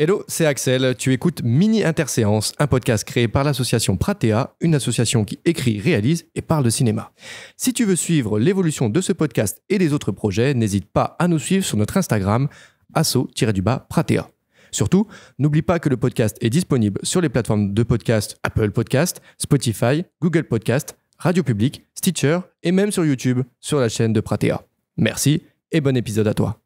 Hello, c'est Axel, tu écoutes Mini Interséance, un podcast créé par l'association Pratea, une association qui écrit, réalise et parle de cinéma. Si tu veux suivre l'évolution de ce podcast et des autres projets, n'hésite pas à nous suivre sur notre Instagram, asso-pratea. Surtout, n'oublie pas que le podcast est disponible sur les plateformes de podcast Apple Podcast, Spotify, Google Podcast, Radio Public, Stitcher et même sur YouTube, sur la chaîne de Pratea. Merci et bon épisode à toi.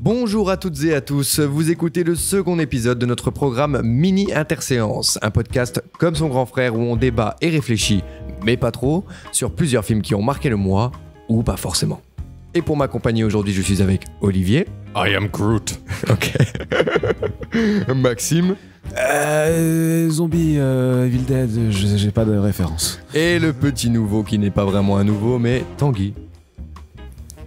Bonjour à toutes et à tous, vous écoutez le second épisode de notre programme Mini Interséance, un podcast comme son grand frère où on débat et réfléchit, mais pas trop, sur plusieurs films qui ont marqué le mois, ou pas forcément. Et pour m'accompagner aujourd'hui, je suis avec Olivier. I am Groot. Ok. Maxime. Zombie, Evil Dead, j'ai pas de référence. Et le petit nouveau qui n'est pas vraiment un nouveau, mais Tanguy.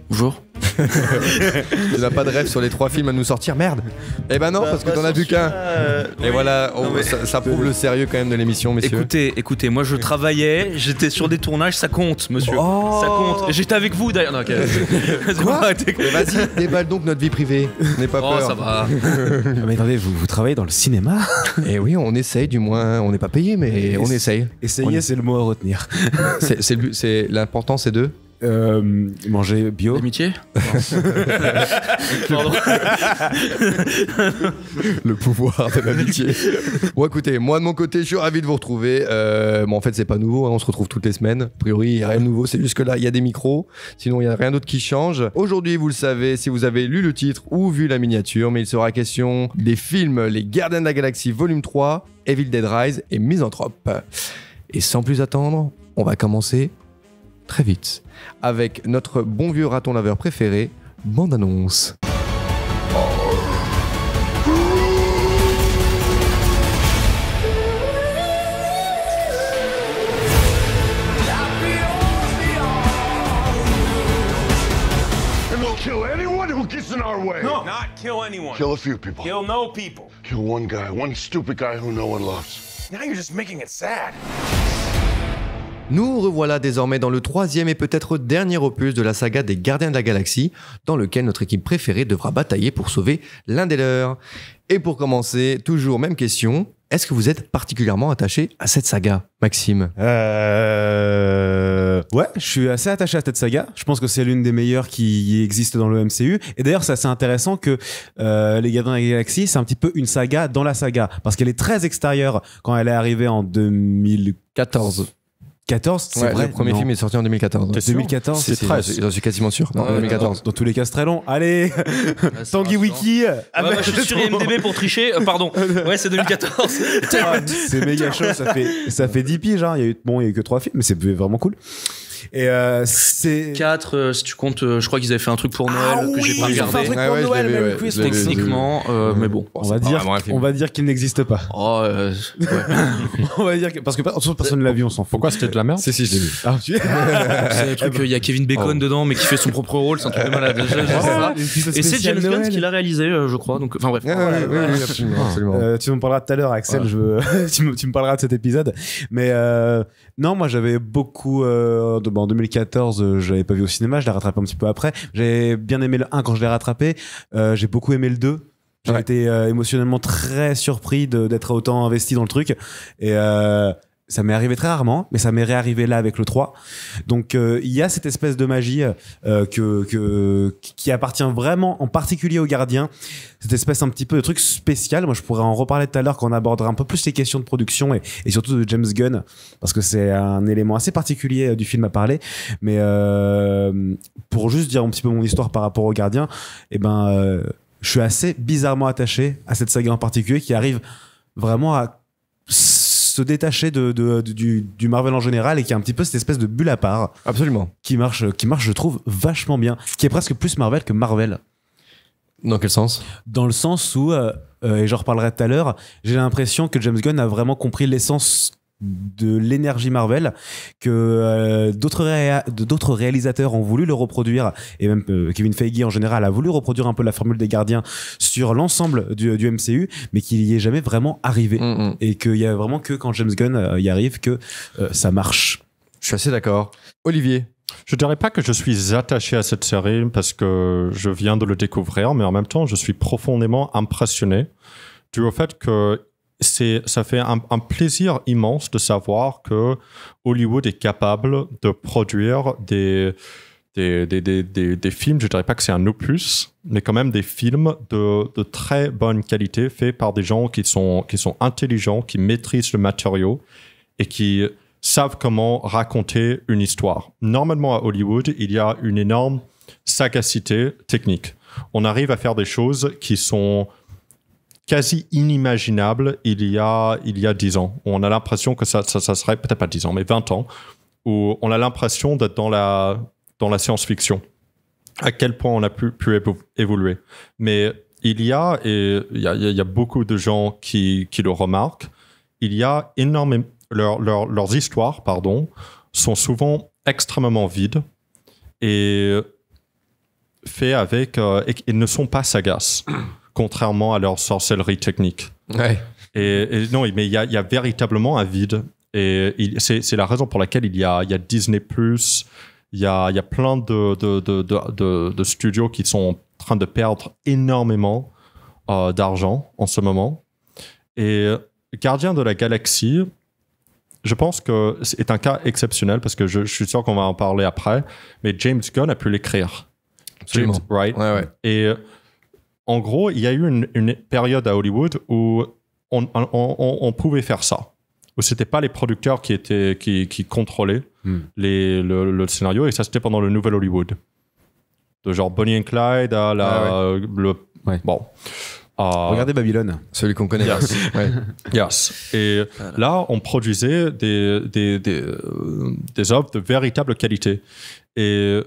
Bonjour. Tu n'as pas de rêve sur les 3 films à nous sortir, merde. Eh ben non, parce que t'en as vu qu'un. Et oui. Voilà, ça prouve le sérieux quand même de l'émission, messieurs. Écoutez, moi je travaillais, j'étais sur des tournages, ça compte, monsieur. Oh. Ça compte. Et j'étais avec vous d'ailleurs. Non, okay. Quoi ? Vas-y, déballe donc notre vie privée. N'aie pas peur. Ça va. Mais attendez, vous travaillez dans le cinéma ? Eh oui, on essaye, du moins. On n'est pas payé, mais on essaye. Essayer, c'est le mot à retenir. L'important, c'est de manger bio. L'amitié. Pardon. Le pouvoir de l'amitié. Bon, écoutez, moi de mon côté, je suis ravi de vous retrouver. Bon, en fait, c'est pas nouveau, hein, on se retrouve toutes les semaines. A priori, il n'y a rien de nouveau, c'est juste que là, il y a des micros. Sinon, il n'y a rien d'autre qui change. Aujourd'hui, vous le savez, si vous avez lu le titre ou vu la miniature, mais il sera question des films Les Gardiens de la Galaxie Volume 3, Evil Dead Rise et Misanthrope. Et sans plus attendre, on va commencer très vite avec notre bon vieux raton laveur préféré, bande-annonce. Kill anyone who gets in our way. No, not kill anyone. Kill a few people. Kill no people. Kill one guy, one stupid guy who no one loves. Now you're just making it sad. Nous revoilà désormais dans le 3e et peut-être dernier opus de la saga des Gardiens de la Galaxie, dans lequel notre équipe préférée devra batailler pour sauver l'un des leurs. Et pour commencer, toujours même question, est-ce que vous êtes particulièrement attaché à cette saga, Maxime ? Ouais, je suis assez attaché à cette saga. Je pense que c'est l'une des meilleures qui existe dans le MCU. Et d'ailleurs, c'est assez intéressant que Les Gardiens de la Galaxie, c'est un petit peu une saga dans la saga. Parce qu'elle est très extérieure quand elle est arrivée en 2014. 14, c'est vrai. Le premier film est sorti en 2014. 2014, j'en suis quasiment sûr. Non, 2014. Dans tous les cas, c'est très long. Allez, Tanguy Wiki. Moi, je suis sur IMDb pour tricher. Pardon. Ouais, c'est 2014. C'est méga chaud. Ça fait 10 piges. Hein. Il y a eu que 3 films, mais c'est vraiment cool. Et c'est 4 si tu comptes, je crois qu'ils avaient fait un truc pour Noël que j'ai pas regardé. Un truc pour Noël, même quiz, techniquement, mais bon. On va dire qu'il n'existe pas. Oh, ouais. On va dire que, parce que personne ne l'a vu, on s'en fout. Pourquoi c'était de la merde ? Si, je l'ai vu. Ah, tu c'est un truc, il y a Kevin Bacon dedans, mais qui fait son propre rôle, c'est un truc de malade. Et c'est James Gunn qui l'a réalisé, je crois. Donc, enfin bref. Oui, absolument. Tu me parleras tout à l'heure, Axel. Tu me parleras de cet épisode. Mais non, moi j'avais beaucoup en 2014, je l'avais pas vu au cinéma, je l'ai rattrapé un petit peu après. J'ai bien aimé le 1 quand je l'ai rattrapé. J'ai beaucoup aimé le 2. J'ai été émotionnellement très surpris d'être autant investi dans le truc. Et ça m'est arrivé très rarement, mais ça m'est réarrivé là avec le 3. Donc il y a cette espèce de magie qui appartient vraiment en particulier aux gardiens. Cette espèce un petit peu de truc spécial. Moi je pourrais en reparler tout à l'heure quand on abordera un peu plus les questions de production et surtout de James Gunn, parce que c'est un élément assez particulier du film à parler. Mais pour juste dire un petit peu mon histoire par rapport aux gardiens, je suis assez bizarrement attaché à cette saga en particulier qui arrive vraiment à se détacher du Marvel en général et qui a un petit peu cette espèce de bulle à part. Absolument. Qui marche, je trouve, vachement bien. Qui est presque plus Marvel que Marvel. Dans quel sens ? Dans le sens où, et j'en reparlerai tout à l'heure, j'ai l'impression que James Gunn a vraiment compris l'essence de l'énergie Marvel, que d'autres réalisateurs ont voulu le reproduire, et même Kevin Feige en général a voulu reproduire un peu la formule des Gardiens sur l'ensemble du MCU, mais qu'il y est jamais vraiment arrivé. Et qu'il y a vraiment que quand James Gunn y arrive que ça marche. Je suis assez d'accord. Olivier. Je dirais pas que je suis attaché à cette série parce que je viens de le découvrir, mais en même temps, je suis profondément impressionné dû au fait que ça fait un plaisir immense de savoir que Hollywood est capable de produire des films. Je dirais pas que c'est un opus, mais quand même des films de très bonne qualité, faits par des gens qui sont intelligents, qui maîtrisent le matériau et qui savent comment raconter une histoire. Normalement, à Hollywood, il y a une énorme sagacité technique. On arrive à faire des choses qui sont quasi inimaginables il y a 10 ans. On a l'impression que ça serait peut-être pas 10 ans, mais 20 ans, où on a l'impression d'être dans la science-fiction. À quel point on a pu évoluer. Mais il y a beaucoup de gens qui le remarquent. Il y a énormément... Leurs histoires, sont souvent extrêmement vides et faits avec... et ne sont pas sagaces, contrairement à leur sorcellerie technique. Ouais. Et non, mais il y a véritablement un vide. Et c'est la raison pour laquelle il y a Disney+, il y a plein de studios qui sont en train de perdre énormément d'argent en ce moment. Et Gardiens de la Galaxie, je pense que c'est un cas exceptionnel parce que je suis sûr qu'on va en parler après, mais James Gunn a pu l'écrire. Absolument. Right? Ouais. Et en gros, il y a eu une période à Hollywood où on pouvait faire ça. Où c'était pas les producteurs qui contrôlaient le scénario, et ça c'était pendant le nouvel Hollywood. De genre Bonnie and Clyde à bon. Regardez Babylone. Celui qu'on connaît. Yes. Ouais. Yes. Et là, on produisait des œuvres de véritable qualité. Et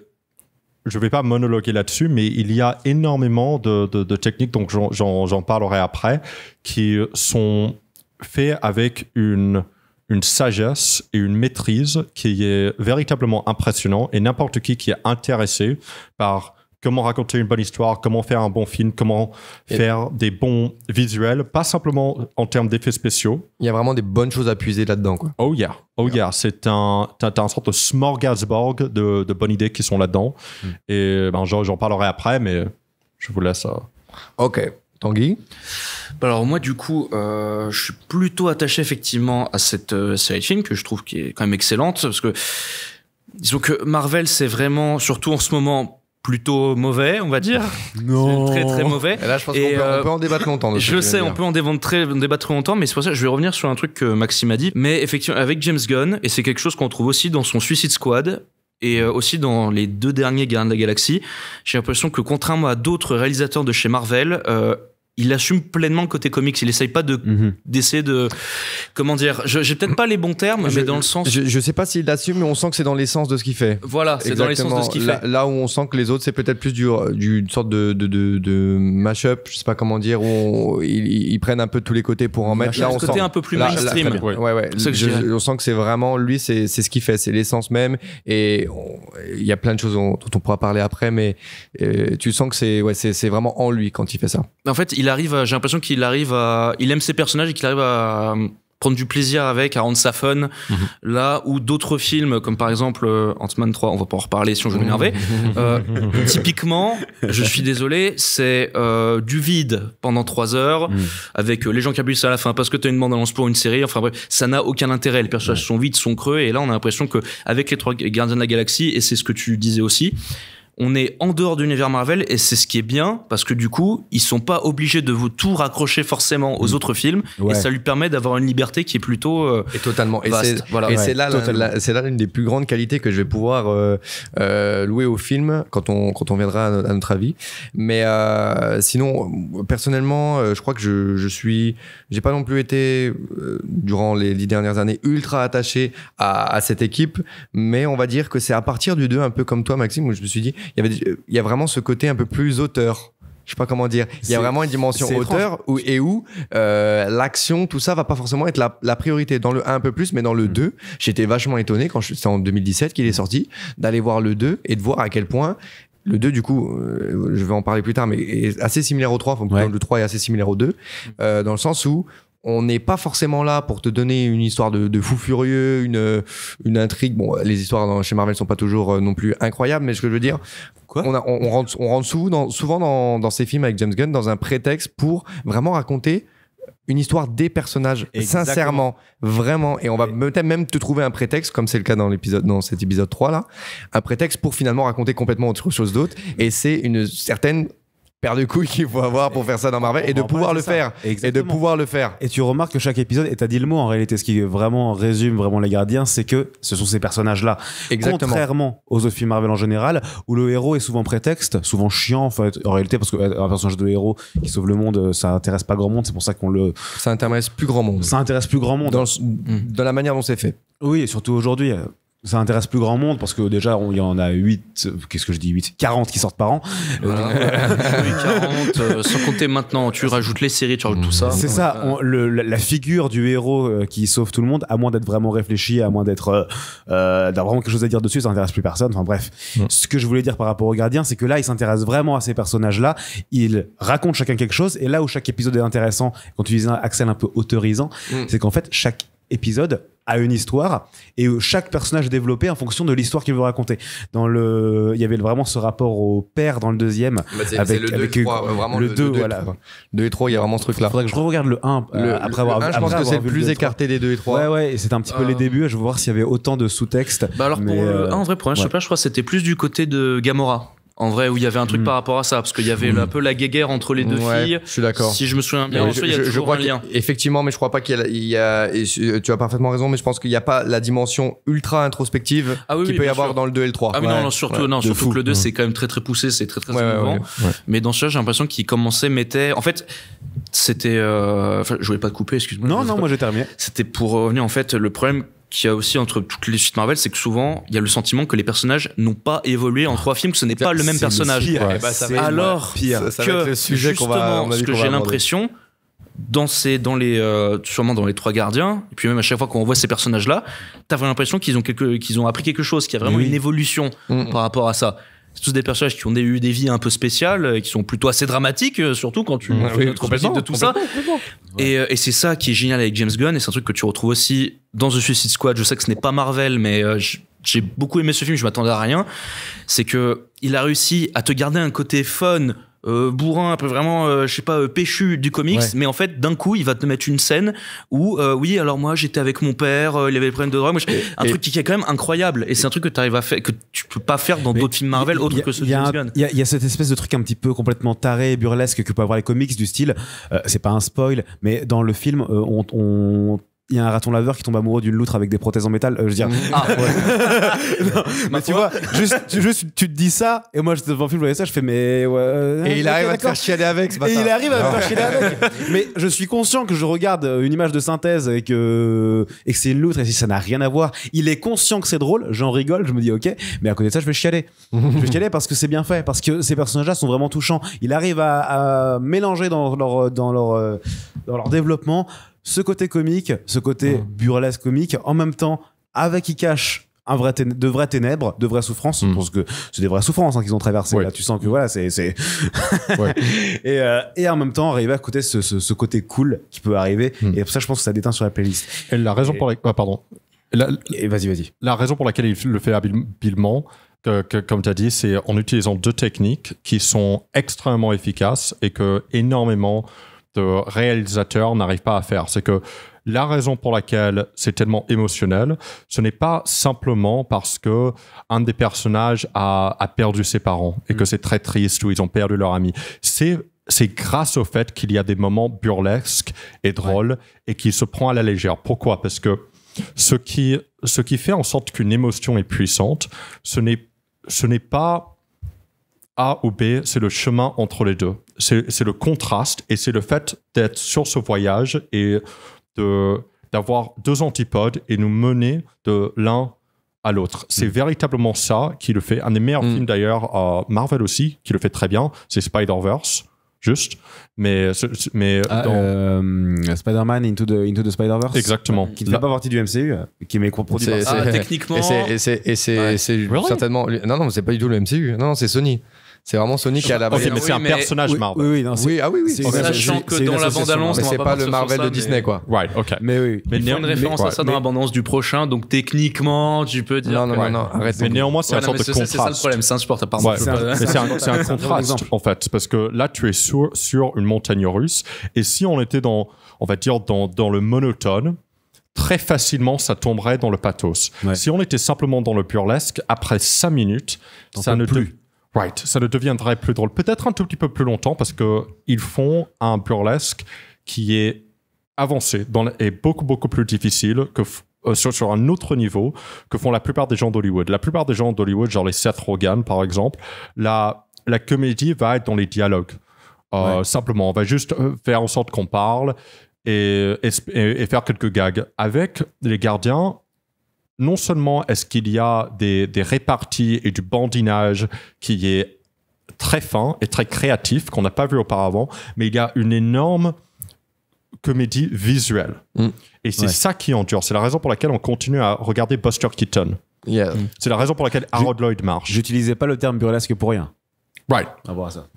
je vais pas monologuer là-dessus, mais il y a énormément de techniques, donc j'en parlerai après, qui sont faits avec une sagesse et une maîtrise qui est véritablement impressionnant, et n'importe qui est intéressé par comment raconter une bonne histoire, comment faire un bon film, comment faire des bons visuels, pas simplement en termes d'effets spéciaux. Il y a vraiment des bonnes choses à puiser là-dedans, quoi. Oh yeah. T'as un sorte de smorgasbord de bonnes idées qui sont là-dedans. Et j'en parlerai après, mais je vous laisse. Ok. Tanguy? Alors moi, du coup, je suis plutôt attaché effectivement à cette série de films que je trouve qui est quand même excellente, parce que disons que Marvel, c'est vraiment, surtout en ce moment, plutôt mauvais, on va dire. Non. C'est très très mauvais. Et là, je pense qu'on peut en débattre longtemps. Je sais, on peut en débattre très longtemps, mais c'est pour ça que je vais revenir sur un truc que Maxime a dit. Mais effectivement, avec James Gunn, et c'est quelque chose qu'on trouve aussi dans son Suicide Squad, et aussi dans les 2 derniers Gardiens de la Galaxie, j'ai l'impression que contrairement à d'autres réalisateurs de chez Marvel, il assume pleinement le côté comics. Il essaye pas d'essayer de... Comment dire, j'ai peut-être pas les bons termes, mais dans le sens... Je sais pas s'il l'assume, mais on sent que c'est dans l'essence de ce qu'il fait. Voilà, c'est dans l'essence de ce qu'il fait. Là où on sent que les autres, c'est peut-être plus d'une sorte de mash-up, je sais pas comment dire, où ils prennent un peu de tous les côtés pour en mettre. Là, on ce côté sent... un peu plus mainstream. Ouais. On sent que c'est vraiment, lui, c'est ce qu'il fait, c'est l'essence même. Et il y a plein de choses dont on pourra parler après, mais tu sens que c'est vraiment en lui quand il fait ça. En fait, j'ai l'impression qu'il aime ses personnages et qu'il arrive à prendre du plaisir avec, à rendre ça fun. Là où d'autres films, comme par exemple Ant-Man 3, on va pas en reparler si on veut m'énerver, typiquement, je suis désolé, c'est du vide pendant 3 heures, avec les gens qui applaudissent à la fin parce que t'as une bande-annonce pour une série, enfin bref, ça n'a aucun intérêt. Les personnages sont vides, sont creux, et là on a l'impression que avec les 3 Gardiens de la Galaxie, et c'est ce que tu disais aussi, on est en dehors de l'univers Marvel, et c'est ce qui est bien, parce que du coup, ils sont pas obligés de vous tout raccrocher forcément aux autres films, et ça lui permet d'avoir une liberté qui est plutôt et totalement vaste. C'est là l'une des plus grandes qualités que je vais pouvoir louer au film quand on viendra à notre avis. Mais sinon, personnellement, je crois que j'ai pas non plus été durant les 10 dernières années ultra attaché à cette équipe, mais on va dire que c'est à partir du 2, un peu comme toi Maxime, où je me suis dit il y a vraiment ce côté un peu plus auteur. Je sais pas comment dire. Il y a vraiment une dimension auteur où l'action, tout ça va pas forcément être la priorité. Dans le 1 un peu plus, mais dans le 2, j'étais vachement étonné quand c'était en 2017 qu'il est sorti, d'aller voir le 2 et de voir à quel point le 2, du coup, je vais en parler plus tard, mais est assez similaire au 3. Donc le 3 est assez similaire au 2, dans le sens où on n'est pas forcément là pour te donner une histoire de fou furieux, une intrigue. Bon, les histoires chez Marvel sont pas toujours non plus incroyables, mais ce que je veux dire, on rentre souvent dans ces films avec James Gunn dans un prétexte pour vraiment raconter une histoire des personnages, Exactement. sincèrement, vraiment. Et on va peut-être même te trouver un prétexte, comme c'est le cas dans cet épisode 3 là, un prétexte pour finalement raconter complètement autre chose d'autre. Et c'est une certaine paire de couilles qu'il faut avoir pour faire ça dans Marvel et de pouvoir le faire. Et tu remarques que chaque épisode, et t'as dit le mot en réalité, ce qui vraiment résume vraiment les Gardiens, c'est que ce sont ces personnages-là. Exactement. Contrairement aux autres films Marvel en général, où le héros est souvent prétexte, souvent chiant en fait, en réalité, parce qu'un personnage de héros qui sauve le monde, ça intéresse pas grand monde, c'est pour ça Ça intéresse plus grand monde. ça intéresse plus grand monde. Dans la manière dont c'est fait. Oui, et surtout aujourd'hui. Ça intéresse plus grand monde parce que déjà il y en a 40 qui sortent par an. Voilà. 40, sans compter maintenant, tu rajoutes les séries, tu rajoutes tout ça. C'est ça, la figure du héros qui sauve tout le monde, à moins d'être vraiment réfléchi, à moins d'être d'avoir vraiment quelque chose à dire dessus, ça n'intéresse plus personne. Enfin bref, ce que je voulais dire par rapport aux Gardiens, c'est que là, ils s'intéressent vraiment à ces personnages-là. Ils racontent chacun quelque chose, et là où chaque épisode est intéressant, quand tu disais Axel un peu autorisant, c'est qu'en fait chaque épisode a une histoire et chaque personnage est développé en fonction de l'histoire qu'il veut raconter. Il y avait vraiment ce rapport au père dans le deuxième. C'est le 2 et 3, vraiment le 2, voilà. 2 et 3, il y a vraiment ce truc-là. Faudrait que je regarde le 1 après avoir je pense que c'est le vu plus deux, écarté des 2 et 3. Ouais, et c'était un petit peu les débuts. Je veux voir s'il y avait autant de sous-textes. Bah alors pour le 1, en vrai, pour je sais pas, je crois que c'était plus du côté de Gamora. En vrai, où il y avait un truc par rapport à ça, parce qu'il y avait un peu la guéguerre entre les deux filles. Je suis d'accord. Si je me souviens bien, il y a toujours un lien. Effectivement, mais je crois pas qu'il y a et tu as parfaitement raison, mais je pense qu'il n'y a pas la dimension ultra introspective qu'il peut y avoir dans le 2 et le 3. Ah oui, surtout que le 2, c'est quand même très très poussé, c'est très très émouvant. Mais dans ce, j'ai l'impression qu'il mettait. En fait, c'était. Enfin, je voulais pas te couper, excuse-moi. Non, moi j'ai terminé. C'était pour revenir, en fait, le problème qu'il y a aussi entre toutes les suites Marvel, c'est que souvent il y a le sentiment que les personnages n'ont pas évolué en 3 films, que ce n'est pas le même personnage. Alors que justement, ce que j'ai l'impression sûrement dans les 3 Gardiens, et puis même à chaque fois qu'on voit ces personnages-là, t'as vraiment l'impression qu'ils ont appris quelque chose, qu'il y a vraiment une évolution par rapport à ça. C'est tous des personnages qui ont eu des vies un peu spéciales, qui sont plutôt assez dramatiques, surtout quand tu fais notre visite de tout ça. Et c'est ça qui est génial avec James Gunn, et c'est un truc que tu retrouves aussi dans The Suicide Squad. Je sais que ce n'est pas Marvel, mais j'ai beaucoup aimé ce film, je m'attendais à rien. C'est que il a réussi à te garder un côté fun, bourrin, un peu vraiment, péchu du comics, mais en fait, d'un coup, il va te mettre une scène où, oui, alors moi, j'étais avec mon père, il avait des problèmes de drogue, un truc qui est quand même incroyable, et c'est un truc que t'arrives à faire, que tu peux pas faire dans d'autres films Marvel autres que ceux de James Gunn. Il y a cette espèce de truc un petit peu complètement taré, burlesque que peuvent avoir les comics du style, c'est pas un spoil, mais dans le film, il y a un raton laveur qui tombe amoureux d'une loutre avec des prothèses en métal. Je veux dire. Non, mais tu vois, juste, tu te dis ça, et moi, j'étais devant le film, je voyais ça, je fais, mais ouais. Et il arrive à te faire chialer avec, c'est pas ça. Et il arrive à me faire chialer avec. Mais je suis conscient que je regarde une image de synthèse et que c'est une loutre, et si ça n'a rien à voir, il est conscient que c'est drôle, j'en rigole, je me dis, ok, mais à côté de ça, je vais chialer. Je vais chialer parce que c'est bien fait, parce que ces personnages-là sont vraiment touchants. Il arrive à mélanger dans leur développement ce côté comique, ce côté burlesque comique, en même temps, avec il cache de vraies ténèbres, de vraies souffrances, parce que c'est des vraies souffrances qu'ils ont traversées. Là, tu sens que voilà, c'est. Et en même temps, arriver à côté ce côté cool qui peut arriver. Et pour ça, je pense que ça déteint sur la playlist. Et la raison pour laquelle, pardon. Vas-y. La raison pour laquelle il le fait habilement, comme tu as dit, c'est en utilisant 2 techniques qui sont extrêmement efficaces et que énormément de réalisateurs n'arrivent pas à faire. C'est que la raison pour laquelle c'est tellement émotionnel, ce n'est pas simplement parce que un des personnages a perdu ses parents et que c'est très triste ou ils ont perdu leur ami. C'est grâce au fait qu'il y a des moments burlesques et drôles et qu'il se prend à la légère. Pourquoi ? Parce que ce qui fait en sorte qu'une émotion est puissante, ce n'est pas A ou B, c'est le chemin entre les deux. C'est le contraste et c'est le fait d'être sur ce voyage et d'avoir 2 antipodes et nous mener de l'un à l'autre. C'est véritablement ça qui le fait. Un des meilleurs films d'ailleurs, Marvel aussi, qui le fait très bien, c'est Spider-Verse. Juste, mais Spider-Man Into the Spider-Verse, exactement, qui ne fait pas partie du MCU, qui est produit par techniquement, et c'est certainement non, c'est pas du tout le MCU, non, c'est Sony. C'est vraiment Sony qui a la Ok, variante. mais c'est un mais- personnage Oui, Marvel. oui, non, Oui, ah oui, oui. c'est- Ok, Sachant c'est- que c'est une dans la association, bande-annonce, mais on va c'est pas partir le sur Marvel ça, de mais- Disney, quoi. Right, ok. mais oui. Mais, Ils font une référence à ça dans mais- l'abondance du prochain, donc techniquement, tu peux dire. Non, non, que- non, non, arrête. mais néanmoins, c'est Ouais, un non, sorte mais de c'est ça le contraste. problème, c'est insupportable. Pardon. Ouais, C'est un- mais c'est un c'est un bon contraste exemple. en fait, parce que là tu es sur une montagne russe, et si on était on va dire dans le monotone, très facilement ça tomberait dans le pathos. Ouais. Si on était simplement dans le burlesque, après 5 minutes, ça peux ne plus. ça ne deviendrait plus drôle. Peut-être un tout petit peu plus longtemps, parce que ils font un burlesque qui est avancé et beaucoup plus difficile que sur un autre niveau que font la plupart des gens d'Hollywood. La plupart des gens d'Hollywood, genre les Seth Rogen par exemple, la comédie va être dans les dialogues. Simplement, on va juste faire en sorte qu'on parle et faire quelques gags. Avec les gardiens, non seulement est-ce qu'il y a des réparties et du bandinage qui est très fin et très créatif, qu'on n'a pas vu auparavant, mais il y a une énorme comédie visuelle. Et c'est ça qui endure. C'est la raison pour laquelle on continue à regarder Buster Keaton. Yeah. C'est la raison pour laquelle Harold Lloyd marche. J'utilisais pas le terme burlesque pour rien. Right. À voir ça.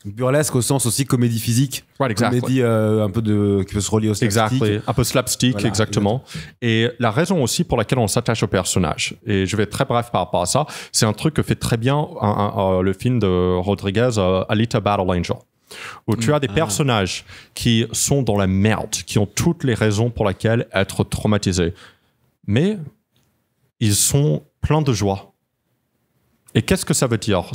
Burlesque au sens aussi comédie physique. Right, exactly. Comédie un peu qui peut se relier au slapstick. Exactly. Un peu slapstick, Voilà, exactement. Et la raison aussi pour laquelle on s'attache au personnage, et je vais être très bref par rapport à ça, c'est un truc que fait très bien le film de Rodriguez, Alita Battle Angel, où tu as des personnages qui sont dans la merde, qui ont toutes les raisons pour lesquelles être traumatisés. Mais ils sont pleins de joie. Et qu'est-ce que ça veut dire?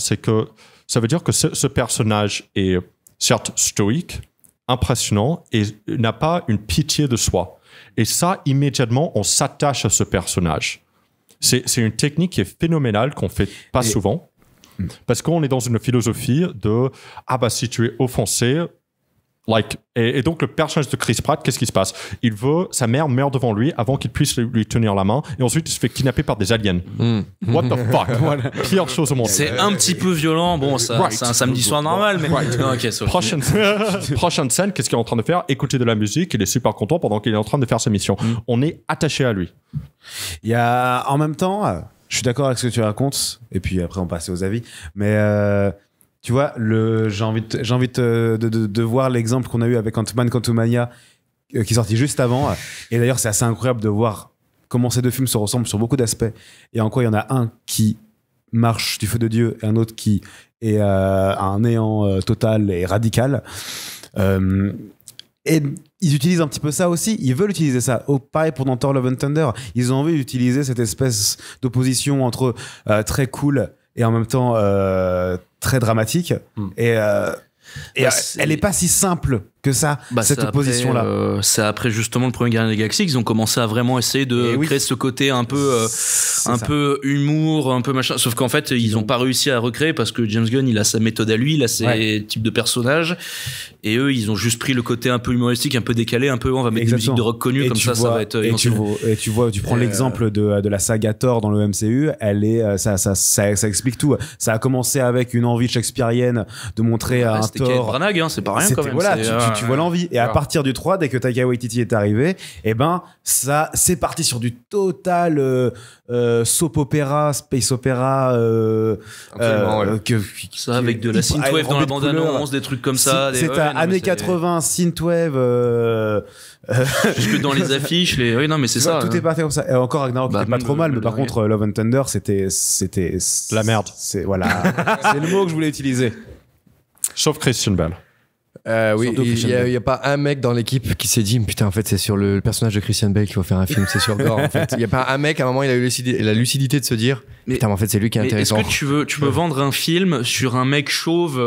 Ça veut dire que ce personnage est certes stoïque, impressionnant, et n'a pas une pitié de soi. Et ça, immédiatement, on s'attache à ce personnage. C'est une technique qui est phénoménale, qu'on fait pas souvent, parce qu'on est dans une philosophie de « Ah bah si tu es offensé », et donc le personnage de Chris Pratt, qu'est-ce qui se passe? Sa mère meurt devant lui avant qu'il puisse lui tenir la main, et ensuite il se fait kidnapper par des aliens. What the fuck? Pire chose au monde. C'est un petit peu violent. Bon, c'est un samedi soir normal, mais. Non, ok, c'est ok. Prochaine scène, qu'est-ce qu'il est en train de faire? Écouter de la musique, il est super content pendant qu'il est en train de faire sa mission. On est attaché à lui. Il y a, en même temps, je suis d'accord avec ce que tu racontes, et puis après on passe aux avis, mais tu vois, j'ai envie de voir l'exemple qu'on a eu avec Ant-Man Quantumania, qui est sorti juste avant, et d'ailleurs c'est assez incroyable de voir comment ces deux films se ressemblent sur beaucoup d'aspects, et en quoi il y en a un qui marche du feu de Dieu, et un autre qui est un néant total et radical. Et ils utilisent un petit peu ça aussi, ils veulent utiliser ça. Pareil pour dans Thor Love and Thunder, ils ont envie d'utiliser cette espèce d'opposition entre très cool et en même temps très dramatique. Et elle est pas si simple que ça, cette opposition-là. C'est après justement le premier Gardien des Galaxies qu'ils ont commencé à vraiment essayer de créer ce côté un peu humour, un peu machin. Sauf qu'en fait, ils ont pas réussi à recréer parce que James Gunn, il a sa méthode à lui, il a ses types de personnages. Et eux, ils ont juste pris le côté un peu humoristique, un peu décalé, un peu on va mettre des musiques de rock connues, comme ça va être. Tu prends l'exemple de la saga Thor dans le MCU, ça explique tout. Ça a commencé avec une envie shakespearienne de montrer à un c'était Thor. Kenneth Branagh, hein, c'est pas rien quand même. Voilà, tu vois l'envie. Et à partir du 3, dès que Taika Waititi est arrivé, et ben ça, c'est parti sur du total soap opéra, space opéra. Ça avec de la synthwave dans la bande-annonce, des trucs comme ça. C'est années 80, synthwave. Jusque dans les affiches, oui, non, mais c'est ça. Tout est parti comme ça. Et encore Ragnarok, c'était pas trop mal, mais par contre, Love and Thunder, c'était la merde. Voilà, c'est le mot que je voulais utiliser. Sauf Christian Bale. Oui, il y a pas un mec dans l'équipe qui s'est dit putain en fait c'est sur le personnage de Christian Bale qu'il faut faire un film, c'est sur Gore en fait. Il y a pas un mec à un moment il a eu la lucidité de se dire putain mais en fait c'est lui qui est intéressant. Est-ce que tu veux vendre un film sur un mec chauve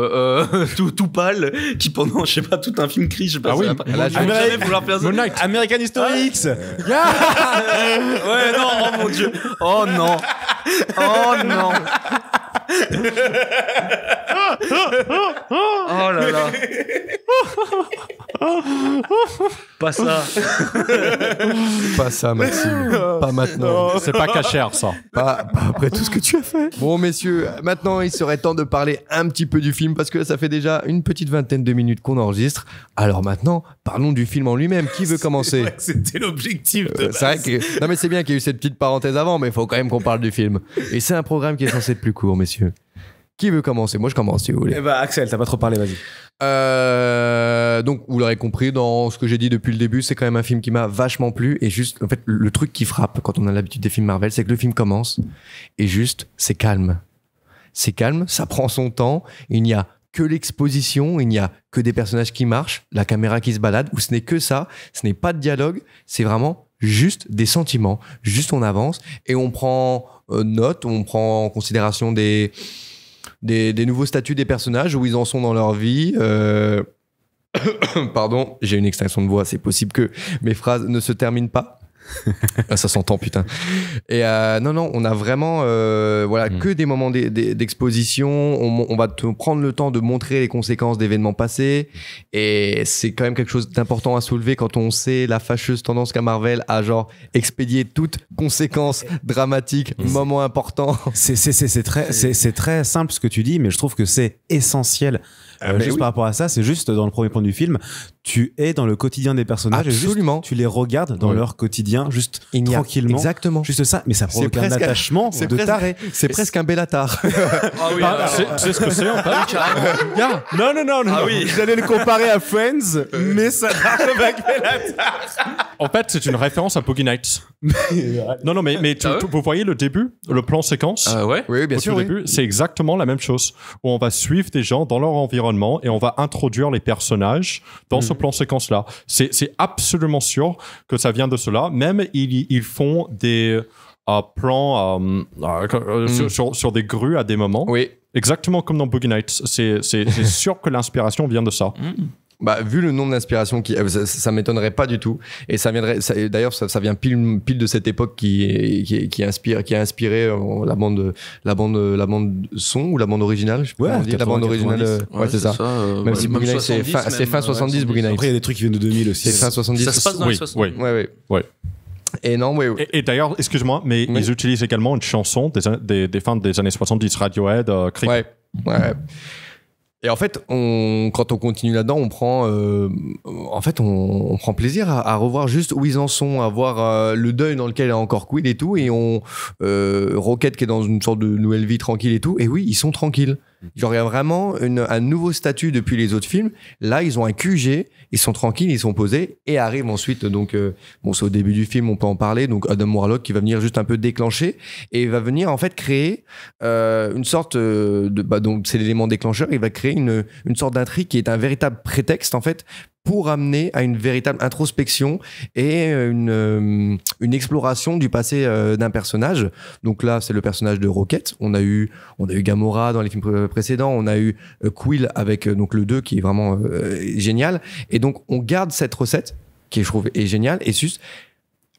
tout pâle qui pendant je sais pas tout un film crie, je sais pas. Ah oui, jamais vouloir faire ça. American History X. Ouais non, oh mon dieu. Oh non. Oh non. Oh là là. Pas ça. Pas ça Maxime. Pas maintenant. C'est pas cachère ça. Pas après tout ce que tu as fait. Bon messieurs, maintenant il serait temps de parler un petit peu du film parce que ça fait déjà une petite vingtaine de minutes qu'on enregistre. Alors maintenant, parlons du film en lui-même. Qui veut commencer? Vrai que c'était l'objectif de base. C'est vrai que non mais c'est bien qu'il y ait eu cette petite parenthèse avant, mais il faut quand même qu'on parle du film. Et c'est un programme qui est censé être plus court, messieurs. Qui veut commencer? Moi, je commence si vous voulez. Eh bah, Axel, t'as pas trop parlé, vas-y. Donc, vous l'aurez compris, dans ce que j'ai dit depuis le début, c'est quand même un film qui m'a vachement plu. Et juste, en fait, le truc qui frappe quand on a l'habitude des films Marvel, c'est que le film commence et juste, c'est calme. C'est calme, ça prend son temps. Il n'y a que l'exposition, il n'y a que des personnages qui marchent, la caméra qui se balade, ou ce n'est que ça, ce n'est pas de dialogue, c'est vraiment juste des sentiments. Juste on avance et on prend note, on prend en considération des nouveaux statuts des personnages, où ils en sont dans leur vie. Pardon, j'ai une extinction de voix, c'est possible que mes phrases ne se terminent pas. Ça s'entend, putain. Et non, on a vraiment que des moments d'exposition. On va te prendre le temps de montrer les conséquences d'événements passés. Et c'est quand même quelque chose d'important à soulever quand on sait la fâcheuse tendance qu'a Marvel à genre expédier toute conséquence dramatique, moment important. C'est très simple ce que tu dis, mais je trouve que c'est essentiel. Juste par rapport à ça, c'est juste dans le premier point du film, tu es dans le quotidien des personnages. Absolument. Et juste, tu les regardes dans leur quotidien, juste tranquillement. Exactement. Juste ça, mais ça provoque un attachement de taré. C'est presque un Bellatar. Ah oui, C'est ce que c'est en fait. Non. Ah oui. J'allais le comparer à Friends, mais ça marche avec Bellatar. En fait, c'est une référence à Boogie Nights. Non, mais vous voyez le début, le plan séquence. Ouais. Oui, bien Au sûr. tout début, c'est exactement la même chose. Où on va suivre des gens dans leur environnement et on va introduire les personnages dans ce plan séquence-là. C'est absolument sûr que ça vient de cela. Même ils font des plans sur des grues à des moments. Oui. Exactement comme dans Boogie Nights. C'est sûr que l'inspiration vient de ça. Bah, vu le nombre d'inspirations ça m'étonnerait pas du tout. Et ça viendrait, d'ailleurs, ça vient pile de cette époque qui a inspiré la bande son ou la bande originale. Je sais pas comment on dit, la bande originale. Ouais, c'est ça. Même si Boogie Nights, c'est fin 70, Boogie Nights. Après, il y a des trucs qui viennent de 2000 aussi. C'est fin 70. Ça se passe dans les 60. Oui. Et non, Et d'ailleurs, excuse-moi, mais ils utilisent également une chanson des fins des années 70, Radiohead, Creep. Ouais. Et en fait, quand on continue là-dedans, on prend plaisir à revoir juste où ils en sont, à voir le deuil dans lequel est encore Quill et tout, et Rocket qui est dans une sorte de nouvelle vie tranquille et tout. Et oui, ils sont tranquilles. Genre, il y a vraiment un nouveau statut depuis les autres films. Là, ils ont un QG, ils sont tranquilles, ils sont posés, et arrive ensuite, donc, c'est au début du film, on peut en parler, donc Adam Warlock qui va venir juste un peu déclencher, et va venir en fait créer une sorte donc c'est l'élément déclencheur, il va créer une sorte d'intrigue qui est un véritable prétexte en fait pour amener à une véritable introspection et une exploration du passé d'un personnage. Donc là, c'est le personnage de Rocket. On a eu Gamora dans les films précédents. On a eu Quill avec donc le 2 qui est vraiment génial. Et donc, on garde cette recette qui, je trouve, est géniale. Et juste,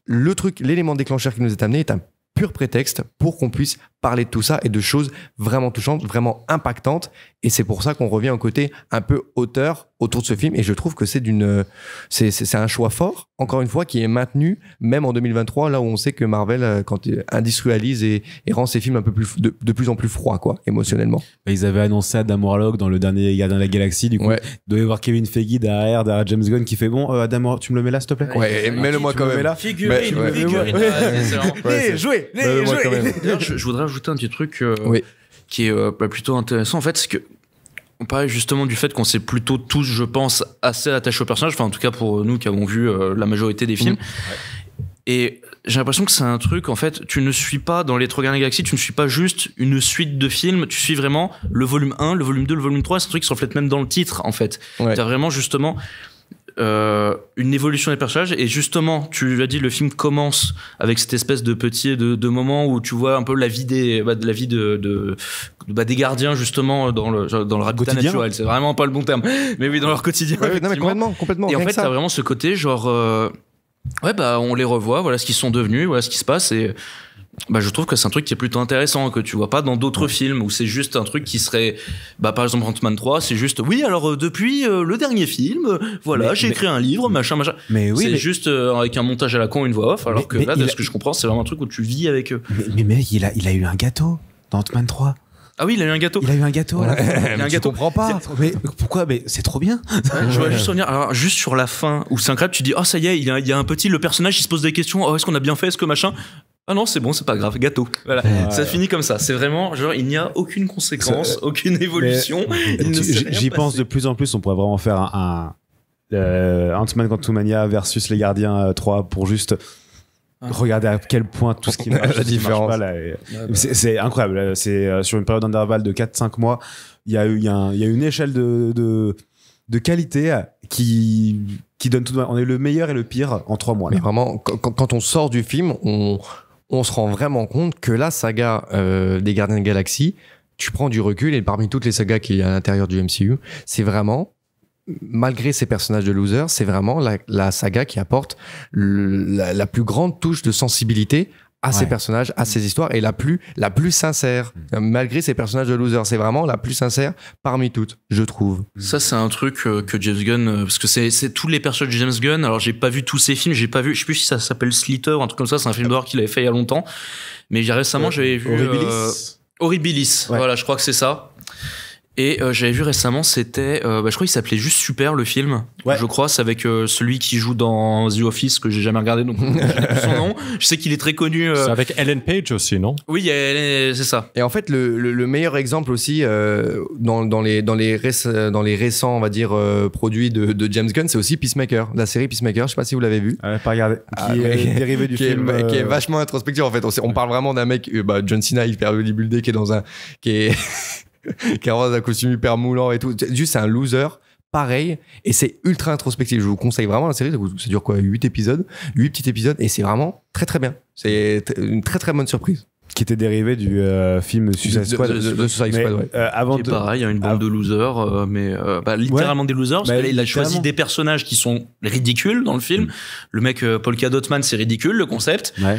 l'élément déclencheur qui nous est amené est un pur prétexte pour qu'on puisse parler de tout ça et de choses vraiment touchantes, vraiment impactantes. Et c'est pour ça qu'on revient au côté un peu auteur autour de ce film. Et je trouve que c'est un choix fort, encore une fois, qui est maintenu, même en 2023, là où on sait que Marvel, quand il industrialise et rend ses films un peu plus, de plus en plus froids, quoi, émotionnellement. Ils avaient annoncé Adam Warlock dans le dernier Gardien de la Galaxie, du coup, il doit y avoir Kevin Feige derrière James Gunn qui fait bon, Adam Warlock, tu me le mets là, s'il te plaît? Ouais, mets-le-moi quand même. Figurine. Jouez. D'ailleurs, je voudrais ajouter un petit truc qui est plutôt intéressant. En fait, c'est que on parlait justement du fait qu'on s'est plutôt tous, je pense, assez attachés au personnage. Enfin, en tout cas pour nous qui avons vu la majorité des films. Et j'ai l'impression que c'est un truc, en fait, tu ne suis pas dans les 3 Gardiens de la Galaxie, tu ne suis pas juste une suite de films, tu suis vraiment le volume 1, le volume 2, le volume 3. C'est un truc qui se reflète même dans le titre, en fait. T'as vraiment justement une évolution des personnages, et justement tu l'as dit, le film commence avec cette espèce de petit de moment où tu vois un peu la vie des gardiens justement dans le habitat naturel. C'est vraiment pas le bon terme, mais oui, dans leur quotidien. Non, mais complètement. Et en fait t'as vraiment ce côté genre on les revoit, voilà ce qu'ils sont devenus, voilà ce qui se passe. Et je trouve que c'est un truc qui est plutôt intéressant, que tu vois pas dans d'autres films où c'est juste un truc qui serait par exemple Ant-Man 3, c'est juste alors depuis le dernier film, j'ai écrit un livre, machin. Mais oui, c'est juste avec un montage à la con, une voix off, alors que là, de ce que je comprends, c'est vraiment un truc où tu vis avec eux. Mais il a eu un gâteau dans Ant-Man 3. Ah oui, il a eu un gâteau. Il a eu un gâteau. Ouais, il a un gâteau. Je comprends pas. Mais pourquoi? Mais c'est trop bien. Je voudrais juste revenir. Alors, juste sur la fin où c'est incroyable, tu dis ça y est, il y a un petit, le personnage, il se pose des questions. Est-ce qu'on a bien fait? Est-ce que machin? Ah non, c'est bon, c'est pas grave, gâteau. Voilà, ça finit comme ça. C'est vraiment, genre, il n'y a aucune conséquence, aucune évolution. Il ne s'est rien J'y pense passé. de plus en plus. On pourrait vraiment faire un Ant-Man Quantumania versus Les Gardiens 3 pour juste regarder à quel point tout ce qui marche, La tout ce qui marche différence. pas, là, c'est incroyable. C'est sur une période d'intervalle de 4-5 mois, il y a une échelle de qualité qui donne tout. On est le meilleur et le pire en 3 mois. Mais Là. vraiment, quand on sort du film, on se rend vraiment compte que la saga des Gardiens de la Galaxie, tu prends du recul et parmi toutes les sagas qu'il y a à l'intérieur du MCU, c'est vraiment, malgré ces personnages de losers, c'est vraiment la saga qui apporte la plus grande touche de sensibilité à ces personnages, à ces histoires, et la plus sincère. Malgré ces personnages de losers, c'est vraiment la plus sincère parmi toutes, je trouve. Ça, c'est un truc que James Gunn, parce que c'est tous les personnages de James Gunn. Alors, j'ai pas vu tous ses films, je sais plus si ça s'appelle Slither ou un truc comme ça. C'est un film d'horreur qu'il avait fait il y a longtemps. Mais récemment, j'avais vu Horribilis. Ouais. Voilà, je crois que c'est ça. Et j'avais vu récemment, c'était, je crois qu'il s'appelait juste Super, le film. Ouais. Je crois, c'est avec celui qui joue dans The Office, que j'ai jamais regardé, donc je n'ai plus son nom. Je sais qu'il est très connu. C'est avec Ellen Page aussi, non? Oui, c'est ça. Et en fait, le meilleur exemple aussi dans les récents, on va dire, produits de James Gunn, c'est aussi Peacemaker, la série Peacemaker. Je sais pas si vous l'avez vu. Pas regardé. Qui est dérivé du qui film. est vachement introspectif en fait. On parle vraiment d'un mec, John Cena hyper bodybuildé qui est qui a un costume hyper moulant et tout. Juste, c'est un loser. Pareil, et c'est ultra introspectif. Je vous conseille vraiment la série. Ça dure quoi, 8 petits épisodes, et c'est vraiment très très bien. C'est une très très bonne surprise. Qui était dérivé du film Suicide Squad. De Suicide Mais, Squad, ouais. avant C'est de... pareil, il y a une bande de losers, mais littéralement des losers, parce Bah, qu'il a choisi littéralement. des personnages qui sont ridicules dans le film. Le mec Polka Dot Man, c'est ridicule le concept. Ouais.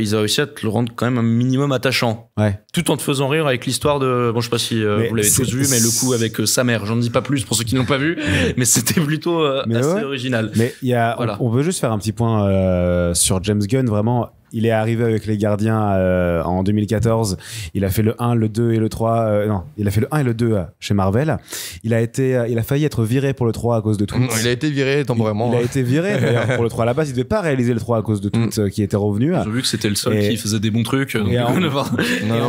Ils ont réussi à te le rendre quand même un minimum attachant, Ouais. tout en te faisant rire avec l'histoire de, bon, je sais pas si Mais vous l'avez c'est- tous vu, mais le coup avec sa mère. J'en dis pas plus pour ceux qui ne l'ont pas vu, mais c'était plutôt Mais assez ouais. original. Mais il y a, Voilà. on veut juste faire un petit point sur James Gunn. Vraiment, il est arrivé avec Les Gardiens en 2014. Il a fait le 1, le 2 et le 3. Non, il a fait le 1 et le 2 chez Marvel. Il a failli être viré pour le 3 à cause de tweets. Il a été viré temporairement. Il a été viré d'ailleurs pour le 3 à la base. Il devait pas réaliser le 3 à cause de tweets qui étaient revenus. Ils ont vu que c'était le seul Et- qui faisait des bons trucs. Donc, Et en- Non,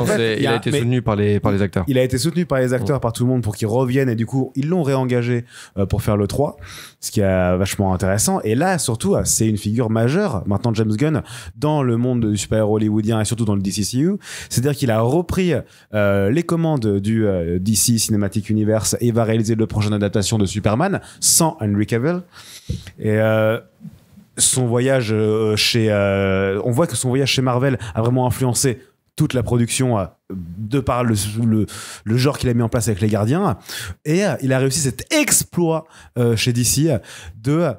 en fait, il a été mais- soutenu par les acteurs. Il a été soutenu par les acteurs, par tout le monde pour qu'ils reviennent et du coup ils l'ont réengagé pour faire le 3, ce qui est vachement intéressant. Et là surtout c'est une figure majeure maintenant James Gunn dans le monde du super-héros hollywoodien et surtout dans le DCCU. C'est-à-dire qu'il a repris les commandes du DC Cinematic Universe et va réaliser le prochaine adaptation de Superman sans Henry Cavill. Et son voyage on voit que son voyage chez Marvel a vraiment influencé toute la production de par le genre qu'il a mis en place avec les Gardiens, et il a réussi cet exploit chez DC de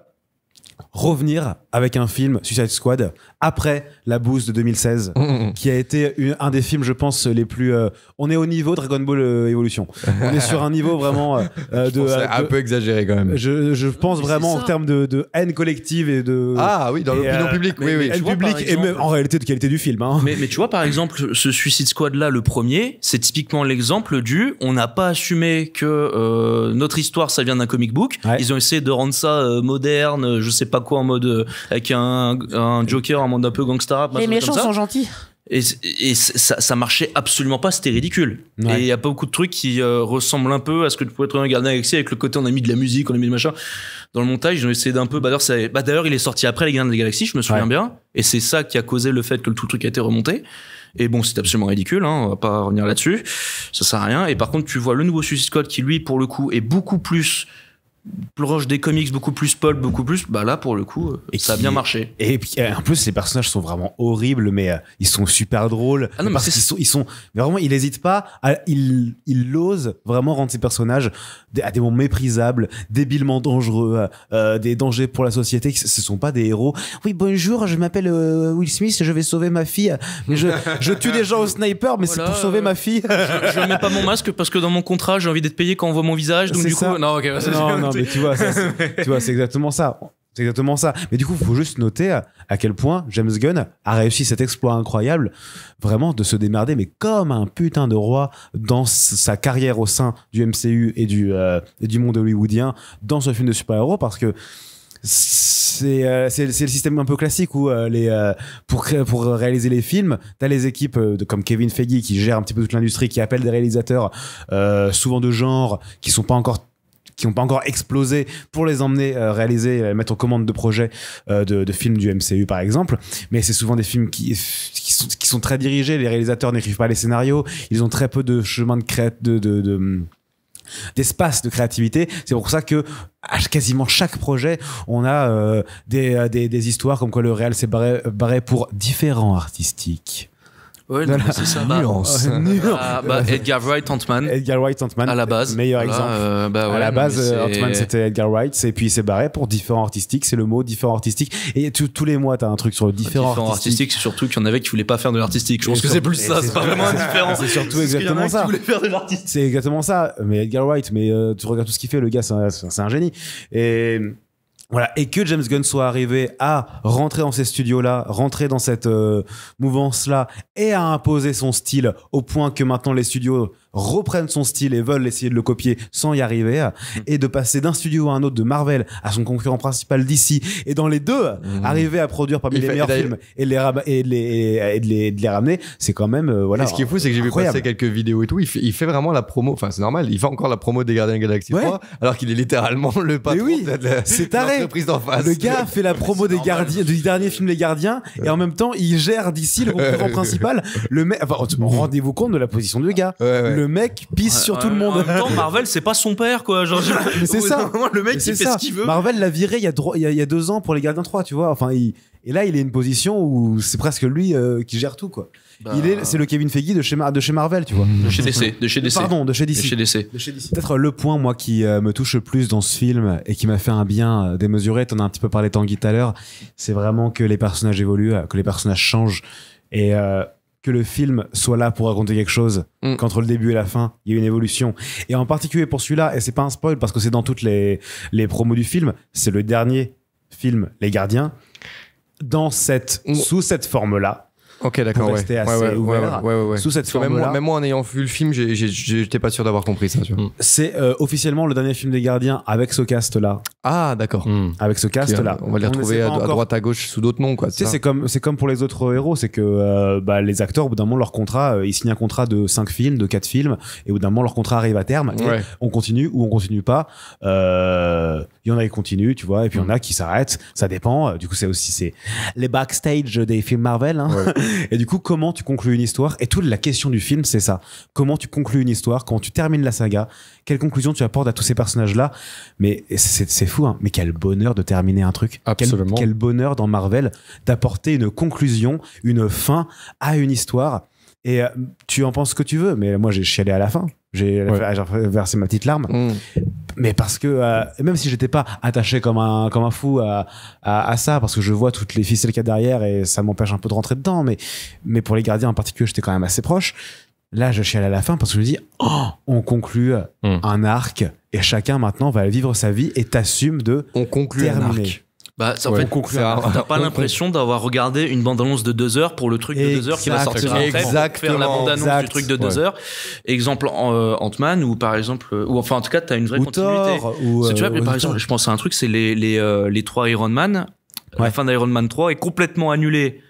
revenir avec un film Suicide Squad après la bouse de 2016 qui a été un des films je pense les plus on est au niveau Dragon Ball Evolution, on est sur un niveau vraiment C'est un peu exagéré quand même. je pense Mais vraiment c'est en ça. termes de haine collective et de Ah oui, dans et, l'opinion publique, oui, oui. haine vois, publique par et même exemple- en réalité de qualité du film hein. Mais tu vois, par exemple, ce Suicide Squad là, le premier, c'est typiquement l'exemple du on n'a pas assumé que notre histoire ça vient d'un comic book. Ouais. Ils ont essayé de rendre ça moderne, je sais pas quoi, en mode avec un Joker en mode un peu gangsta. Les méchants sont gentils. Et ça marchait absolument pas, c'était ridicule. Ouais. Et il y a pas beaucoup de trucs qui ressemblent un peu à ce que tu pourrais trouver dans Gardien Galaxy, avec le côté on a mis de la musique, on a mis du machin. Dans le montage, ils ont essayé d'un peu. D'ailleurs, il est sorti après les Gardiens de la Galaxie, je me souviens Ouais. bien. Et c'est ça qui a causé le fait que tout le truc a été remonté. Et bon, c'est absolument ridicule, hein, on va pas revenir là-dessus. Ça sert à rien. Et par contre, tu vois le nouveau Suicide Squad qui, lui, pour le coup, est beaucoup plus proche des comics, beaucoup plus pulp, beaucoup plus. Bah là, pour le coup, Et ça a qui- bien marché. Et puis en plus les personnages sont vraiment horribles mais ils sont super drôles Ah non, mais parce c'est- qu'ils sont mais vraiment il hésite pas il ose vraiment rendre ces personnages à des moments méprisables, débilement dangereux, des dangers pour la société. Ce sont pas des héros. Oui bonjour, je m'appelle Will Smith, je vais sauver ma fille, mais je tue des gens au sniper mais Voilà, c'est pour sauver ma fille. Je mets pas mon masque parce que dans mon contrat, j'ai envie d'être payé quand on voit mon visage. Donc C'est du ça. coup, non, ok, non, mais tu vois, c'est exactement ça. C'est exactement ça. Mais du coup, il faut juste noter à quel point James Gunn a réussi cet exploit incroyable, vraiment de se démerder, mais comme un putain de roi dans sa carrière au sein du MCU et du monde hollywoodien, dans ce film de super-héros, parce que c'est le système un peu classique où pour réaliser les films, t'as les équipes comme Kevin Feige qui gère un petit peu toute l'industrie, qui appelle des réalisateurs souvent de genre qui n'ont pas encore explosé pour les emmener réaliser, mettre aux commandes de projets de films du MCU par exemple. Mais c'est souvent des films qui sont très dirigés. Les réalisateurs n'écrivent pas les scénarios. Ils ont très peu de chemin d'espace de créativité. C'est pour ça que à quasiment chaque projet, on a des histoires comme quoi le réal s'est barré pour différents artistiques. Ouais, non, mais c'est ça. Nuance. Edgar Wright, Ant-Man. Edgar Wright, Ant-Man. À la base. Meilleur Voilà, exemple. ouais, à la base, non, mais Ant-Man, c'était Edgar Wright. Et puis, il s'est barré pour différents artistiques. C'est le mot différents artistiques. Et tous les mois, t'as un truc sur le différents artistiques. C'est surtout qu'il y en avait qui voulaient pas faire de l'artistique. Je pense que c'est plus ça. C'est pas vraiment indifférent. C'est surtout exactement ça. Qui voulaient faire de l'artistique. C'est exactement ça. Mais Edgar Wright, tu regardes tout ce qu'il fait, le gars, c'est un génie. Et voilà. Et que James Gunn soit arrivé à rentrer dans ces studios-là, rentrer dans cette mouvance-là et à imposer son style au point que maintenant les studios reprennent son style et veulent essayer de le copier sans y arriver, et de passer d'un studio à un autre, de Marvel à son concurrent principal DC, et dans les deux arriver à produire parmi les meilleurs films et de les ramener, c'est quand même voilà. Et ce qui est fou, c'est que j'ai vu passer quelques vidéos et tout, il fait vraiment la promo, enfin c'est normal, il fait encore la promo des Gardiens de la Galaxie 3 alors qu'il est littéralement le patron c'est taré. de l'entreprise d'en face. Le gars fait la promo des Gardiens, du dernier film Les Gardiens, et en même temps il gère d'ici le concurrent principal. Le mec, enfin, rendez-vous compte de la position du gars. Le mec pisse sur tout le monde. En même temps, Marvel, c'est pas son père, quoi. Genre, mais c'est ça. Le mec, il fait ce qu'il veut. Marvel l'a viré il y a 2 ans pour les Gardiens 3, tu vois. Enfin, et là, il est une position où c'est presque lui qui gère tout, quoi. C'est le Kevin Feige de chez Marvel, tu vois. De chez DC. Pardon, de chez DC. Peut-être le point, moi, qui me touche le plus dans ce film et qui m'a fait un bien démesuré, t'en as un petit peu parlé, Tanguy, tout à l'heure, c'est vraiment que les personnages évoluent, que les personnages changent, et que le film soit là pour raconter quelque chose, qu'entre le début et la fin, il y a une évolution. Et en particulier pour celui-là, et c'est pas un spoil parce que c'est dans toutes les promos du film, c'est le dernier film, Les Gardiens, sous cette forme-là. Ok, d'accord, ouais. Assez ouvert. Sous cette forme-là. Même moi, en ayant vu le film, j'étais pas sûr d'avoir compris ça, tu vois. C'est officiellement le dernier film des Gardiens avec ce cast-là. Ah, d'accord. Avec ce cast-là. On va les retrouver à droite, à gauche, sous d'autres noms, quoi. Tu sais, c'est comme pour les autres héros, c'est que les acteurs, au bout d'un moment, leur contrat, ils signent un contrat de 5 films, de 4 films, et au bout d'un moment, leur contrat arrive à terme, et on continue ou on continue pas. Il y en a qui continuent, tu vois, et puis il y en a qui s'arrêtent, ça dépend. Du coup, c'est les backstage des films Marvel, hein. Et du coup, comment tu conclus une histoire? Et toute la question du film, c'est ça. Comment tu conclus une histoire? Comment tu termines la saga? Quelle conclusion tu apportes à tous ces personnages-là? Mais c'est fou, hein. Mais quel bonheur de terminer un truc. Absolument. Quel bonheur dans Marvel d'apporter une conclusion, une fin à une histoire. Et tu en penses ce que tu veux, mais moi j'ai chialé à la fin. J'ai versé ma petite larme. Mais parce que même si j'étais pas attaché comme un fou à ça, parce que je vois toutes les ficelles qu'il y a derrière et ça m'empêche un peu de rentrer dedans, mais pour les Gardiens en particulier, j'étais quand même assez proche. Là, je chiale à la fin parce que je me dis, on conclut un arc et chacun maintenant va vivre sa vie et t'assumes de on conclut terminer. Un arc. En fait, t'as pas l'impression d'avoir regardé une bande-annonce de 2 heures pour le truc de 2 heures qui va sortir après pour faire la bande-annonce du truc de 2 heures. Exemple Ant-Man ou par exemple, ou enfin en tout cas t'as une vraie continuité. Tu vois, par exemple, je pense à un truc, c'est les 3 Iron Man. La fin d'Iron Man 3 est complètement annulée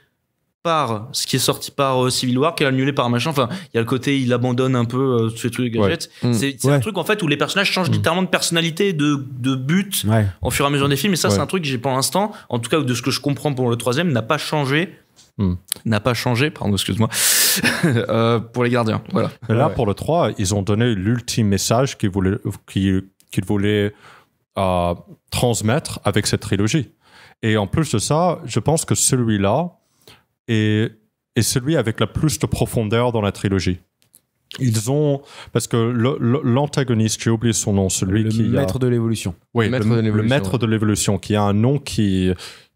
par ce qui est sorti par Civil War, qui est annulé par machin. Enfin, il y a le côté, il abandonne un peu ces trucs gadgets. C'est un truc en fait où les personnages changent littéralement de personnalité, de but au fur et à mesure des films. Et ça, c'est un truc que j'ai pour l'instant, en tout cas de ce que je comprends pour le 3e, n'a pas changé. Pardon, excuse-moi, pour les Gardiens. Voilà. Et là, pour le 3, ils ont donné l'ultime message qu'ils voulaient transmettre avec cette trilogie. Et en plus de ça, je pense que celui-là est celui avec la plus de profondeur dans la trilogie. Ils ont, parce que l'antagoniste, j'ai oublié son nom, celui le qui maître de l'évolution. Oui, le maître de l'évolution, qui a un nom qui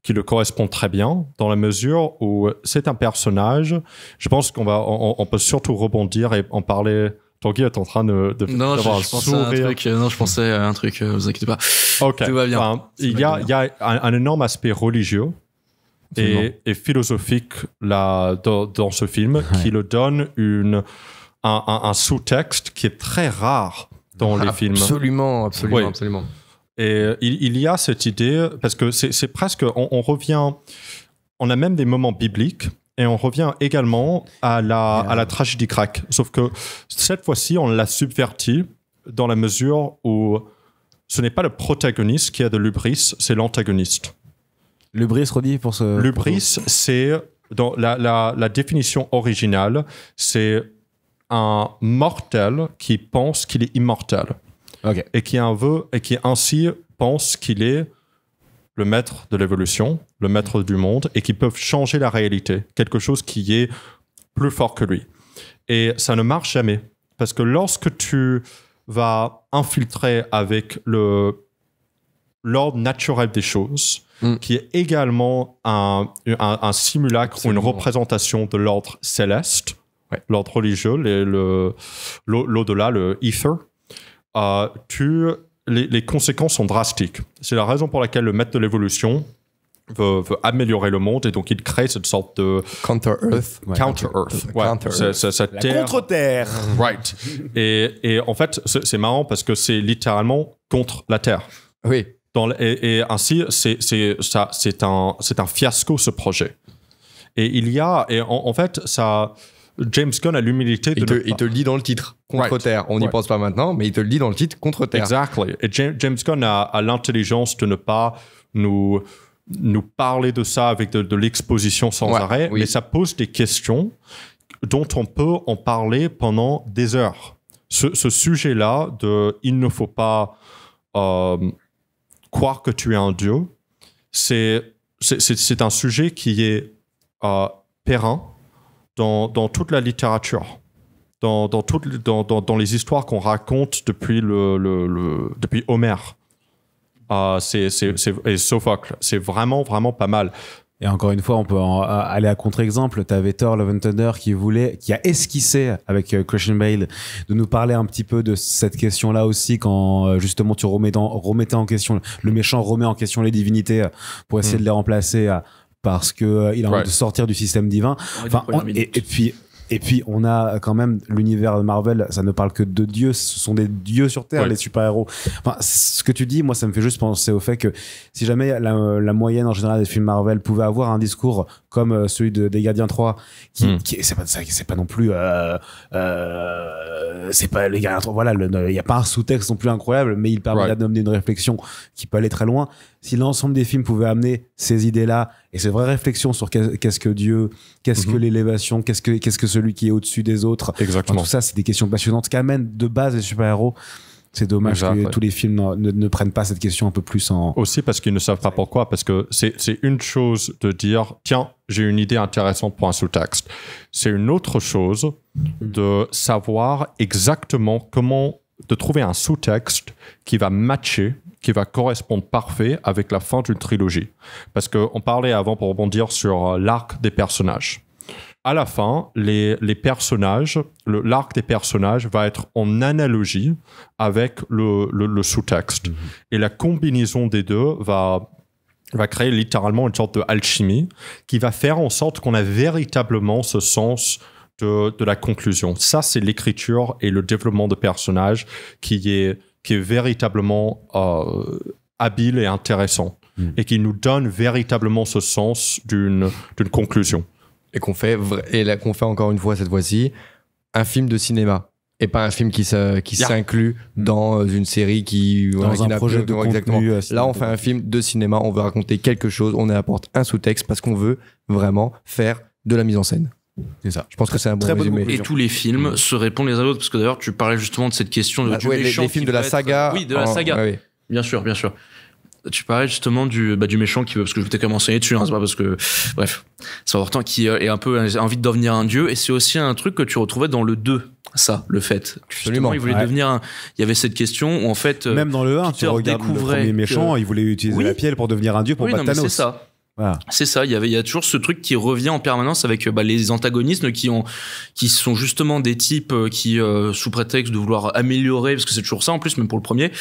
le correspond très bien, dans la mesure où c'est un personnage. Je pense on peut surtout rebondir et en parler. Tanguy est en train d'avoir un sourire. Je pensais à un truc, vous inquiétez pas. Okay. Tout va bien. Enfin, il y a un énorme aspect religieux et philosophique là, dans ce film qui le donne un sous-texte qui est très rare dans les films. Absolument. Et il y a cette idée, parce que c'est presque, on revient, on a même des moments bibliques, et on revient également à la tragédie grecque. Sauf que cette fois-ci, on l'a subverti dans la mesure où ce n'est pas le protagoniste qui a de l'hubris, c'est l'antagoniste. L'hubris, redit pour ce... L'hubris, c'est, dans la définition originale, c'est un mortel qui pense qu'il est immortel. Ok. Et qui ainsi pense qu'il est le maître de l'évolution, le maître du monde, et qui peuvent changer la réalité, quelque chose qui est plus fort que lui. Et ça ne marche jamais, parce que lorsque tu vas infiltrer avec l'ordre naturel des choses, qui est également un simulacre ou une représentation de l'ordre céleste, l'ordre religieux, l'au-delà, le ether, les conséquences sont drastiques. C'est la raison pour laquelle le maître de l'évolution veut améliorer le monde, et donc il crée cette sorte de Counter-Earth. Counter-Earth. La contre-terre. Right. Et en fait, c'est marrant parce que c'est littéralement contre la Terre. Oui. Et ainsi, c'est un fiasco, ce projet. Et en fait, ça... James Gunn a l'humilité de... Il te le dit dans le titre, contre-terre. On n'y pense pas maintenant, mais il te le dit dans le titre, contre-terre. Exactly. Et James Gunn a l'intelligence de ne pas nous parler de ça avec de l'exposition sans arrêt, mais ça pose des questions dont on peut en parler pendant des heures. Ce sujet-là de « il ne faut pas croire que tu es un dieu », c'est un sujet qui est périn dans toute la littérature, dans les histoires qu'on raconte depuis depuis Homère. Et Sophocle, c'est vraiment, vraiment pas mal. Et encore une fois, on peut aller à contre-exemple. Tu avais Thor Love and Thunder qui a esquissé avec Christian Bale de nous parler un petit peu de cette question-là aussi, quand justement tu remettais en question, le méchant remet en question les divinités pour essayer de les remplacer parce que il a envie de sortir du système divin. Enfin, et puis on a quand même l'univers de Marvel, ça ne parle que de dieux, ce sont des dieux sur Terre, les super-héros. Enfin, ce que tu dis, moi ça me fait juste penser au fait que si jamais la moyenne en général des films Marvel pouvait avoir un discours comme celui des Gardiens 3 qui c'est pas non plus c'est pas les Gardiens 3, voilà, il y a pas un sous-texte non plus incroyable, mais il permet d'amener une réflexion qui peut aller très loin. Si l'ensemble des films pouvaient amener ces idées-là et ces vraies réflexions sur qu'est-ce que Dieu, qu'est-ce que l'élévation, qu'est-ce que celui qui est au-dessus des autres. Exactement. Enfin, tout ça, c'est des questions passionnantes qu'amènent de base les super-héros. C'est dommage que tous les films ne prennent pas cette question un peu plus en... Aussi parce qu'ils ne savent pas pourquoi, parce que c'est une chose de dire « Tiens, j'ai une idée intéressante pour un sous-texte ». C'est une autre chose de savoir exactement comment... de trouver un sous-texte qui va matcher, qui va correspondre parfait avec la fin d'une trilogie. Parce qu'on parlait avant, pour rebondir sur l'arc des personnages. À la fin, les personnages, l'arc des personnages va être en analogie avec le sous-texte. Et la combinaison des deux va créer littéralement une sorte d'alchimie qui va faire en sorte qu'on a véritablement ce sens de la conclusion. Ça, c'est l'écriture et le développement de personnages qui est véritablement habile et intéressant et qui nous donne véritablement ce sens d'une conclusion. Et qu'on fait encore une fois cette fois-ci un film de cinéma et pas un film qui s'inclut dans une série dans un projet de contenu. Là, on fait un film de cinéma, on veut raconter quelque chose, on apporte un sous-texte parce qu'on veut vraiment faire de la mise en scène. C'est ça. Je pense que c'est un bon résumé. Et tous les films se répondent les uns aux autres, parce que d'ailleurs, tu parlais justement de cette question du méchant. Les films de la saga. Oui, de la saga. Ouais. Bien sûr, bien sûr. Tu parlais justement du méchant qui veut, parce que je t'ai quand même enseigné dessus, hein, c'est pas parce que, bref, c'est important, qui est un peu envie de devenir un dieu, et c'est aussi un truc que tu retrouvais dans le 2, ça, le fait. Justement, il voulait devenir il y avait cette question où en fait, même dans le 1, tu regardes le premier méchant, il voulait utiliser la pierre pour devenir un dieu pour battre Thanos. C'est ça. Voilà. C'est ça, il y a toujours ce truc qui revient en permanence avec les antagonistes qui sont justement des types qui, sous prétexte de vouloir améliorer, parce que c'est toujours ça en plus, même pour le premier,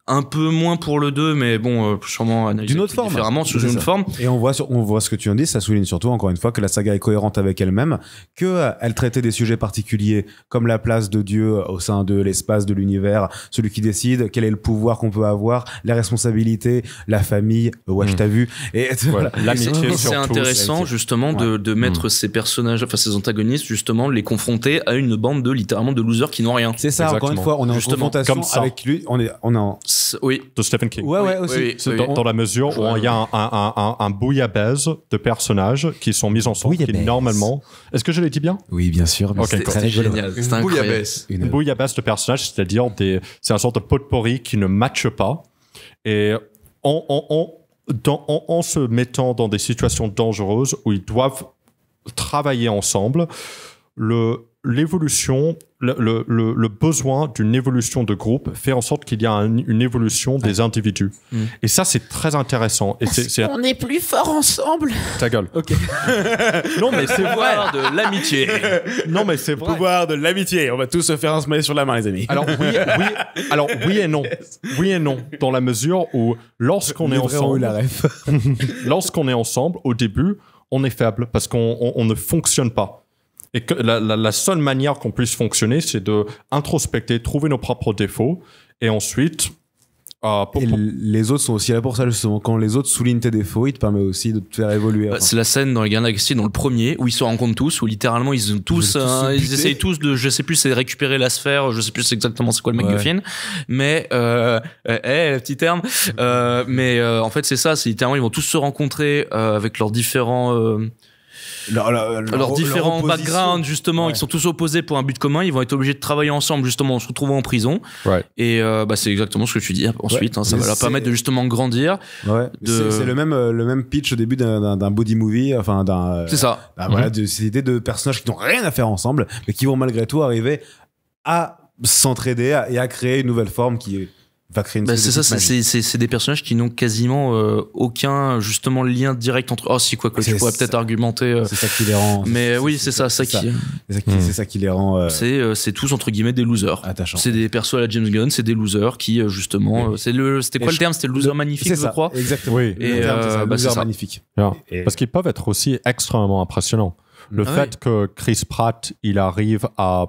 Un peu moins pour le 2, mais bon, sûrement analysé D'une autre forme. différemment, sous C'est une ça. autre forme. Et on voit ce que tu en dis, ça souligne surtout, encore une fois, que la saga est cohérente avec elle-même, qu'elle traitait des sujets particuliers, comme la place de Dieu au sein de l'espace, de l'univers, celui qui décide, quel est le pouvoir qu'on peut avoir, les responsabilités, la famille, je t'ai vu. Et Voilà. L'amitié Et c'est surtout. intéressant, justement, de mettre ces personnages, enfin, ces antagonistes, justement, les confronter à une bande littéralement, de losers qui n'ont rien. c'est ça, encore une Exactement. fois, on est en Justement, confrontation comme ça. avec lui, on est en... Oui. De Stephen King. Ouais, Oui, aussi. oui, C'est oui. dans la mesure où il y a un bouillabaisse de personnages qui sont mis ensemble, qui Bouillabaisse. normalement... Est-ce que je l'ai dit bien? Oui, bien sûr. mais Ok, c'est cool. très C'est rigolo. génial. C'est Une incroyable. bouillabaisse. Une bouillabaisse de personnages, c'est-à-dire c'est un sorte de potpourri qui ne matche pas. Et en se mettant dans des situations dangereuses où ils doivent travailler ensemble, l'évolution, le besoin d'une évolution de groupe fait en sorte qu'il y a une évolution des individus. Et ça, c'est très intéressant. Et On est plus fort ensemble. ta gueule. Ok. Non, mais c'est vrai. Pouvoir de l'amitié. Non, mais c'est vrai. Pouvoir de l'amitié. On va tous se faire un smiley sur la main, les amis. Alors oui et non. Oui et non. Dans la mesure où lorsqu'on est ensemble, lorsqu'on est ensemble, au début, on est faible parce qu'on ne fonctionne pas. Et que la seule manière qu'on puisse fonctionner, c'est de introspecter, trouver nos propres défauts, et ensuite... Et les autres sont aussi là pour ça, justement. Quand les autres soulignent tes défauts, ils te permettent aussi de te faire évoluer. Bah, c'est la scène dans les Gardiens de la Galaxie, dans le premier, où ils se rencontrent tous, où littéralement ils ont tous, ils essayent tous de, je sais plus, c'est de récupérer la sphère, je sais plus exactement c'est quoi le MacGuffin, mais le petit terme, en fait c'est ça, c'est littéralement ils vont tous se rencontrer avec leurs différents leurs différents backgrounds justement, ils sont tous opposés pour un but commun, ils vont être obligés de travailler ensemble justement en se retrouvant en prison. Ouais. Et c'est exactement ce que tu dis ensuite, ça va leur permettre de justement grandir. Ouais. C'est le même pitch au début d'un body movie, enfin c'est ça. Voilà, de cette idée de personnages qui n'ont rien à faire ensemble, mais qui vont malgré tout arriver à s'entraider et à créer une nouvelle forme qui va créer une c'est ça, c'est des personnages qui n'ont quasiment aucun justement lien direct entre. Oh si, quoi que tu pourrais peut-être argumenter. C'est ça qui les rend. Mais oui, c'est ça qui. C'est ça qui les rend. C'est tous entre guillemets des losers. Attachants. C'est des persos à la James Gunn, c'est des losers qui justement. C'était quoi le terme? C'était le loser magnifique, je crois. Exactement. Oui. Et c'est ça, loser c'est ça. magnifique. Et- Parce qu'ils peuvent être aussi extrêmement impressionnants. Le fait que Chris Pratt, il arrive à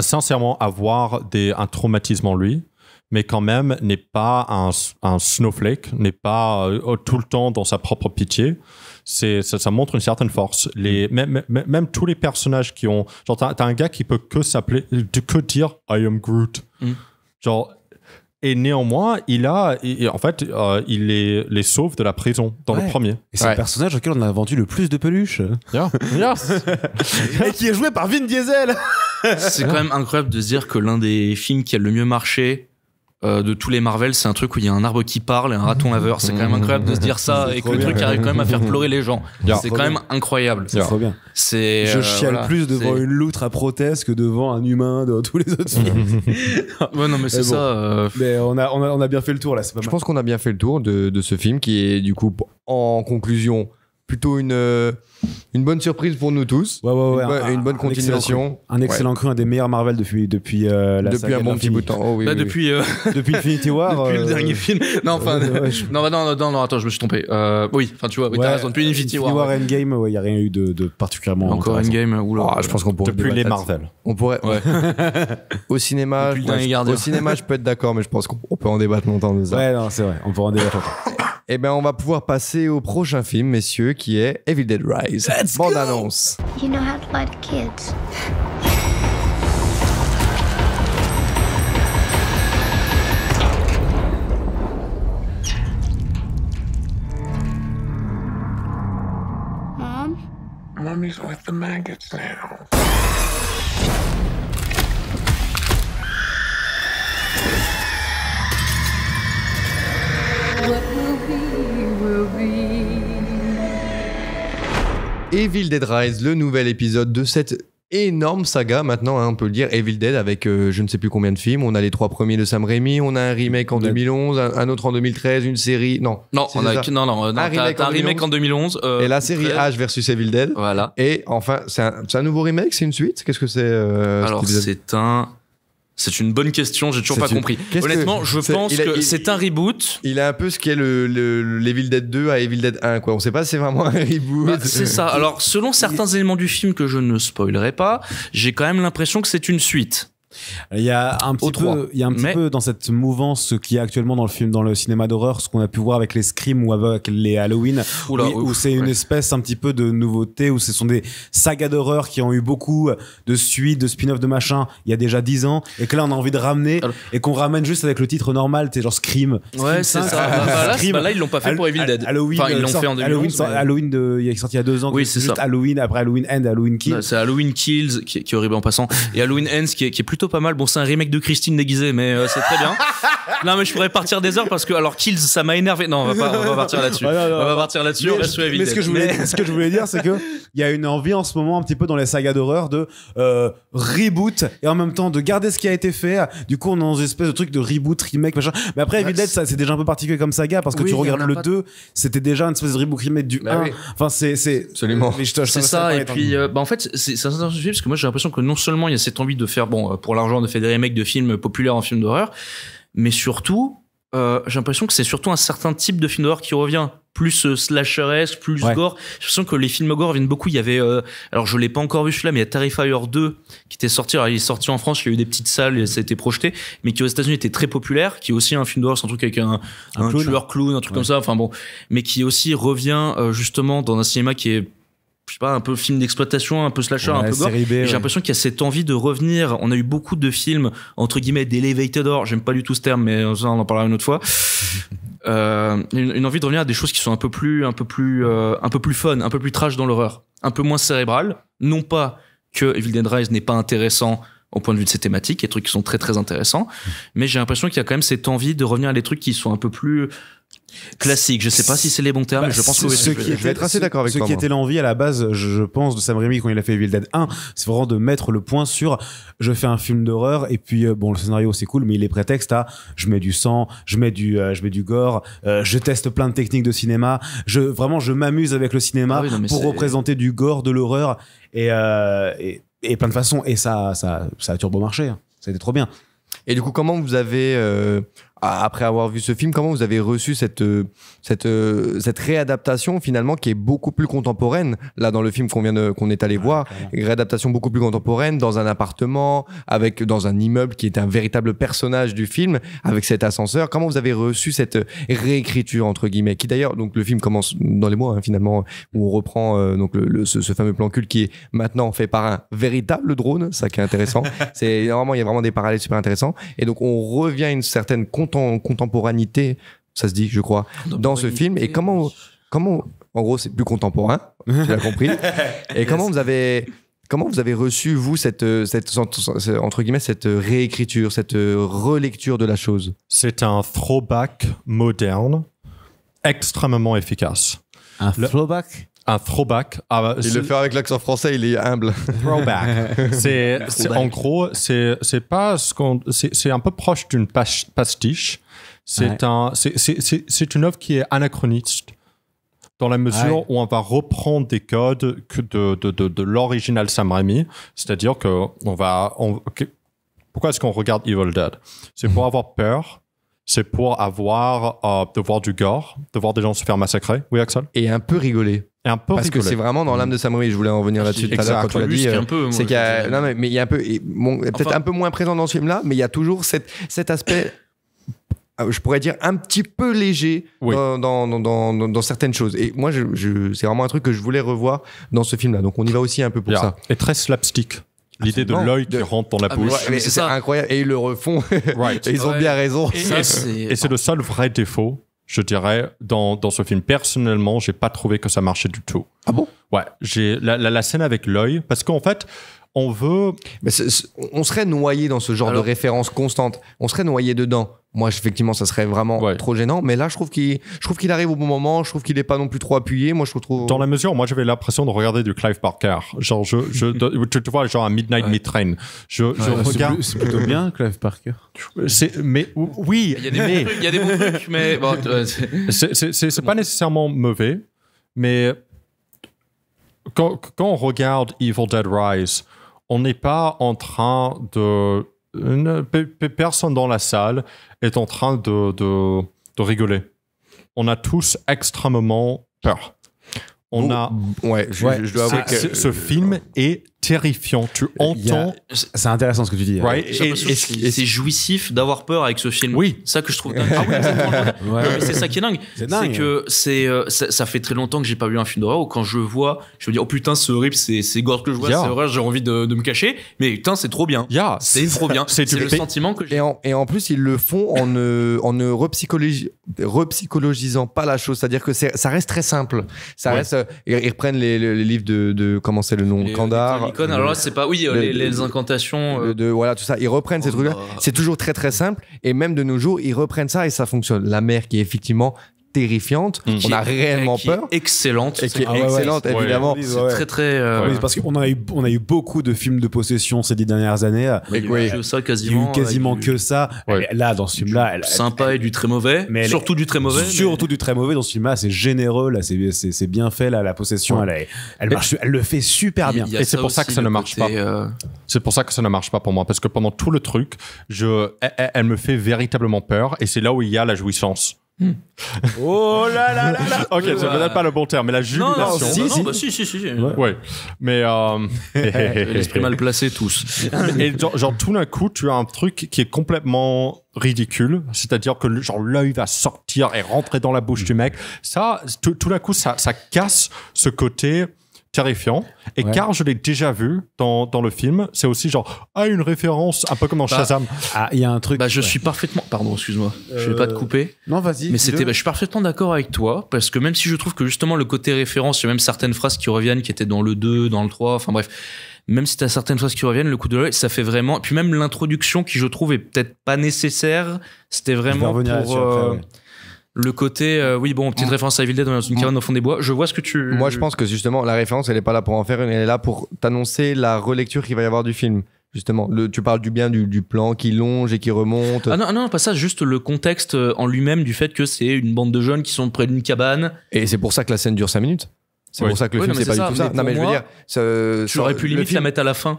sincèrement avoir un traumatisme en lui, mais quand même n'est pas un snowflake, n'est pas tout le temps dans sa propre pitié. Ça montre une certaine force. Même tous les personnages qui ont... Genre, t'as un gars qui peut que dire « I am Groot ». Genre... Et néanmoins, il les sauve de la prison dans le premier. Et c'est le personnage auquel on a vendu le plus de peluches. Et qui est joué par Vin Diesel. C'est quand même incroyable de se dire que l'un des films qui a le mieux marché de tous les Marvel, c'est un truc où il y a un arbre qui parle et un raton laveur. C'est quand même incroyable de se dire ça et que le truc arrive quand même à faire pleurer les gens. C'est quand même incroyable. C'est trop bien. Je chiale plus devant une loutre à prothèse que devant un humain dans tous les autres films. Ouais, non, mais c'est ça. Mais on a bien fait le tour là, c'est pas mal. Je pense qu'on a bien fait le tour de ce film qui est du coup en conclusion plutôt une bonne surprise pour nous tous. Une bonne continuation. Un excellent cru, un des meilleurs Marvel depuis la saga un bon petit bout de temps. Oh, oui, depuis Infinity War. Depuis le dernier film. Non, enfin. Non, attends, je me suis trompé. Oui, enfin, tu vois, t'as raison. Depuis Infinity War. Endgame, il n'y a rien eu de particulièrement. Encore Endgame, oula. Je pense qu'on pourrait. Depuis les Marvel. On pourrait. Au cinéma, je peux être d'accord, mais je pense qu'on peut en débattre longtemps de ça. Ouais, non, c'est vrai. On pourra en débattre longtemps. Eh ben, on va pouvoir passer au prochain film, messieurs, qui est Evil Dead Rise. Bande annonce. You know how to lie to kids. Mom? Mummy's with the maggots now. Evil Dead Rise, le nouvel épisode de cette énorme saga maintenant, on peut le dire, Evil Dead, avec je ne sais plus combien de films. On a les 3 premiers de Sam Raimi, on a un remake en 2011, un autre en 2013, une série... Non, t'as un remake en 2011. Et la série H versus Evil Dead. Voilà. Et enfin, c'est un nouveau remake, c'est une suite? Qu'est-ce que c'est Alors, c'est un... C'est une bonne question, j'ai toujours pas compris. Honnêtement, je pense que c'est un reboot. Il a un peu ce qu'est l'Evil Dead 2 à Evil Dead 1, quoi. On sait pas si c'est vraiment un reboot. Bah, c'est ça. Alors, selon certains éléments du film que je ne spoilerai pas, j'ai quand même l'impression que c'est une suite. Il y a un petit peu dans cette mouvance qui est actuellement dans le film, dans le cinéma d'horreur, ce qu'on a pu voir avec les Scream ou avec les Halloween, où c'est une espèce un petit peu de nouveauté, où ce sont des sagas d'horreur qui ont eu beaucoup de suites, de spin-off, de machin, il y a déjà 10 ans, et que là on a envie de ramener, et qu'on ramène juste avec le titre normal, genre Scream. Ouais, c'est ça. Là, ils l'ont pas fait pour Evil Dead. Halloween, enfin, ils l'ont fait en 2011. Halloween, il est sorti il y a 2 ans. Oui, c'est juste ça. Halloween, après Halloween End, Halloween Kills. C'est Halloween Kills, qui est horrible en passant, et Halloween Ends, qui est plutôt pas mal. Bon, c'est un remake de Christine déguisée, mais c'est très bien. Non, mais je pourrais partir des heures parce que, alors, Kills, ça m'a énervé. Non, on va partir là-dessus. On va partir là-dessus, on reste sur Evil Dead. Mais ce que je voulais dire, c'est que il y a une envie en ce moment, un petit peu dans les sagas d'horreur, de reboot et en même temps de garder ce qui a été fait. Du coup, on est dans une espèce de truc de reboot, remake, machin. Mais après, Evil Dead, ça, c'est déjà un peu particulier comme saga parce que tu regardes le 2, c'était déjà une espèce de reboot, remake du 1. Enfin, c'est absolument. C'est ça. Et puis, en fait, c'est intéressant parce que moi, j'ai l'impression que non seulement il y a cette envie de faire, pour l'argent, de faire des remakes de films populaires en films d'horreur, mais surtout, j'ai l'impression que c'est surtout un certain type de film d'horreur qui revient, plus slasheresque, plus gore. J'ai l'impression que les films gore viennent beaucoup. Il y avait, alors je l'ai pas encore vu celui-là, mais il y a Terrifier 2 qui était sorti. Alors il est sorti en France, il y a eu des petites salles, et ça a été projeté, mais qui aux États-Unis était très populaire, qui est aussi un film d'horreur, c'est un truc avec un tueur clown, un truc comme ça. Enfin bon, mais qui aussi revient justement dans un cinéma qui est, je sais pas, un peu film d'exploitation, un peu slasher, un peu gore. J'ai l'impression qu'il y a cette envie de revenir. On a eu beaucoup de films, entre guillemets, d'elevated horror. J'aime pas du tout ce terme, mais ça, on en parlera une autre fois. Une envie de revenir à des choses qui sont un peu plus fun, un peu plus trash dans l'horreur. Un peu moins cérébral. Non pas que Evil Dead Rise n'est pas intéressant au point de vue de ses thématiques, il y a des trucs qui sont très très intéressants, mais j'ai l'impression qu'il y a quand même cette envie de revenir à des trucs qui sont un peu plus classique. Je sais pas si c'est les bons termes, mais je pense que je vais être assez d'accord avec toi. Ce qui était l'envie à la base, je pense, de Sam Raimi quand il a fait Evil Dead 1, c'est vraiment de mettre le point sur je fais un film d'horreur et puis le scénario c'est cool, mais il est prétexte à je mets du sang, je mets du gore, je teste plein de techniques de cinéma, je m'amuse avec le cinéma pour représenter du gore, de l'horreur et plein de façons, et ça a turbo marché, hein. Ça a été trop bien. Et du coup, comment vous avez, après avoir vu ce film, comment vous avez reçu cette réadaptation finalement qui est beaucoup plus contemporaine, là dans le film qu'on est allé voir, une réadaptation beaucoup plus contemporaine dans un appartement, dans un immeuble qui est un véritable personnage du film, avec cet ascenseur. Comment vous avez reçu cette réécriture entre guillemets, qui d'ailleurs, donc le film commence dans les mois finalement, où on reprend donc ce fameux plan culte qui est maintenant fait par un véritable drone, ça qui est intéressant. Il y a vraiment des parallèles super intéressants, et donc on revient à une certaine contemporanéité, ça se dit, je crois, dans ce film. Et comment, en gros, c'est plus contemporain, tu l'as compris. Et comment vous avez reçu, vous, cette entre guillemets, cette réécriture, cette relecture de la chose? C'est un throwback moderne, extrêmement efficace. Un throwback? Un throwback. Il le fait avec l'accent français, il est humble. Throwback. En gros, c'est pas c'est un peu proche d'une pastiche. C'est une œuvre qui est anachroniste dans la mesure où on va reprendre des codes de l'original Sam Raimi. C'est-à-dire que pourquoi est-ce qu'on regarde Evil Dead? C'est pour avoir peur. C'est pour de voir du gore, de voir des gens se faire massacrer. Oui, Axel? Et un peu rigoler. Parce que c'est vraiment dans l'âme de Sam Raimi. Je voulais en revenir là-dessus tout à l'heure quand tu l'as dit. C'est qu'il y a, mais il y a un peu, peut-être un peu moins présent dans ce film-là, mais il y a toujours cet aspect, je pourrais dire un petit peu léger dans certaines choses. Et moi, c'est vraiment un truc que je voulais revoir dans ce film-là. Donc on y va aussi un peu pour ça. Et très slapstick. L'idée de l'œil qui rentre dans la bouche. Mais c'est incroyable. Et ils le refont. Et ils ont bien raison. Et c'est le seul vrai défaut, je dirais, dans ce film. Personnellement, j'ai pas trouvé que ça marchait du tout. Ah bon? Ouais. La scène avec l'œil, parce qu'en fait, on veut... Mais on serait noyé dans ce genre de référence constante. On serait noyé dedans. Moi, effectivement, ça serait vraiment trop gênant. Mais là, je trouve qu'il arrive au bon moment. Je trouve qu'il est pas non plus trop appuyé. Moi, je trouve dans la mesure où moi, j'avais l'impression de regarder du Clive Barker. Genre, tu vois, genre un Midnight Mid-Train. Je regarde. C'est plutôt bien, Clive Barker. Mais oui. Il y a des bons trucs, mais bon. C'est pas nécessairement mauvais. Mais quand on regarde Evil Dead Rise, on n'est pas en train de Personne dans la salle est en train de rigoler. On a tous extrêmement peur. On a. Ouais, je dois avouer que Ce film est terrifiant. Tu entends. C'est intéressant ce que tu dis. Right? J'ai l'impression que c'est jouissif d'avoir peur avec ce film. Oui. Ça que je trouve dingue. Ah oui, exactement. Ouais. Non, mais c'est ça qui est dingue. C'est dingue. que ça fait très longtemps que j'ai pas vu un film d'horreur où quand je vois, je me dis oh putain c'est horrible, c'est gore que je vois, Yeah. c'est horreur, j'ai envie de me cacher. Mais putain c'est trop bien. Yeah, C'est trop bien. c'est C'est du le fait- sentiment que j'ai. Et en plus, ils le font en ne repsychologisant pas la chose. C'est-à-dire que ça reste très simple. Ça Ouais. reste. Ils reprennent les livres de comment c'est le nom, Kandar. l'icône. Alors là c'est pas les incantations. Voilà, tout ça. Ils reprennent ces trucs-là. C'est toujours très très simple. Et même de nos jours, ils reprennent ça et ça fonctionne. La mère qui est effectivement terrifiante. On a réellement qui est peur. excellente. Et qui est Ah ouais, ouais, excellente, ouais. évidemment. C'est Ouais. très très. Oui, parce qu'on a eu beaucoup de films de possession ces 10 dernières années. Il y a oui. eu que ça Il y a quasiment. eu quasiment avec du que ça. Ouais. Et là, dans ce film-là, sympa et du très mauvais. Mais elle est- surtout du très mauvais. surtout du très mauvais dans ce film-là, c'est généreux, là, c'est bien fait, là, la possession, Ouais. elle marche, elle le fait super bien. Il y a Et c'est pour ça aussi, que ça le ne marche côté, C'est pour ça que ça ne marche pas pour moi, parce que pendant tout le truc, elle me fait véritablement peur, et c'est là où il y a la jouissance. Oh là là là là. Ok, c'est peut-être pas le bon terme, mais la Non, jubilation. si. Ouais, mais L'esprit mal placé tous. et genre tout d'un coup, tu as un truc qui est complètement ridicule, c'est-à-dire que genre l'œil va sortir et rentrer dans la bouche du mec. Ça, tout d'un coup, ça casse ce côté terrifiant. Et Ouais. car je l'ai déjà vu dans le film, c'est aussi genre une référence un peu comme dans Shazam. Ah, il y a un truc. Bah, je ouais. suis parfaitement. Pardon, excuse-moi. Je vais pas te couper. Non, vas-y. Mais dis-le. je suis parfaitement d'accord avec toi, parce que même si je trouve que justement le côté référence, il y a même certaines phrases qui reviennent, qui étaient dans le 2, dans le 3, enfin bref, même si t'as certaines phrases qui reviennent, le coup de l'œil, ça fait vraiment. Puis même l'introduction qui, je trouve, est peut-être pas nécessaire, c'était Je vais vraiment revenir pour là-dessus après, ouais. le côté. Oui, bon, petite référence à Evil Dead dans une cabane au fond des bois. Je vois ce que tu. Moi, je pense que justement, la référence, elle est pas là pour en faire une, elle est là pour t'annoncer la relecture qu'il va y avoir du film. Justement, tu parles du bien du plan qui longe et qui remonte. Ah non, pas ça, juste le contexte en lui-même du fait que c'est une bande de jeunes qui sont près d'une cabane. Et c'est pour ça que la scène dure 5 minutes. C'est Oui. pour ça que le Oui, film, non, c'est mais pas c'est du tout ça. ça. Mais Non, mais pour je veux moi, dire, Tu aurais pu limite la mettre à la fin.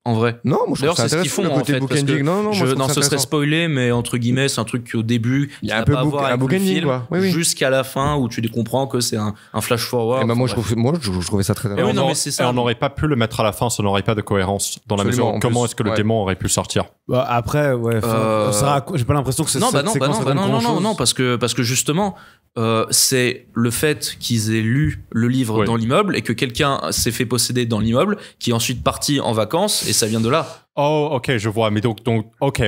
En vrai. Non, moi je D'ailleurs, trouve c'est ça ce qu'ils intéressant, font le en côté fait. Parce bookending. que Non, moi je trouve non, ça ce serait intéressant. spoilé, mais entre guillemets, c'est un truc qui au début, Il y a qui un n'a peu pas à voir un avec le bookending, film, quoi. Oui, oui. jusqu'à la fin où tu comprends que c'est un flash forward. Eh ben, moi, Enfin, je trouvais ça très Eh intéressant. oui, non, on mais aurait- c'est ça. et on n'aurait pas pu le mettre à la fin, ça n'aurait pas de cohérence dans la Absolument, mesure. en Comment plus, est-ce que le ouais. démon aurait pu sortir? Bah, après, ouais. J'ai pas l'impression que c'est Non, cette séquence raconte grand-chose. non, parce que justement, c'est le fait qu'ils aient lu le livre Oui. dans l'immeuble et que quelqu'un s'est fait posséder dans l'immeuble, qui est ensuite parti en vacances, et ça vient de là. Oh, ok, je vois. Mais donc ok,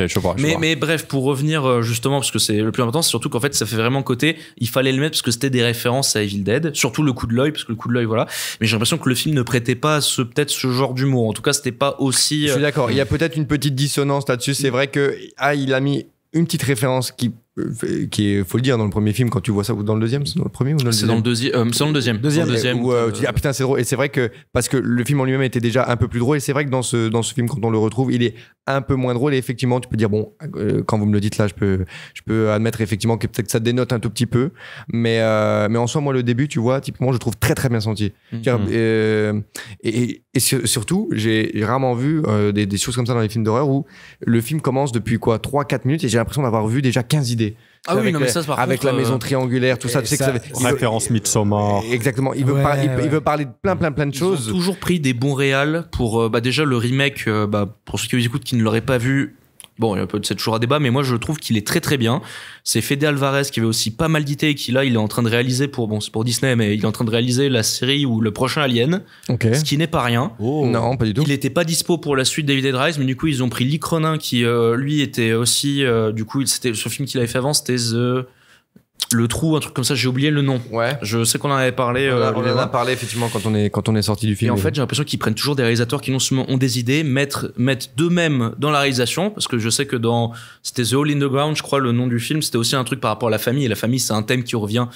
je vois. Mais bref, pour revenir justement, parce que c'est le plus important, c'est surtout qu'en fait, ça fait vraiment côté, il fallait le mettre parce que c'était des références à Evil Dead, surtout le coup de l'œil, parce que le coup de l'œil, voilà. Mais j'ai l'impression que le film ne prêtait pas à peut-être ce genre d'humour. En tout cas, c'était pas aussi. Je suis d'accord. Il y a peut-être une petite dissonance là-dessus. C'est vrai que il a mis une petite référence qui est, faut le dire, dans le premier film quand tu vois ça, ou dans le deuxième, c'est dans le premier ou dans le C'est dans deuxième le deuxième. C'est dans le deuxième. Deuxième, Dans le deuxième. où tu dis ah putain c'est drôle, et c'est vrai que parce que le film en lui-même était déjà un peu plus drôle, et c'est vrai que dans ce film quand on le retrouve il est un peu moins drôle, et effectivement tu peux dire bon quand vous me le dites là je peux admettre effectivement que peut-être ça dénote un tout petit peu, mais en soi moi le début tu vois typiquement je trouve très très bien senti. Et surtout j'ai rarement vu des choses comme ça dans les films d'horreur où le film commence depuis quoi 3-4 minutes et j'ai l'impression d'avoir vu déjà 15 idées. Ah oui, Avec non, mais les- ça, par avec contre, la maison triangulaire, tout ça, tu sais que ça il veut- Référence Midsommar. Exactement, il veut, Ouais, il veut parler de plein de Ils ont choses. toujours pris des bons réals pour déjà le remake, pour ceux qui écoutent qui ne l'auraient pas vu. Bon, il y a peut-être toujours un débat, mais moi je trouve qu'il est très très bien. C'est Fede Alvarez qui avait aussi pas mal d'idées et qui là il est en train de réaliser c'est pour Disney, mais il est en train de réaliser la série ou le prochain Alien, Ok. ce qui n'est pas rien. Non, pas du tout. Il était pas dispo pour la suite d'Evil Dead Rise, mais du coup ils ont pris Lee Cronin qui lui était aussi du coup c'était ce film qu'il avait fait avant, c'était Le Trou, un truc comme ça, j'ai oublié le nom. Ouais. Je sais qu'on en avait parlé. On en a parlé effectivement quand on est sorti du Et film. en fait, j'ai l'impression qu'ils prennent toujours des réalisateurs qui non seulement ont des idées, mettent d'eux-mêmes dans la réalisation, parce que je sais que c'était The Hole in the Ground, je crois, le nom du film, c'était aussi un truc par rapport à la famille, et la famille, c'est un thème qui revient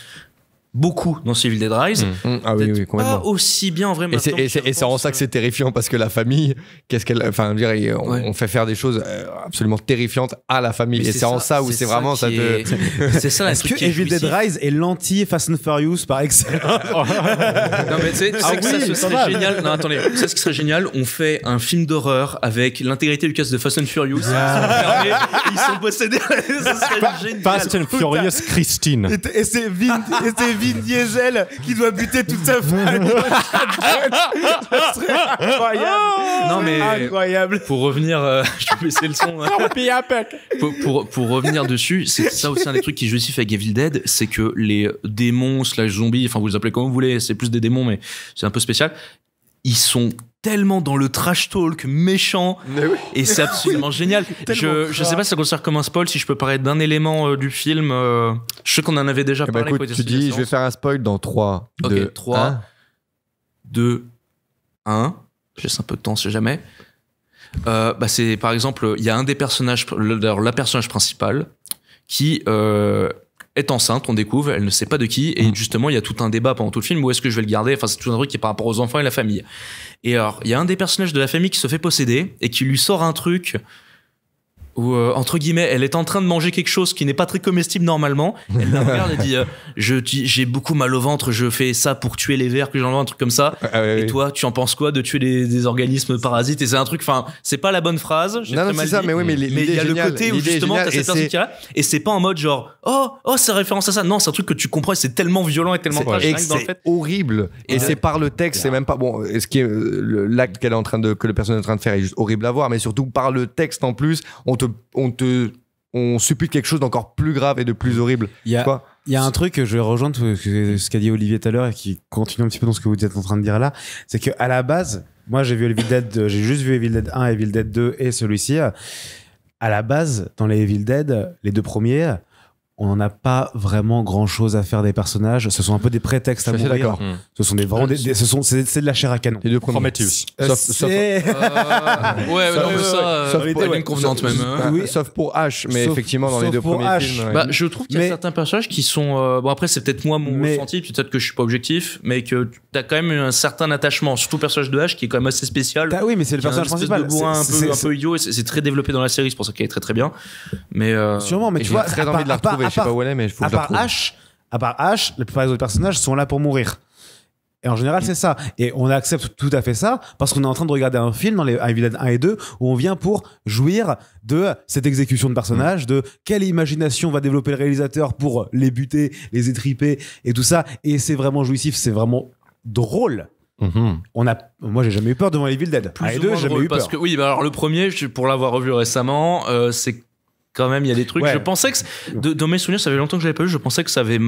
beaucoup dans Evil Dead Rise. Ah oui, Peut-être oui, complètement. pas aussi bien en vrai. Et maintenant que j'y c'est en repense. ça que c'est terrifiant parce que la famille, qu'est-ce qu'elle, enfin, je veux dire, on fait faire des choses absolument terrifiantes à la famille. Mais Et c'est en ça où c'est vraiment ça qui te. est- C'est ça. Est-ce que Evil Dead Rise est l'anti-Fast and Furious par excellence? Non mais tu sais que ça oui, ce pas serait mal. génial. Non attendez, tu sais ce qui serait génial, on fait un film d'horreur avec l'intégrité du cast de Fast and Furious. Ils sont fermés, ils sont possédés. Ça serait génial. Fast and Furious Christine. Et c'est Vin Diesel qui doit buter toute sa famille. Ça serait incroyable. Non mais Incroyable. pour revenir, je vais baisser le son. Pour revenir dessus, c'est ça aussi un des trucs qui justifie avec Evil Dead, c'est que les démons / zombies, enfin vous les appelez comme vous voulez, c'est plus des démons mais c'est un peu spécial. Ils sont tellement dans le trash talk méchant et c'est absolument génial. Je sais pas si ça considère comme un spoil, si je peux parler d'un élément du film. Je sais qu'on en avait déjà Eh ben, parlé. écoute, tu dis, je vais faire un spoil dans 3, 2, 3, 2, 1. Je laisse un peu de temps, si jamais. C'est par exemple, il y a un des personnages, la personnage principale, qui est enceinte, on découvre, elle ne sait pas de qui, et justement, il y a tout un débat pendant tout le film, où est-ce que je vais le garder, enfin, c'est tout un truc qui est par rapport aux enfants et la famille. Et alors, il y a un des personnages de la famille qui se fait posséder, et qui lui sort un truc où, entre guillemets, elle est en train de manger quelque chose qui n'est pas très comestible normalement, elle la regarde et dit, j'ai beaucoup mal au ventre, je fais ça pour tuer les vers, que j'en vois un truc comme ça, et toi, tu en penses quoi de tuer des organismes parasites? Et c'est un truc, enfin, c'est pas la bonne phrase, j'ai Non, très non, mal c'est ça, dit, mais oui, mais il l'idée y a est le géniale, côté où l'idée est justement t'as géniale, cette personne qui est là, et c'est pas en mode genre oh c'est référence à ça, non, c'est un truc que tu comprends et c'est tellement violent et tellement trash, Et rien que dans le c'est fait. horrible. Et c'est par le texte, c'est même pas bon. Ce qui est l'acte que le personnage est en train de faire est juste horrible à voir, mais surtout par le texte en plus, on suppute quelque chose d'encore plus grave et de plus horrible. Il y a, Quoi il y a un truc que je vais rejoindre ce qu'a dit Olivier tout à l'heure et qui continue un petit peu dans ce que vous êtes en train de dire là, c'est que à la base, moi j'ai juste vu Evil Dead 1, Evil Dead 2 et celui-ci. À la base, dans les Evil Dead, les deux premiers, on n'en a pas vraiment grand chose à faire des personnages. Ce sont un peu des prétextes à Je suis mourir. d'accord. Ce sont c'est de la chair à canon. Les deux premiers. Prometheus. Sauf Ouais, non, mais ça, sauf elle est une convenante même. Hein. Oui. Sauf pour H, mais Sauf- effectivement dans les sauf deux pour premiers H. films. ouais. Bah, je trouve qu'il y a Mais- certains personnages qui sont bon après c'est peut-être moi mon Mais- ressenti, puis peut-être que je suis pas objectif, mais que t'as quand même un certain attachement, surtout le personnage de H qui est quand même assez spécial. Oui, mais c'est le Qui a un personnage espèce principal. de bourrin C'est- un peu idiot, et c'est très développé dans la série, c'est pour ça qu'elle est très très bien. Mais Sûrement, mais Et tu j'ai vois, très envie de la retrouver. Je sais pas où elle est, mais il faut que à je la part retrouve. à part H, la plupart des autres personnages sont là pour mourir. Et en général, c'est ça. Et on accepte tout à fait ça parce qu'on est en train de regarder un film dans les Evil Dead 1 et 2 où on vient pour jouir de cette exécution de personnages, de quelle imagination va développer le réalisateur pour les buter, les étriper et tout ça. Et c'est vraiment jouissif, c'est vraiment drôle. Moi, j'ai jamais eu peur devant Evil Dead. plus 1 et ou 2, moins j'ai jamais drôle, eu peur. parce que oui, bah alors le premier, pour l'avoir revu récemment, c'est quand même il y a des trucs. Ouais. Je pensais que dans mes souvenirs, ça fait longtemps que je l'avais pas vu. Je pensais que ça avait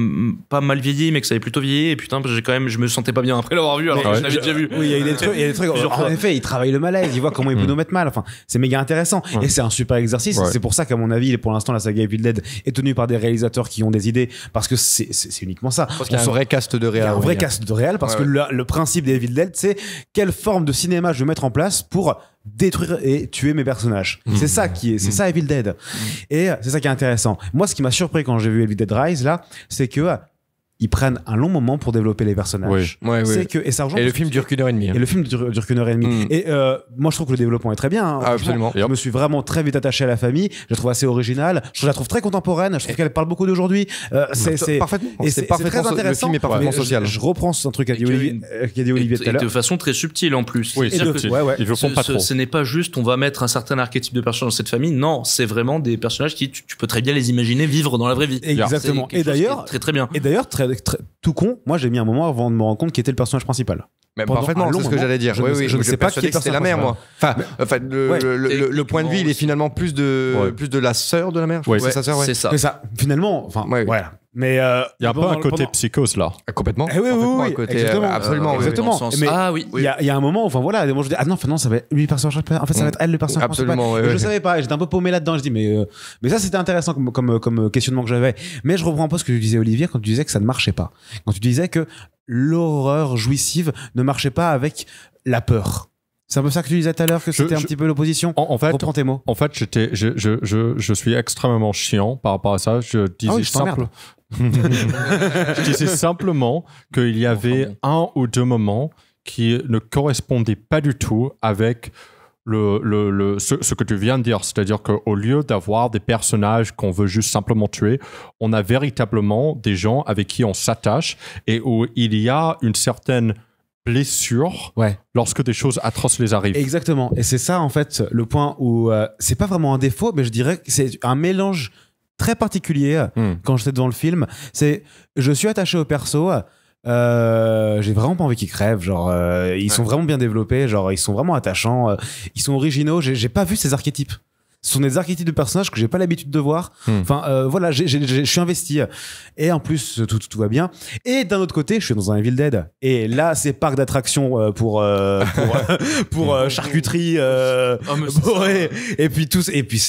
pas mal vieilli, mais que ça avait plutôt vieilli. Et putain, je me sentais pas bien après l'avoir vu. Alors que je l'avais déjà vu. Oui, il y a des trucs. Plusieurs En fois. effet, il travaille le malaise, il voit comment il peut nous mettre mal. Enfin, c'est méga intéressant. Et c'est un super exercice. Ouais. C'est pour ça qu'à mon avis, pour l'instant, la saga Evil Dead est tenue par des réalisateurs qui ont des idées, parce que c'est uniquement ça. Parce qu'il y a un vrai cast de Il y réal. a un vrai cast de réel, parce que le principe des Evil Dead, c'est quelle forme de cinéma je vais mettre en place pour détruire et tuer mes personnages. C'est ça c'est ça Evil Dead. Et c'est ça qui est intéressant. Moi, ce qui m'a surpris quand j'ai vu Evil Dead Rise là, c'est que ils prennent un long moment pour développer les personnages. Ouais, ouais. C'est que et ça rejoint Et le tout ce film que dure qu'une heure et demie. et le film dure qu'une heure et demie. Et moi, je trouve que le développement est très bien. Hein. Ah, Franchement, absolument. Je me suis vraiment très vite attaché à la famille. Je la trouve assez originale. Je la trouve très contemporaine. Je trouve qu'elle parle beaucoup d'aujourd'hui. C'est Parfaitement. et C'est c'est parfaitement très le intéressant. film est parfaitement Mais social. Je reprends un truc qu'a dit Olivier tout à Et l'heure. de façon très subtile en plus. Oui, Et c'est de- subtil. ouais. Ils le font pas trop. Ce n'est pas juste on va mettre un certain archétype de personnage dans cette famille. Non, c'est vraiment des personnages qui tu peux très bien les imaginer vivre dans la vraie vie. Exactement. C'est quelque Et chose qui est d'ailleurs, très très bien. tout con, moi j'ai mis un moment avant de me rendre compte qui était le personnage principal. Mais Pendant parfaitement, un long c'est ce que moment, j'allais dire. je ne sais pas qui est le c'était la mère, moi. Enfin, le point de vue, il est finalement plus de la sœur de la mère. Ouais. C'est sa sœur, ouais. C'est ça. C'est ça. Finalement, enfin, Ouais. voilà. Mais Il y a un peu un côté psychose là. Complètement. Eh oui, Parfaitement, oui, un côté, exactement. absolument. oui, oui. Exactement. Dans le sens- Mais Ah oui. il y a un moment, enfin voilà, moi je dis, ah non, ça va être lui le personnage principal. En fait, ça va être elle le personnage Absolument, principal. ouais, Et je ouais. savais pas, j'étais un peu paumé là-dedans. Je dis, mais ça c'était intéressant comme questionnement que j'avais. Mais je reprends un peu ce que tu disais, Olivier, quand tu disais que ça ne marchait pas. Quand tu disais que l'horreur jouissive ne marchait pas avec la peur. C'est un peu ça que tu disais tout à l'heure, que c'était un je- petit peu l'opposition. En fait, Reprends tes mots. En fait, je suis extrêmement chiant par rapport à ça. Je disais, Ah oui, je t'emmerde. je disais simplement qu'il y avait un ou deux moments qui ne correspondaient pas du tout avec ce que tu viens de dire. C'est-à-dire qu'au lieu d'avoir des personnages qu'on veut juste simplement tuer, on a véritablement des gens avec qui on s'attache et où il y a une certaine blessure Ouais. lorsque des choses atroces les arrivent. Exactement. Et c'est ça, en fait, le point où c'est pas vraiment un défaut, mais je dirais que c'est un mélange très particulier quand j'étais devant le film. C'est, je suis attaché au perso. J'ai vraiment pas envie qu'ils crèvent. Genre, ils sont vraiment bien développés. Genre, ils sont vraiment attachants. Ils sont originaux. J'ai pas vu ces archétypes. Ce sont des archétypes de personnages que j'ai pas l'habitude de voir. Enfin, voilà, je suis investi. Et en plus, tout va bien. Et d'un autre côté, je suis dans un Evil Dead. Et là, c'est parc d'attractions pour charcuterie. Ouais. Et puis tous. Et puis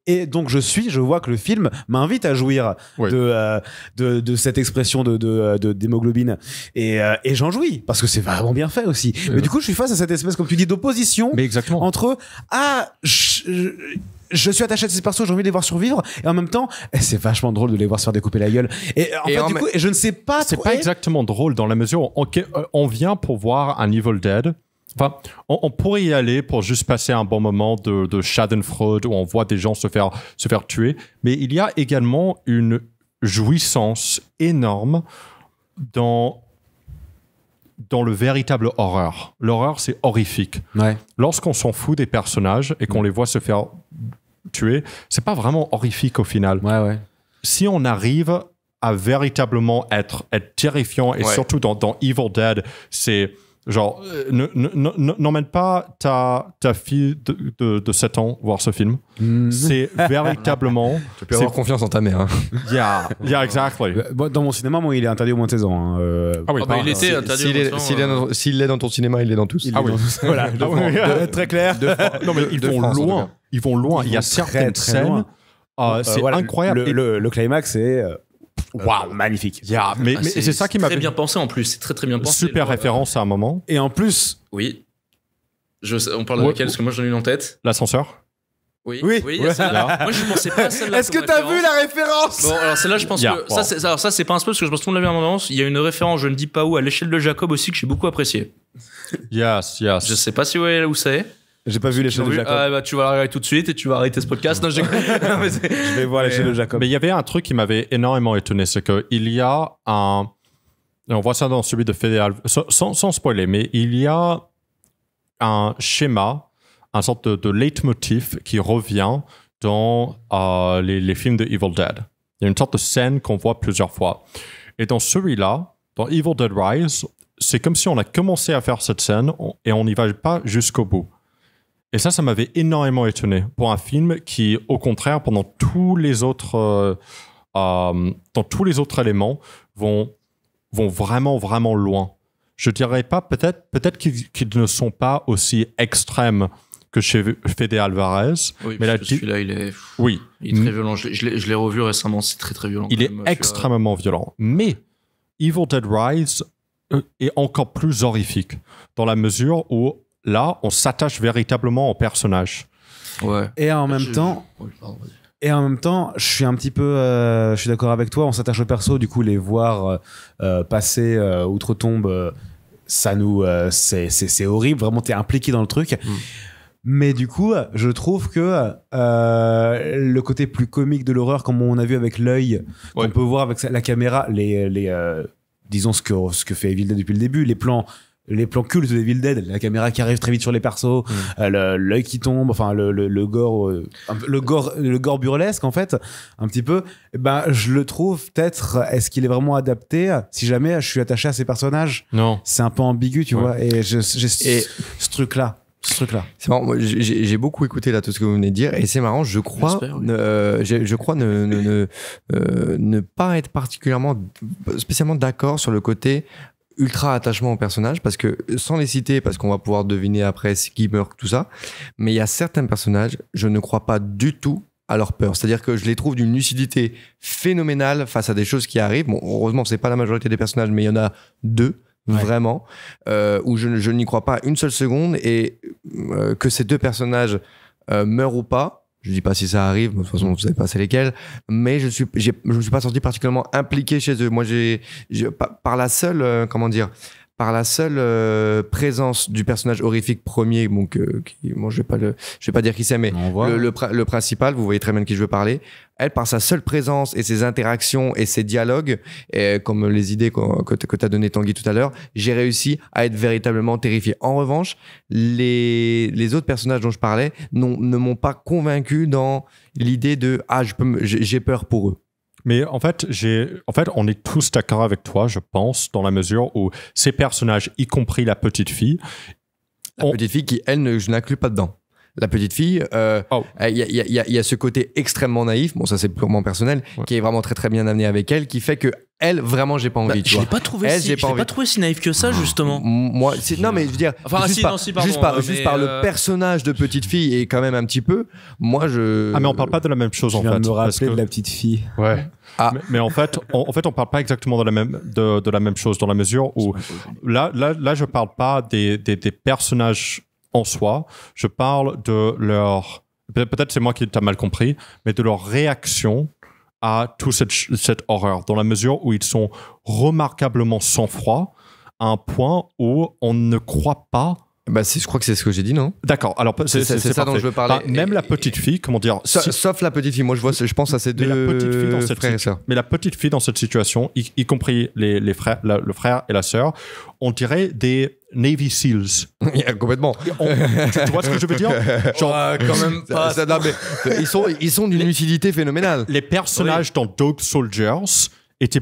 et donc je vois que le film m'invite à jouir Oui. de cette expression d'hémoglobine. Et j'en jouis parce que c'est vraiment bien fait aussi. Mais du coup, je suis face à cette espèce, comme tu dis, d'opposition Mais exactement. entre je suis attaché à ces persos, j'ai envie de les voir survivre, et en même temps, c'est vachement drôle de les voir se faire découper la gueule. Et en fait, du coup, je ne sais pas. C'est pas exactement drôle dans la mesure où on vient pour voir un Evil Dead. Enfin, on pourrait y aller pour juste passer un bon moment de Schadenfreude où on voit des gens se faire tuer. Mais il y a également une jouissance énorme dans le véritable horreur. L'horreur, c'est horrifique. Ouais. Lorsqu'on s'en fout des personnages et qu'on les voit se faire tuer, c'est pas vraiment horrifique au final. Ouais. Si on arrive à véritablement être terrifiant, et surtout dans Evil Dead, c'est genre, n'emmène pas ta fille de 7 ans voir ce film. C'est véritablement... Tu peux avoir confiance en ta mère. Hein. Yeah, exactly. Dans mon cinéma, moi, il est interdit au moins de 16 ans. Hein. Ah oui, il était interdit. S'il est dans ton cinéma, il est dans tous. Ah oui. Voilà, très clair. Non, mais ils vont loin. Ils vont loin. Il y a certaines scènes. C'est voilà, incroyable. Le climax est waouh, magnifique. Yeah, mais c'est ça qui m'a très bien pensé en plus. C'est très bien pensé. Super référence à un moment. Et en plus, oui. On parle de laquelle parce que moi j'en ai une en tête. L'ascenseur. Oui. Oui. Il y a celle-là. Moi je pensais pas à celle-là. est-ce que t'as vu la référence? Bon, alors celle-là, je pense Yeah, que ça c'est pas un spoil parce que je pense qu'on l'a vu à un moment. Il y a une référence, je ne dis pas où, à l'échelle de Jacob aussi que j'ai beaucoup apprécié. Yes. Je sais pas si où c'est. J'ai pas vu l'échelle de Jacob. Ah bah tu vas la regarder tout de suite et tu vas arrêter ce podcast. Non, Je vais voir l'échelle de Jacob. Mais il y avait un truc qui m'avait énormément étonné, c'est qu'il y a un... On voit ça dans celui de Fédéral, sans spoiler, mais il y a un schéma, un sorte de leitmotiv qui revient dans les films de Evil Dead. Il y a une sorte de scène qu'on voit plusieurs fois. Et dans celui-là, dans Evil Dead Rise, c'est comme si on a commencé à faire cette scène et on n'y va pas jusqu'au bout. Et ça m'avait énormément étonné pour un film qui, au contraire, pendant tous les autres, dans tous les autres éléments, vont vraiment, vraiment loin. Je dirais pas, peut-être qu'ils ne sont pas aussi extrêmes que chez Fede Alvarez. Oui, mais là, celui-là, il est très violent. Je l'ai revu récemment, c'est très, très violent. Il est extrêmement violent. Mais Evil Dead Rise est encore plus horrifique dans la mesure où là, on s'attache véritablement au personnage. Ouais. Et en même temps, je suis un petit peu, je suis d'accord avec toi. On s'attache au perso, du coup, les voir passer outre-tombe, ça nous, c'est horrible. Vraiment, t'es impliqué dans le truc. Mais du coup, je trouve que le côté plus comique de l'horreur, comme on a vu avec l'œil, qu'on peut voir avec la caméra, disons ce que fait Evil Dead depuis le début, les plans cultes de Evil Dead, la caméra qui arrive très vite sur les persos, l'œil qui tombe, enfin le gore burlesque en fait, un petit peu. Ben je le trouve peut-être. Est-ce qu'il est vraiment adapté si jamais je suis attaché à ces personnages? Non. C'est un peu ambigu, tu vois. Et j'ai ce truc-là. C'est marrant, moi j'ai beaucoup écouté là tout ce que vous venez de dire et c'est marrant, je crois ne pas être spécialement d'accord sur le côté ultra attachement au personnage parce que sans les citer, parce qu'on va pouvoir deviner après qui meurt, tout ça, mais il y a certains personnages, je ne crois pas du tout à leur peur, c'est-à-dire que je les trouve d'une lucidité phénoménale face à des choses qui arrivent. Bon, heureusement c'est pas la majorité des personnages, mais il y en a 2 vraiment, où je n'y crois pas une seule seconde, et que ces deux personnages meurent ou pas. Je dis pas si ça arrive, de toute façon vous savez pas c'est lesquels, mais je me suis pas senti particulièrement impliqué chez eux. Moi par la seule par la seule présence du personnage horrifique premier, donc je vais pas dire qui c'est, mais le principal, vous voyez très bien de qui je veux parler. Elle, par sa seule présence et ses interactions et ses dialogues, comme les idées que tu as donné Tanguy tout à l'heure, j'ai réussi à être véritablement terrifié. En revanche, les autres personnages dont je parlais ne m'ont pas convaincu dans l'idée de j'ai peur pour eux. Mais en fait, on est tous d'accord avec toi, je pense, dans la mesure où ces personnages, y compris la petite fille... Petite fille qui, elle, je n'inclus pas dedans. La petite fille, il y a ce côté extrêmement naïf, bon ça c'est purement personnel, qui est vraiment très très bien amené avec elle, qui fait que elle, vraiment, j'ai pas envie. Je l'ai pas trouvé si naïf que ça, justement. Moi, non, mais je veux dire, juste par le personnage de petite fille et quand même un petit peu, moi je. Ah, mais on parle pas de la même chose en fait. Je viens de me rappeler de la petite fille. Ouais. Mais en fait, on parle pas exactement de la même chose dans la mesure où là, je parle pas des personnages en soi. Je parle de leur. Peut-être c'est moi qui t'ai mal compris, mais de leur réaction à toute cette horreur, dans la mesure où ils sont remarquablement sang-froid, à un point où on ne croit pas. Je crois que c'est ce que j'ai dit, non? D'accord, alors c'est ça dont je veux parler. Même la petite fille, comment dire... Sauf la petite fille, moi je pense à ces deux frères et sœurs. Mais la petite fille dans cette situation, y compris les frères, le frère et la sœur, on dirait des Navy Seals. Complètement. Tu vois ce que je veux dire? Genre, quand même pas. Ils sont d'une lucidité phénoménale. Les personnages dans Dog Soldiers étaient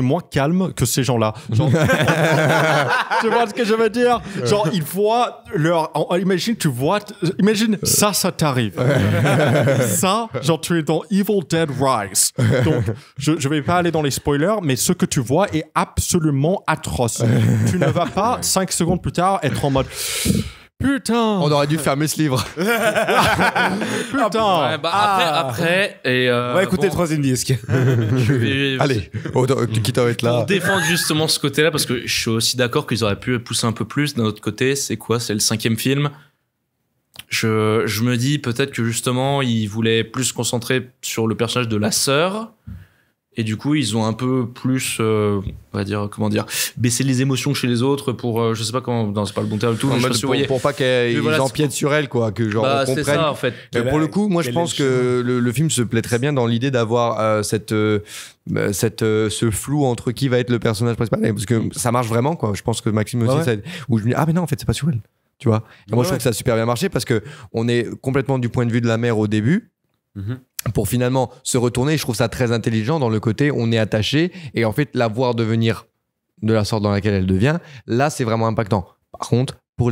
moins calmes que ces gens-là. Genre, tu vois ce que je veux dire? Genre, ils voient imagine ça t'arrive. Ça, genre, tu es dans Evil Dead Rise. Donc, je vais pas aller dans les spoilers, mais ce que tu vois est absolument atroce. Tu ne vas pas, 5 secondes plus tard, être en mode... Putain! On aurait dû fermer ce livre. Putain! Ouais, après, et on va écouter le troisième disque. Allez, quitte à être là. Pour défendre justement ce côté-là, parce que je suis aussi d'accord qu'ils auraient pu pousser un peu plus. D'un autre côté, c'est quoi? C'est le 5e film. Je me dis peut-être que justement, ils voulaient plus se concentrer sur le personnage de la sœur. Et du coup, ils ont un peu plus, on va dire, baissé les émotions chez les autres pour, je sais pas comment, non, c'est pas le bon terme du tout. Pour pas qu'ils empiètent sur elle, quoi, que genre on comprenne. C'est ça, en fait. Mais pour le coup, moi, je pense que le film se plaît très bien dans l'idée d'avoir ce flou entre qui va être le personnage principal, parce que ça marche vraiment, quoi. Je pense que Maxime aussi, où je me dis, mais non, en fait, c'est pas sur elle, tu vois. Et moi, je trouve que ça a super bien marché parce que on est complètement du point de vue de la mère au début. Pour finalement se retourner, je trouve ça très intelligent dans le côté on est attaché et en fait la voir devenir de la sorte dans laquelle elle devient, là c'est vraiment impactant. Par contre, pour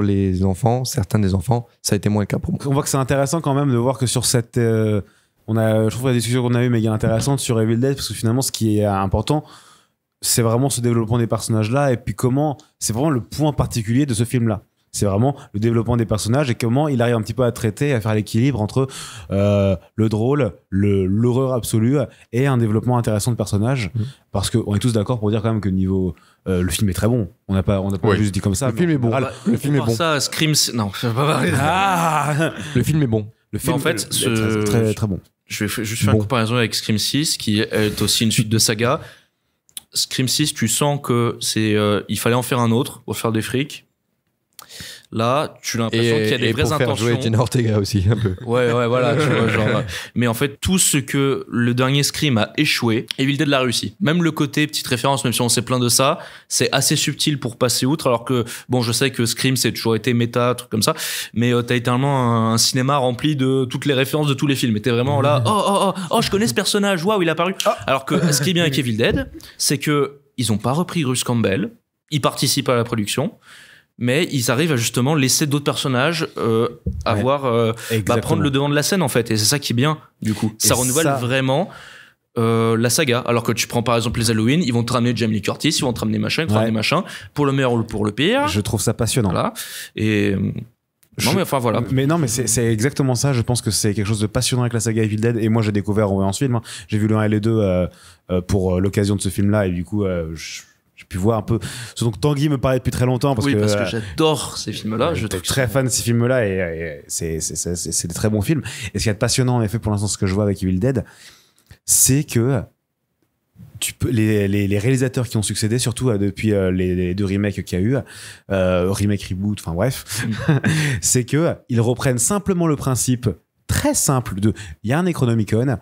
les enfants, certains des enfants, ça a été moins le cas pour moi. On voit que c'est intéressant quand même de voir que sur cette je trouve la discussion qu'on a eue méga intéressante sur Evil Dead, parce que finalement ce qui est important c'est vraiment ce développement des personnages là, et puis comment c'est vraiment le point particulier de ce film là. C'est vraiment le développement des personnages et comment il arrive un petit peu à traiter, à faire l'équilibre entre le drôle, l'horreur absolue et un développement intéressant de personnages. Parce qu'on est tous d'accord pour dire quand même que niveau le film est très bon. On n'a pas juste dit comme ça. Le film est bon. Le film est bon. Ça, Scream, non, je vais pas parler. Le film est bon. Le film en fait, est très, très bon. Je vais juste faire une comparaison avec Scream 6, qui est aussi une suite de saga. Scream 6, tu sens que il fallait en faire un autre pour faire des frics. Là, tu as l'impression qu'il y a des vraies intentions. Et pour faire jouer Jenna Ortega aussi, un peu. Ouais, voilà, tu vois, genre... Mais en fait, tout ce que le dernier Scream a échoué, Evil Dead l'a réussi. Même le côté petite référence, même si on sait plein de ça, c'est assez subtil pour passer outre, alors que, bon, je sais que Scream, c'est toujours été méta, truc comme ça, mais t'as littéralement un cinéma rempli de toutes les références de tous les films. Et t'es vraiment là, oh, je connais ce personnage, waouh, il est apparu. Alors que ce qui est bien avec Evil Dead, c'est que ils ont pas repris Bruce Campbell, ils participent à la production, mais ils arrivent à justement laisser d'autres personnages prendre le devant de la scène en fait, et c'est ça qui est bien du coup. Ça renouvelle vraiment la saga. Alors que tu prends par exemple les Halloween, ils vont te ramener Jamie Lee Curtis, ils vont te ramener machin, pour le meilleur ou pour le pire. Je trouve ça passionnant. Voilà. Et non mais enfin voilà. Mais non mais c'est exactement ça. Je pense que c'est quelque chose de passionnant avec la saga Evil Dead, et moi j'ai découvert en voyant ce film. J'ai vu le 1 et le 2 pour l'occasion de ce film là, et du coup j'ai pu voir un peu ce dont Tanguy me parlait depuis très longtemps parce que j'adore ces films-là. Je suis très fan de ces films-là et c'est des très bons films. Et ce qui est passionnant en effet pour l'instant, ce que je vois avec Evil Dead, c'est que les réalisateurs qui ont succédé, surtout depuis les 2 remakes qu'il y a eu, remake, reboot, enfin bref, c'est que ils reprennent simplement le principe très simple de il y a un Necronomicon,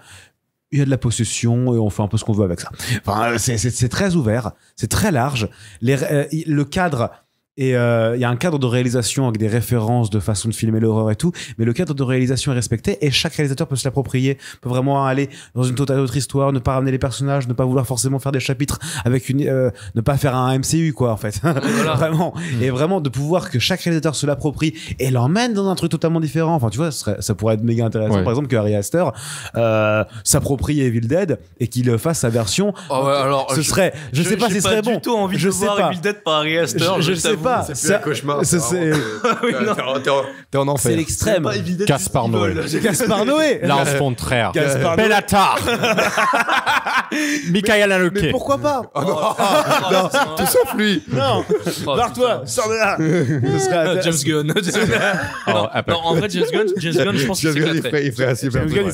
il y a de la possession et on fait un peu ce qu'on veut avec ça. Enfin, c'est très ouvert, c'est très large. Le cadre. Et il y a un cadre de réalisation avec des références de façon de filmer l'horreur et tout, mais le cadre de réalisation est respecté et chaque réalisateur peut se l'approprier, peut vraiment aller dans une totale autre histoire, ne pas ramener les personnages, ne pas vouloir forcément faire des chapitres avec ne pas faire un MCU quoi en fait. Voilà. Vraiment. Et vraiment de pouvoir que chaque réalisateur se l'approprie et l'emmène dans un truc totalement différent. Enfin tu vois, ça pourrait être méga intéressant. Par exemple que Ari Aster s'approprie Evil Dead et qu'il fasse sa version. Alors, ce serait, je sais pas si ce serait bon. J'ai pas du tout envie de voir Evil Dead par Ari Aster. Je sais pas. C'est un cauchemar. T'es en enfer. C'est l'extrême. Gaspard Noé. Gaspard Noé. Lars von Trier. Gaspard Noé. Bellatar. Michael Haneke. Mais pourquoi pas? Non, tout sauf lui. Non. Barre-toi. Sors de là. James Gunn. Non, en vrai, James Gunn, je pense qu'il s'éclaterait.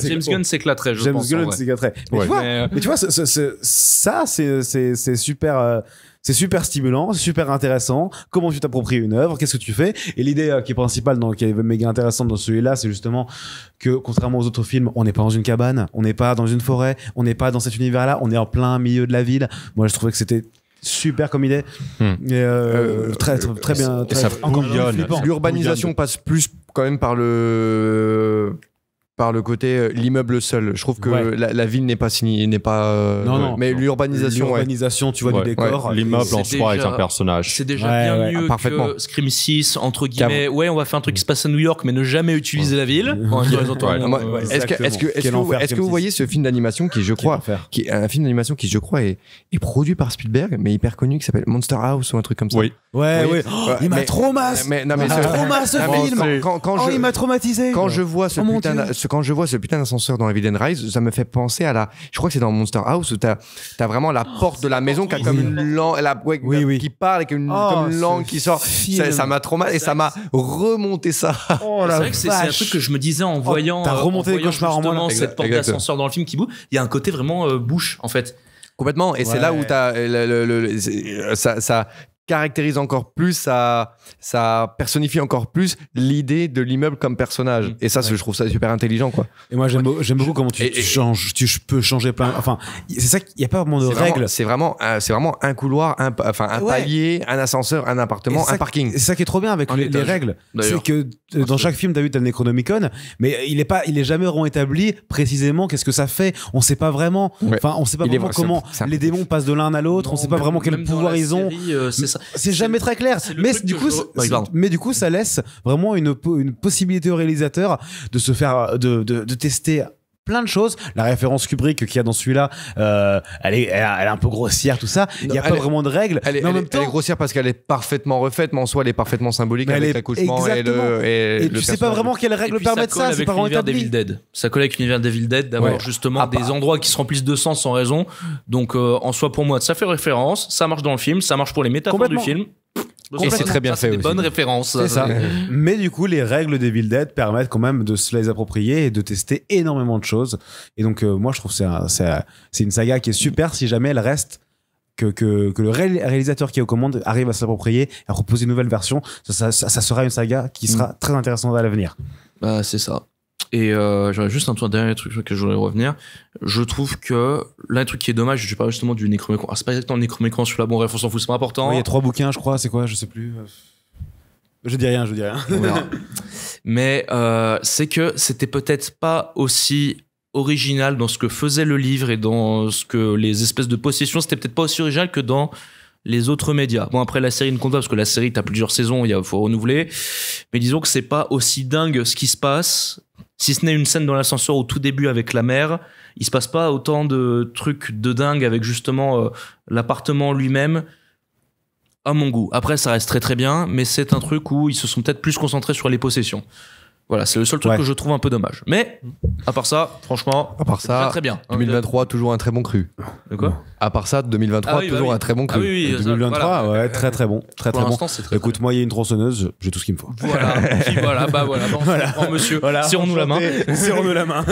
James Gunn s'éclaterait, je pense. James Gunn s'éclaterait. Mais tu vois, ça, c'est super. C'est super stimulant, c'est super intéressant. Comment tu t'appropries une œuvre, qu'est-ce que tu fais? Et l'idée qui est principale, qui est méga intéressante dans celui-là, c'est justement que contrairement aux autres films, on n'est pas dans une cabane, on n'est pas dans une forêt, on n'est pas dans cet univers-là, on est en plein milieu de la ville. Moi, je trouvais que c'était super comme idée. Et très bien. Et ça bouillonne. L'urbanisation passe plus quand même par le côté l'immeuble seul. Je trouve que la ville n'est pas non, mais l'urbanisation, tu vois, du décor. L'immeuble en soi est un personnage. C'est déjà bien mieux que Scream 6 entre guillemets. Ouais, on va faire un truc qui se passe à New York mais ne jamais utiliser la ville. Est-ce que vous voyez ce film d'animation qui est un film d'animation qui je crois est produit par Spielberg mais hyper connu qui s'appelle Monster House ou un truc comme ça. Oui. Il m'a traumatisé. Ce film. Il m'a traumatisé. Quand je vois ce putain d'ascenseur dans Evil Dead Rise, ça me fait penser à je crois que c'est dans Monster House où t'as vraiment la porte de la maison qui a comme une langue, qui parle avec une langue qui sort. Ça m'a traumatisé et ça m'a remonté ça. C'est vrai que c'est un truc que je me disais en voyant. T'as remonté les cauchemars en moi. Cette porte d'ascenseur dans le film qui bouge. Il y a un côté vraiment bouche en fait. Complètement. Et c'est là où t'as ça caractérise encore plus, ça personnifie encore plus l'idée de l'immeuble comme personnage. Et ça, je trouve ça super intelligent, quoi. Et moi, j'aime beaucoup comment tu changes. Tu peux changer plein. Enfin, c'est ça qu'il n'y a pas vraiment de règles. C'est vraiment un couloir, un palier, un ascenseur, un appartement, un parking. C'est ça qui est trop bien avec les règles. C'est que dans chaque film, t'as vu, t'as le Necronomicon, mais il est jamais vraiment établi précisément qu'est-ce que ça fait. On sait pas vraiment. Enfin, on sait pas vraiment comment les démons passent de l'un à l'autre. On sait pas vraiment quel pouvoir ils ont. C'est jamais très clair. Mais du coup, ça laisse vraiment une possibilité au réalisateur de se faire, de tester plein de choses. La référence Kubrick qu'il y a dans celui-là, elle est un peu grossière, tout ça. Il n'y a pas vraiment de règles. Elle est grossière parce qu'elle est parfaitement refaite, mais en soi, elle est parfaitement symbolique avec l'accouchement et tu sais pas vraiment quelles règles permettent ça. C'est pas vraiment établi. Ça colle avec l'univers d'Evil Dead d'avoir justement des endroits qui se remplissent de sens sans raison. Donc, en soi, pour moi, ça fait référence. Ça marche dans le film. Ça marche pour les métaphores du film. Et c'est très bien fait. C'est des bonnes références. C'est ça. Mais du coup, les règles d'Evil Dead permettent quand même de se les approprier et de tester énormément de choses. Et donc, moi, je trouve que c'est une saga qui est super si jamais elle reste. Que le réalisateur qui est aux commandes arrive à s'approprier, à proposer une nouvelle version. Ça sera une saga qui sera très intéressante à l'avenir. Bah, c'est ça. Et j'aurais juste un dernier truc que je voudrais revenir. Je trouve que là, un truc qui est dommage, je parle justement du Necronomicon. C'est pas exactement le Necronomicon celui-là, bon bref, on s'en fout, c'est pas important. Il y a 3 bouquins, je crois, c'est quoi, je sais plus. Je dis rien. On verra. Mais c'est que c'était peut-être pas aussi original dans ce que faisait le livre et dans ce que les espèces de possessions, c'était peut-être pas aussi original que dans les autres médias. Bon, après, la série ne compte pas parce que la série, t'as plusieurs saisons, faut renouveler. Mais disons que c'est pas aussi dingue ce qui se passe. Si ce n'est une scène dans l'ascenseur au tout début avec la mère, il se passe pas autant de trucs de dingue avec justement l'appartement lui-même, à mon goût. Après, ça reste très très bien, mais c'est un truc où ils se sont peut-être plus concentrés sur les possessions. Voilà, c'est le seul truc Ouais. que je trouve un peu dommage. Mais, à part ça, franchement, À part c'est déjà ça, très bien. 2023, toujours un très bon cru. De quoi À part ça, 2023, Ah oui, bah toujours oui. un très bon Ah cru. oui, oui, ça, 2023, voilà. ouais, très très bon. Très Pour très bon. l'instant, c'est très Écoute, moi, il y a une tronçonneuse, j'ai tout ce qu'il me faut. Voilà, puis voilà, bah voilà, bah, on prend monsieur, serrons-nous la main. Serrons-nous la main.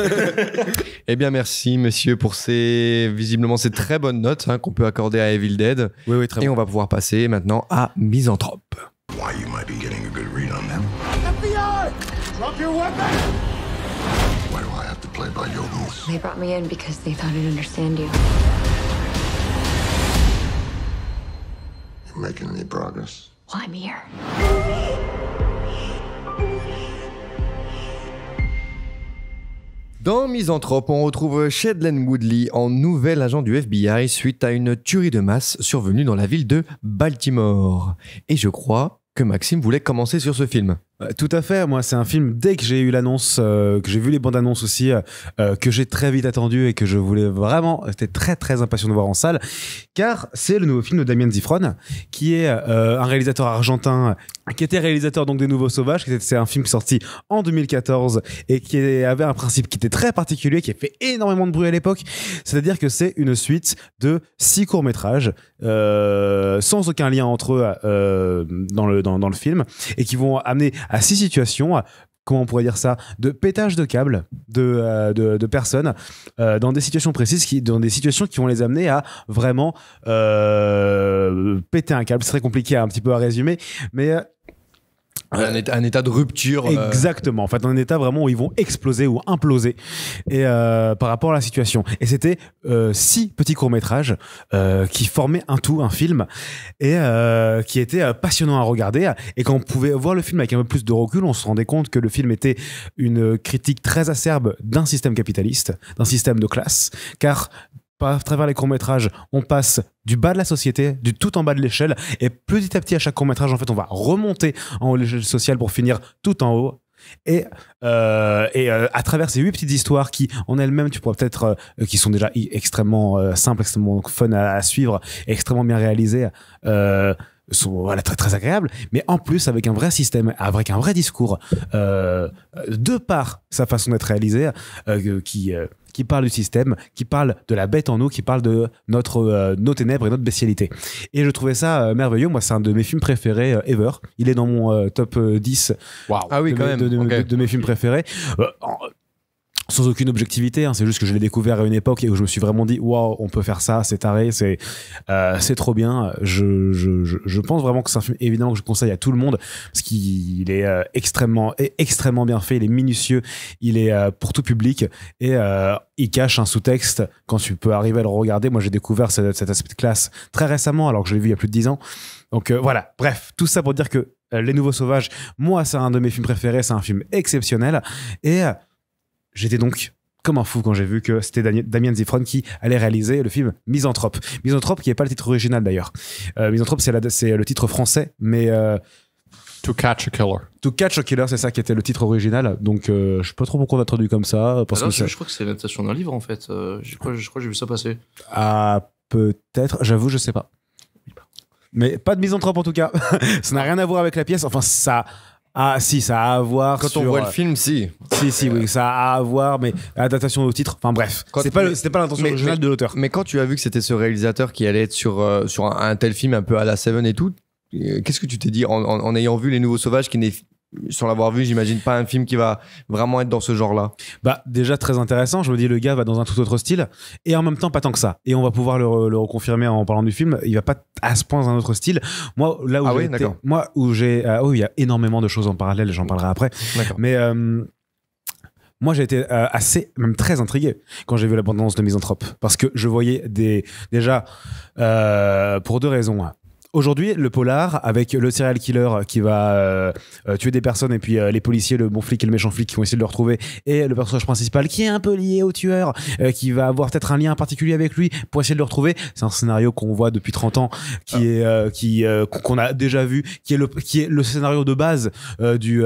Eh bien, merci, messieurs, pour visiblement ces très bonnes notes qu'on peut accorder à Evil Dead. Oui, oui, très Et bon. on va pouvoir passer maintenant à Misanthrope. Why you might be getting a good read on them. FBI! Drop your weapon! Why do I have to play by your rules? They brought me in because they thought I'd understand you. You making any progress? Well, I'm here. Dans Misanthrope, on retrouve Shailene Woodley en nouvel agent du FBI suite à une tuerie de masse survenue dans la ville de Baltimore. Et je crois que Maxime voulait commencer sur ce film. Tout à fait. Moi, c'est un film, dès que j'ai eu l'annonce, que j'ai vu les bandes annonces aussi, que j'ai très vite attendu et que je voulais vraiment, j'étais très très impatient de voir en salle, car c'est le nouveau film de Damien Zifron, qui est un réalisateur argentin, qui était réalisateur donc des Nouveaux Sauvages. C'est un film sorti en 2014 et qui avait un principe qui était très particulier, qui a fait énormément de bruit à l'époque. C'est-à-dire que c'est une suite de 6 courts-métrages, sans aucun lien entre eux dans le film, et qui vont amener à 6 situations, comment on pourrait dire ça, de pétage de câbles de personnes dans des situations précises, dans des situations qui vont les amener à vraiment péter un câble. C'est très compliqué un petit peu à résumer, mais Un état de rupture. exactement, en fait un état vraiment où ils vont exploser ou imploser et par rapport à la situation. Et c'était 6 petits courts-métrages qui formaient un tout, un film, et qui était passionnant à regarder. Et quand on pouvait voir le film avec un peu plus de recul, on se rendait compte que le film était une critique très acerbe d'un système capitaliste, d'un système de classe, car à travers les courts-métrages, on passe du bas de la société, du tout en bas de l'échelle, et petit à petit, à chaque court-métrage, en fait, on va remonter en haut de l'échelle sociale pour finir tout en haut. Et à travers ces 8 petites histoires qui, en elles-mêmes, tu pourrais peut-être, qui sont déjà extrêmement simples, extrêmement fun à suivre, extrêmement bien réalisées, sont voilà, très très agréables, mais en plus avec un vrai système, avec un vrai discours, de par sa façon d'être réalisée, qui parle du système, qui parle de la bête en nous, qui parle de nos ténèbres et notre bestialité. Et je trouvais ça merveilleux. Moi, c'est un de mes films préférés ever. Il est dans mon top 10 Ah oui, quand même. de mes films préférés. Sans aucune objectivité, hein, c'est juste que je l'ai découvert à une époque et où je me suis vraiment dit waouh, on peut faire ça, c'est taré, c'est trop bien. Je pense vraiment que c'est un film évidemment que je conseille à tout le monde parce qu'il est extrêmement bien fait, il est minutieux, il est pour tout public et il cache un sous-texte quand tu peux arriver à le regarder. Moi, j'ai découvert cet aspect de classe très récemment, alors que je l'ai vu il y a plus de 10 ans. Donc voilà, bref, tout ça pour dire que Les Nouveaux Sauvages, moi, c'est un de mes films préférés, c'est un film exceptionnel et j'étais donc comme un fou quand j'ai vu que c'était Damien Zifron qui allait réaliser le film Misanthrope. Misanthrope qui n'est pas le titre original d'ailleurs. Misanthrope, c'est le titre français, mais To Catch a Killer. To Catch a Killer, c'est ça qui était le titre original. Donc je sais pas trop pourquoi on a traduit comme ça. Parce Alors, que je crois que c'est l'adaptation d'un livre en fait. Je crois que j'ai vu ça passer. Ah, peut-être, j'avoue, je sais pas. Mais pas de Misanthrope en tout cas. Ça n'a rien à voir avec la pièce. Enfin, ça. Ah si, ça a à voir Quand sur... on voit le film, si. Si, oui, ça a à voir, mais adaptation au titre, enfin bref, c'était pas l'intention originale de l'auteur. Mais quand tu as vu que c'était ce réalisateur qui allait être sur un tel film un peu à la Seven et tout, qu'est-ce que tu t'es dit en ayant vu Les Nouveaux Sauvages, qui n'est, sans l'avoir vu, j'imagine pas un film qui va vraiment être dans ce genre-là? Bah déjà très intéressant, je me dis le gars va dans un tout autre style et en même temps pas tant que ça. Et on va pouvoir le reconfirmer en parlant du film, il va pas à ce point dans un autre style. Moi là où il y a énormément de choses en parallèle, j'en parlerai après. D'accord. Mais moi j'ai été assez, même très intrigué quand j'ai vu l'abondance de Misanthrope parce que je voyais déjà pour 2 raisons. Aujourd'hui, le polar, avec le serial killer qui va tuer des personnes et puis les policiers, le bon flic et le méchant flic qui vont essayer de le retrouver, et le personnage principal qui est un peu lié au tueur, qui va avoir peut-être un lien particulier avec lui pour essayer de le retrouver. C'est un scénario qu'on voit depuis 30 ans, qu'on a déjà vu, qui est le scénario de base du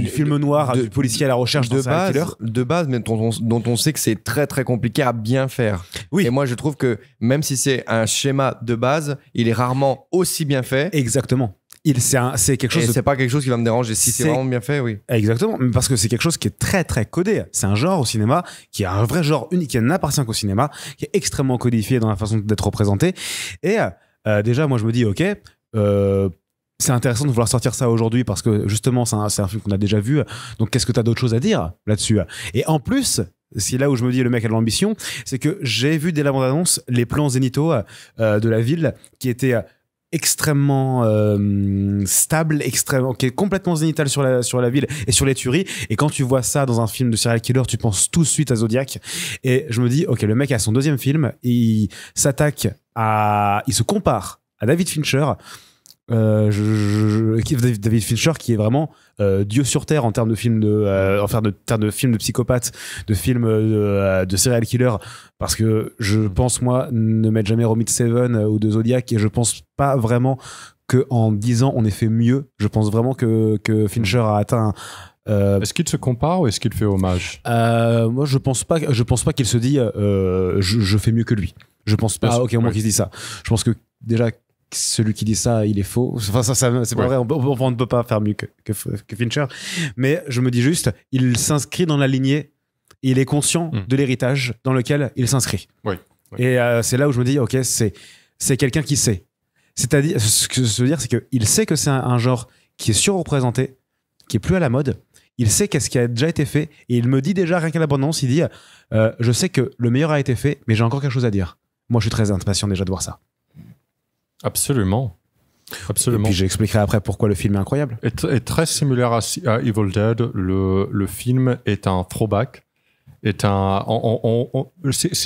film noir du policier à la recherche d'un serial killer. De base, mais dont on sait que c'est très très compliqué à bien faire. Oui. Et moi, je trouve que même si c'est un schéma de base, il est rarement aussi bien fait. Exactement. c'est quelque chose Et de... c'est pas quelque chose qui va me déranger. Si c'est C'est- vraiment bien fait, oui. Exactement, mais parce que c'est quelque chose qui est très très codé. C'est un genre au cinéma qui est un vrai genre unique, qui n'appartient qu'au cinéma, qui est extrêmement codifié dans la façon d'être représenté. Et déjà, moi je me dis, ok, c'est intéressant de vouloir sortir ça aujourd'hui parce que justement, c'est un film qu'on a déjà vu. Donc qu'est-ce que tu as d'autre chose à dire là-dessus? Et en plus, c'est là où je me dis le mec a de l'ambition, c'est que j'ai vu dès la bande-annonce les plans zénithaux de la ville qui étaient extrêmement stable, qui est complètement zénital sur la ville et sur les tueries. Et quand tu vois ça dans un film de serial killer, tu penses tout de suite à Zodiac. Et je me dis, ok, le mec a son deuxième film, il se compare à David Fincher. David Fincher qui est vraiment Dieu sur terre en termes de films de films de psychopathes, de films de serial killer, parce que je pense moi ne m'être jamais remis de Seven ou de Zodiac, et je pense pas vraiment que en 10 ans on ait fait mieux. Je pense vraiment que Fincher a atteint Est-ce qu'il se compare ou est-ce qu'il fait hommage? moi je pense pas qu'il se dit je fais mieux que lui. Je pense pas au moment qu'il se dit ça. Je pense que déjà celui qui dit ça, il est faux. Enfin, ça c'est pas vrai. On ne peut pas faire mieux que Fincher. Mais je me dis juste, il s'inscrit dans la lignée. Et il est conscient de l'héritage dans lequel il s'inscrit. Oui. Et c'est là où je me dis, ok, c'est quelqu'un qui sait. C'est-à-dire, ce que je veux dire, c'est qu'il sait que c'est un genre qui est surreprésenté, qui est plus à la mode. Il sait qu'est-ce qui a déjà été fait. Et il me dit déjà, rien qu'à l'abondance, il dit, je sais que le meilleur a été fait, mais j'ai encore quelque chose à dire. Moi, je suis très impatient déjà de voir ça. Absolument. Et puis j'expliquerai après pourquoi le film est incroyable. Et très similaire à Evil Dead, le film est un throwback. C'est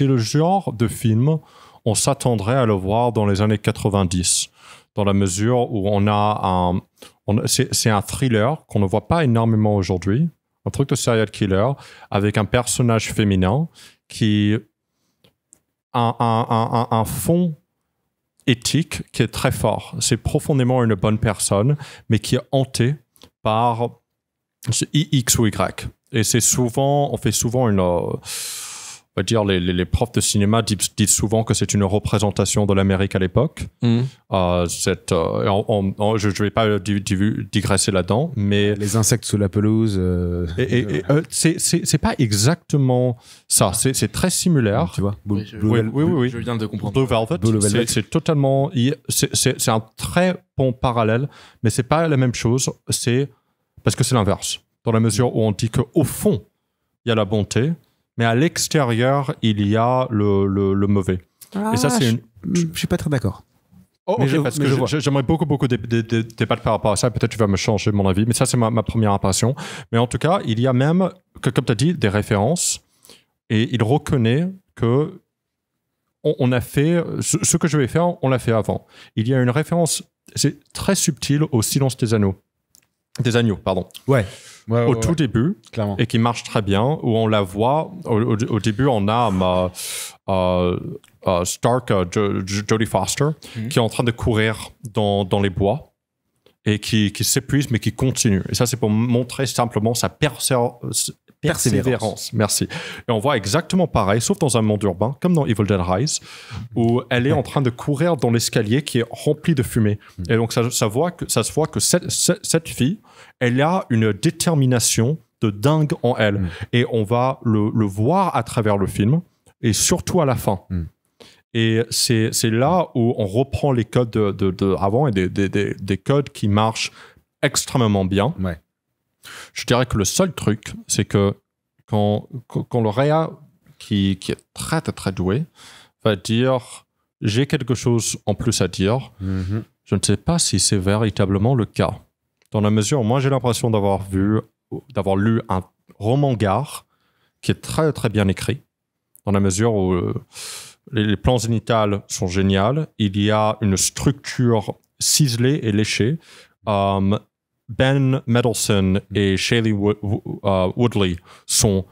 le genre de film, on s'attendrait à le voir dans les années 90, dans la mesure où c'est un thriller qu'on ne voit pas énormément aujourd'hui, un truc de serial killer, avec un personnage féminin qui a un fond éthique qui est très fort. C'est profondément une bonne personne, mais qui est hantée par X ou Y. Et on fait souvent on va dire, les profs de cinéma disent souvent que c'est une représentation de l'Amérique à l'époque. Je ne vais pas digresser là-dedans, mais... Les insectes sous la pelouse... c'est pas exactement ça. C'est très similaire. Tu vois, oui. Je viens de comprendre. Blue Velvet, c'est totalement... C'est un très bon parallèle, mais c'est pas la même chose. C'est parce que c'est l'inverse. Dans la mesure où on dit qu'au fond, il y a la bonté, mais à l'extérieur, il y a le mauvais. Et ça, c'est je suis pas très d'accord. Oh, okay, parce que j'aimerais beaucoup débattre par rapport à ça. Peut-être tu vas me changer mon avis, mais ça, c'est ma première impression. Mais en tout cas, il y a même, comme tu as dit, des références, et il reconnaît que on a fait ce que je vais faire, on l'a fait avant. Il y a une référence, c'est très subtil, au Silence des agneaux. Des agneaux, pardon. Ouais. Au tout début, clairement. Et qui marche très bien, où on la voit. Au début, on a Stark, Jodie Foster, qui est en train de courir dans les bois et qui s'épuise, mais qui continue. Et ça, c'est pour montrer simplement sa persévérance. Merci. Et on voit exactement pareil, sauf dans un monde urbain, comme dans Evil Dead Rise, où elle est en train de courir dans l'escalier qui est rempli de fumée. Et donc, ça se voit que cette fille, elle a une détermination de dingue en elle. Et on va le voir à travers le film, et surtout à la fin. Et c'est là où on reprend les codes de avant, et des codes qui marchent extrêmement bien. Ouais. Je dirais que le seul truc, c'est que quand le réa, qui est très, très, très doué, va dire « j'ai quelque chose en plus à dire je ne sais pas si c'est véritablement le cas. Dans la mesure où moi, j'ai l'impression d'avoir lu un roman gare qui est très, très bien écrit, dans la mesure où les plans zénithales sont géniaux, il y a une structure ciselée et léchée. Ben Mendelsohn et Shailene Woodley sont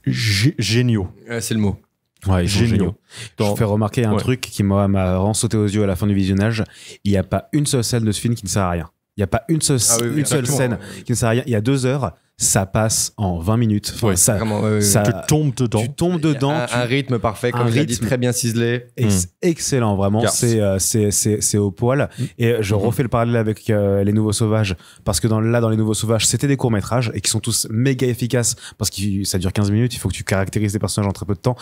géniaux. C'est le mot. Ouais, ils sont géniaux. Je fais remarquer un truc qui m'a vraiment sauté aux yeux à la fin du visionnage. Il n'y a pas une seule scène de ce film qui ne sert à rien. Il n'y a pas une seule scène qui ne sert à rien. Il y a 2 heures. ça passe en 20 minutes. Enfin, Ouais, ça, Vraiment, ça- Tu tombes dedans. tu tombes dedans. un rythme parfait, comme un il a dit, rythme. très bien ciselé. Excellent, vraiment. Yes. C'est au poil. Et je refais le parallèle avec Les Nouveaux Sauvages, parce que dans Les Nouveaux Sauvages, c'était des courts-métrages et qui sont tous méga efficaces parce que ça dure 15 minutes. Il faut que tu caractérises les personnages en très peu de temps.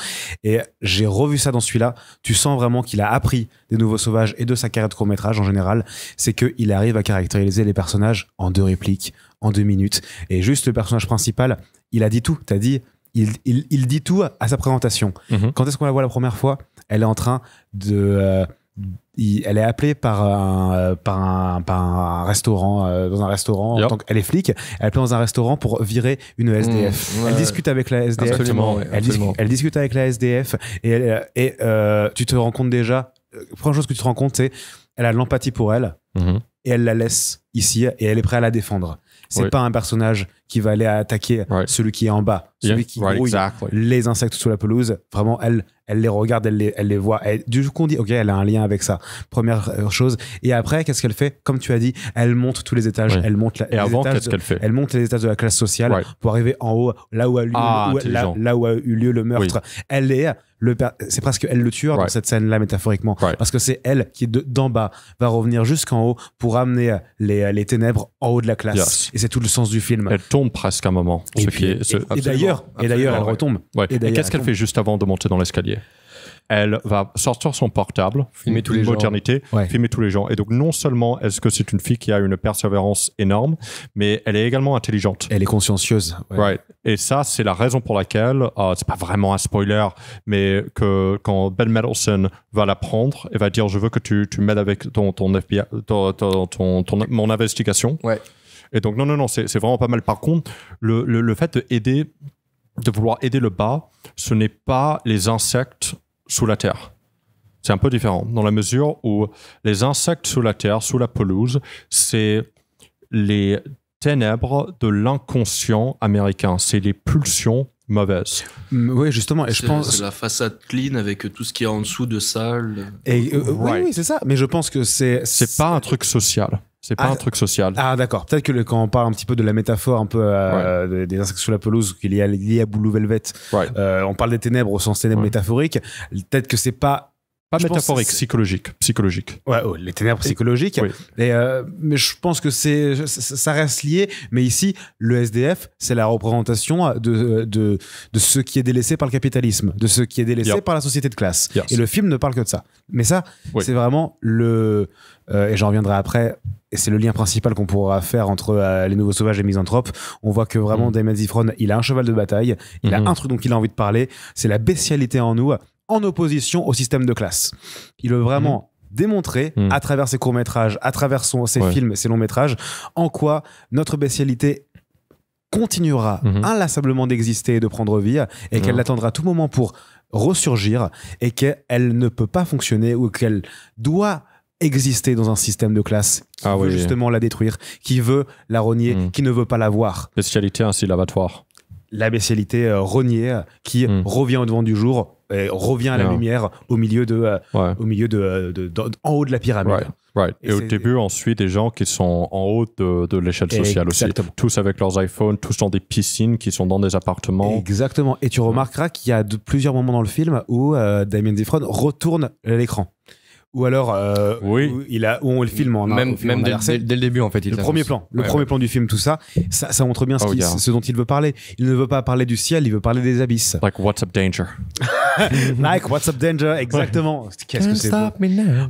Et j'ai revu ça dans celui-là. Tu sens vraiment qu'il a appris des Nouveaux Sauvages et de sa carrière de court-métrage en général. C'est qu'il arrive à caractériser les personnages en 2 répliques, en 2 minutes. Et juste le personnage principal, il a dit tout. T'as dit, il dit tout à sa présentation. Mhm. Quand est-ce qu'on la voit la première fois? Elle est en train de... elle est appelée par un restaurant, dans un restaurant, Yep. tant qu'elle est flic, elle est appelée dans un restaurant pour virer une SDF. Ouais. Elle discute avec la SDF. Absolument, ouais, absolument. Elle discute avec la SDF et tu te rends compte déjà, première chose que tu te rends compte, c'est elle a de l'empathie pour elle Mhm. et elle la laisse ici et elle est prête à la défendre. C'est Oui. pas un personnage qui va aller attaquer Right. celui qui est en bas, celui Yeah, qui right, grouille exactly. les insectes sous la pelouse. Vraiment, elle les regarde, elle les voit. Et du coup, on dit, ok, elle a un lien avec ça. Première chose. Et après, qu'est-ce qu'elle fait? Comme tu as dit, elle monte tous les étages. Oui. Elle monte Et avant, qu'est-ce qu'elle fait? Elle monte les étages de la classe sociale Right. pour arriver en haut, là où a eu lieu, intelligent. là où a eu lieu le meurtre. Elle est c'est presque elle le tueur dans Right. cette scène-là, métaphoriquement. Right. Parce que c'est elle qui, d'en bas, va revenir jusqu'en haut pour amener les ténèbres en haut de la classe. Yes. Et c'est tout le sens du film. Elle tombe presque un moment. Et, ce puis- qui est- ce- et d'ailleurs, elle absolument, ouais. retombe. Ouais. Et Et d'ailleurs, qu'est-ce qu'elle elle fait juste avant de monter dans l'escalier? Elle va sortir son portable, Filmer tous les gens. modernité, Ouais. filmer tous les gens. Et donc, non seulement est-ce que c'est une fille qui a une persévérance énorme, mais elle est également intelligente. Elle est consciencieuse. Ouais. Right. Et ça, c'est la raison pour laquelle, c'est pas vraiment un spoiler, mais que quand Ben Mendelsohn va la prendre et va dire, je veux que tu m'aides avec ton FBI, mon investigation. Ouais. Et donc, non, c'est vraiment pas mal. Par contre, le fait de vouloir aider le bas, ce n'est pas les insectes sous la terre. C'est un peu différent, dans la mesure où les insectes sous la terre, sous la pelouse, c'est les ténèbres de l'inconscient américain. C'est les pulsions mauvaises. Oui, justement. Et je pense. C'est la façade clean avec tout ce qu'il y a en dessous de salle. Et, Right. oui, c'est ça. Mais je pense que c'est. C'est pas un truc social. C'est pas Ah, un truc social. Ah, d'accord. Peut-être que quand on parle un petit peu de la métaphore un peu des insectes sous la pelouse qu'il y a lié à Blue Velvet, Right. on parle des ténèbres au sens ténèbres Ouais. métaphoriques. Peut-être que c'est pas. Pas je pense métaphorique, que c'est- psychologique. Ouais, les ténèbres psychologiques. Oui. Et, mais je pense que ça reste lié. Mais ici, le SDF, c'est la représentation de ce qui est délaissé par le capitalisme, de ce qui est délaissé Yep. par la société de classe. Yes. Et le film ne parle que de ça. Mais ça, Oui. c'est vraiment et j'en reviendrai après. Et c'est le lien principal qu'on pourra faire entre Les Nouveaux Sauvages et Misanthrope. On voit que vraiment, Damon Albarn, il a un cheval de bataille. Il a un truc dont il a envie de parler. C'est la bestialité en nous, en opposition au système de classe. Il veut vraiment démontrer, à travers ses courts-métrages, à travers ses films, ses longs-métrages, en quoi notre bestialité continuera inlassablement d'exister et de prendre vie, et qu'elle l'attendra à tout moment pour ressurgir, et qu'elle ne peut pas fonctionner, ou qu'elle doit exister dans un système de classe qui Ah veut oui. justement la détruire, qui veut la rogner, qui ne veut pas la voir. Bestialité ainsi l'abattoir. La bestialité rognée qui revient au devant du jour, et revient à la lumière au milieu Ouais. en haut de la pyramide. Right, right. Et au début, ensuite, des gens qui sont en haut de l'échelle sociale Exactement. aussi. Tous avec leurs iPhones, tous dans des piscines, qui sont dans des appartements. Exactement. Et tu remarqueras qu'il y a plusieurs moments dans le film où Damon Albarn retourne l'écran. Ou alors, Oui. où on le filme en Même en inversé. dès le début, en fait. Il Le premier plan, plan du film, tout ça, ça montre bien Oh, yeah. ce dont il veut parler. Il ne veut pas parler du ciel, il veut parler des abysses. Like, what's up, danger? Like, what's up, danger? Exactement. Qu'est-ce que c'est beau. me now.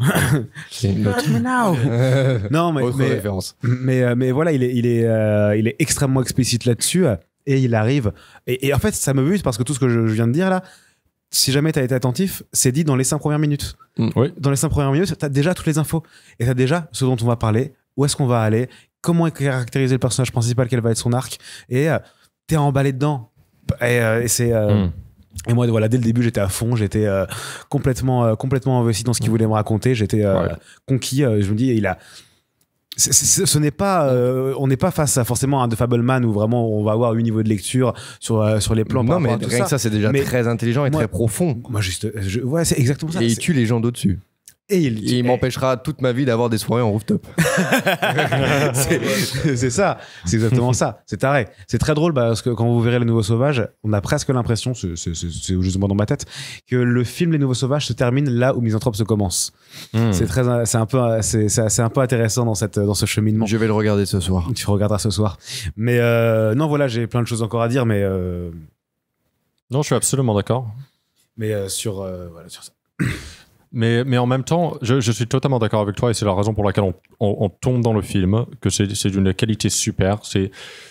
C'est une autre Non, autre référence. mais voilà, il est extrêmement explicite là-dessus, et il arrive. Et en fait, ça me bute parce que tout ce que je viens de dire là, si jamais tu as été attentif, c'est dit dans les 5 premières minutes. Oui. Dans les 5 premières minutes, tu as déjà toutes les infos. Et tu as déjà ce dont on va parler, où est-ce qu'on va aller, comment est caractérisé le personnage principal, quel va être son arc. Et tu es emballé dedans. Et c'est. Et moi, voilà, dès le début, j'étais à fond, j'étais complètement investi dans ce qu'il voulait me raconter, j'étais conquis. Je me dis, ce n'est pas, on n'est pas face à forcément un The Fableman où vraiment on va avoir 8 niveaux de lecture sur les plans. Non, par mais rapport à tout rien que ça, c'est déjà Mais très intelligent et moi- très profond. Moi, ouais, c'est exactement ça. Et il C'est- tue les gens d'au-dessus. Et Il m'empêchera toute ma vie d'avoir des soirées en rooftop. c'est ça, c'est exactement ça, c'est taré. C'est très drôle parce que quand vous verrez Les Nouveaux Sauvages, on a presque l'impression, c'est justement dans ma tête, que le film Les Nouveaux Sauvages se termine là où Misanthrope se commence. C'est un peu intéressant dans ce cheminement. Je vais le regarder ce soir. Tu regarderas ce soir. Mais non, voilà, j'ai plein de choses encore à dire, mais Non, je suis absolument d'accord. mais sur ça. Mais en même temps, je suis totalement d'accord avec toi et c'est la raison pour laquelle on tombe dans le film, que c'est d'une qualité super.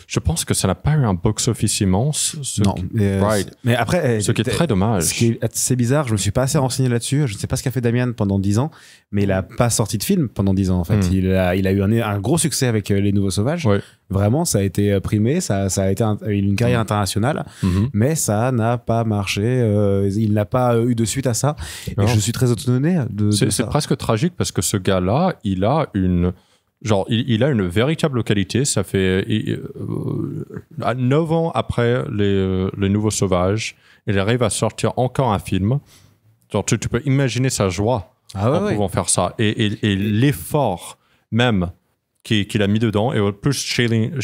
Je pense que ça n'a pas eu un box-office immense. Non, mais après, ce qui est très dommage. Ce qui est assez bizarre, je me suis pas assez renseigné là-dessus. Je ne sais pas ce qu'a fait Damian pendant 10 ans, mais il a pas sorti de film pendant 10 ans en fait. Il a eu un gros succès avec Les Nouveaux Sauvages. Ouais. Vraiment, ça a été primé, ça a été une carrière internationale, mais ça n'a pas marché. Il n'a pas eu de suite à ça. Non. Et je suis très étonné de ça. C'est presque tragique parce que ce gars-là, il a une véritable qualité. Ça fait 9 ans après les Nouveaux Sauvages, il arrive à sortir encore un film. Genre, tu peux imaginer sa joie en pouvant faire ça. Et l'effort même qu'il a mis dedans, et en plus Shailene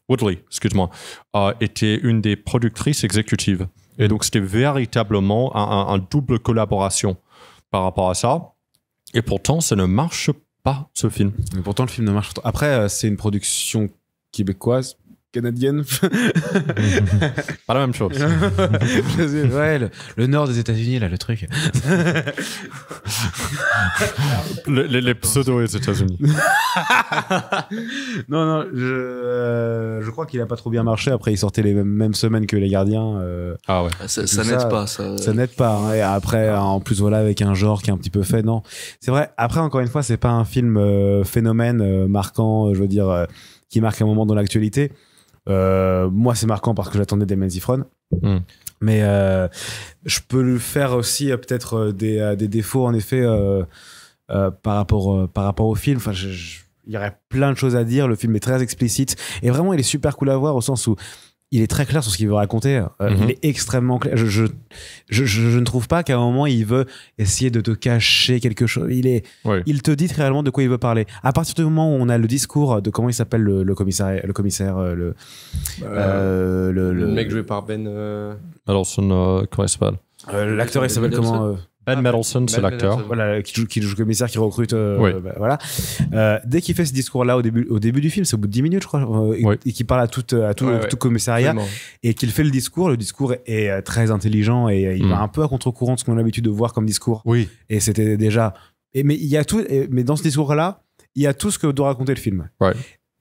Woodley, excuse-moi, était une des productrices exécutives. Et donc, c'était véritablement un double collaboration par rapport à ça. Et pourtant, ça ne marche pas, ce film. Mais pourtant, le film ne marche pas. Après, c'est une production québécoise, canadienne. Pas la même chose. Ouais, le nord des États-Unis, là, le truc. les pseudo des États-Unis. Non, je crois qu'il a pas trop bien marché. Après, il sortait les mêmes semaines que Les Gardiens. Ah ouais. Ça n'aide pas. Ça n'aide pas. Hein. Et après, en plus, voilà, avec un genre qui est un petit peu fait. Non, c'est vrai. Après, encore une fois, c'est pas un film phénomène marquant. Je veux dire, qui marque un moment dans l'actualité. Moi, c'est marquant parce que j'attendais Damien Zifron. Mais je peux le faire aussi peut-être des défauts en effet par rapport au film. Enfin, il y aurait plein de choses à dire. Le film est très explicite et vraiment il est super cool à voir au sens où il est très clair sur ce qu'il veut raconter. Il est extrêmement clair. Je ne trouve pas qu'à un moment il veut essayer de te cacher quelque chose. Il te dit réellement de quoi il veut parler. À partir du moment où on a le discours de comment il s'appelle le commissaire, le mec joué par Ben. Mendelsohn, comment il s'appelle? L'acteur il s'appelle comment? Ben Mendelsohn, c'est l'acteur. Voilà, qui joue le commissaire, qui recrute. Voilà. Dès qu'il fait ce discours-là au début du film, c'est au bout de 10 minutes, je crois, et qu'il parle à tout commissariat, absolument. Et qu'il fait le discours est très intelligent et il va un peu à contre-courant de ce qu'on a l'habitude de voir comme discours. Oui. Et c'était déjà. Mais il y a tout. Mais dans ce discours-là, il y a tout ce que doit raconter le film. Ouais.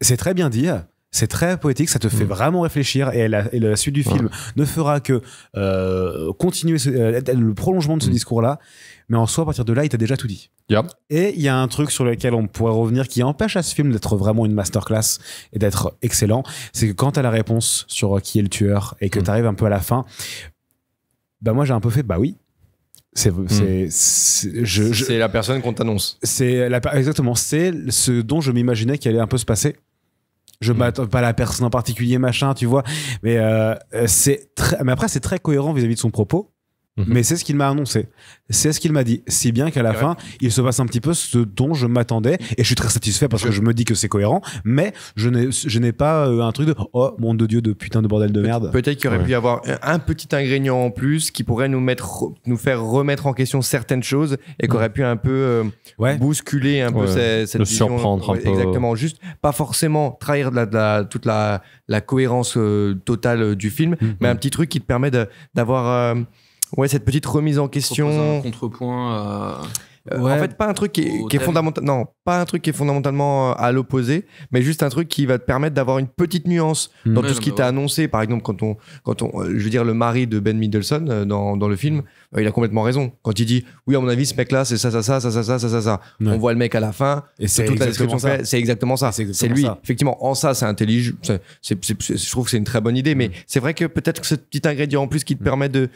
C'est très bien dit. C'est très poétique, ça te fait vraiment réfléchir et la suite du film ne fera que continuer le prolongement de ce discours-là, mais en soi, à partir de là, il t'a déjà tout dit. Yep. Et il y a un truc sur lequel on pourrait revenir qui empêche à ce film d'être vraiment une masterclass et d'être excellent, c'est que quand t'as la réponse sur qui est le tueur et que t'arrives un peu à la fin, bah moi j'ai un peu fait, bah oui. C'est la personne qu'on t'annonce. Exactement, c'est ce dont je m'imaginais qu'il allait un peu se passer. Je m'attends pas à la personne en particulier, machin, tu vois. Mais mais après, c'est très cohérent vis-à-vis de son propos. Mais c'est ce qu'il m'a annoncé. C'est ce qu'il m'a dit. Si bien qu'à la fin, il se passe un petit peu ce dont je m'attendais. Et je suis très satisfait parce que je me dis que c'est cohérent. Mais je n'ai pas un truc de « Oh, monde de Dieu, de putain de bordel de merde ». Peut-être qu'il aurait pu y avoir un petit ingrédient en plus qui pourrait nous faire remettre en question certaines choses et qui aurait pu un peu bousculer un peu cette vision. Surprendre un peu. Exactement. Juste pas forcément trahir toute la cohérence totale du film, mais un petit truc qui te permet d'avoir... cette petite remise en question. Un contrepoint. En fait, pas un truc qui est fondamental. Non, pas un truc qui est fondamentalement à l'opposé, mais juste un truc qui va te permettre d'avoir une petite nuance dans tout ce qui t'a annoncé. Par exemple, quand on, je veux dire, le mari de Ben Mendelsohn dans le film, il a complètement raison. Quand il dit, oui, à mon avis, ce mec-là, c'est ça. On voit le mec à la fin. Et c'est toute la description fait, c'est exactement ça. C'est lui. Ça. Effectivement, en ça, c'est intelligent. Je trouve que c'est une très bonne idée, mais c'est vrai que peut-être que ce petit ingrédient en plus qui te permet de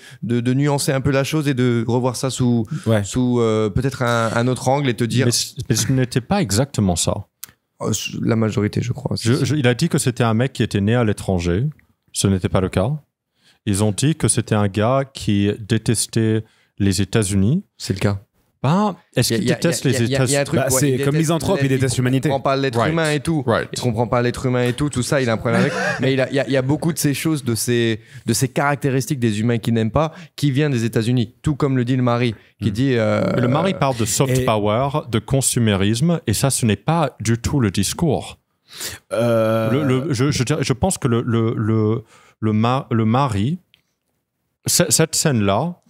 nuancer un peu la chose et de revoir ça sous peut-être un autre angle et te dire. Mais ce n'était pas exactement ça. La majorité, je crois. Il a dit que c'était un mec qui était né à l'étranger. Ce n'était pas le cas. Ils ont dit que c'était un gars qui détestait les États-Unis. C'est le cas. Ben, est-ce qu'il déteste les États-Unis? C'est comme misanthrope, il déteste l'humanité. Il comprend pas l'être humain et tout. Il comprend pas l'être humain et tout ça, il a un problème avec. Mais il y a beaucoup de ces choses, de ces caractéristiques des humains qu'il n'aime pas, qui viennent des États-Unis. Tout comme le dit le mari, qui dit. Le mari parle de soft power, de consumérisme, et ça, ce n'est pas du tout le discours. Je pense que le mari, cette scène-là,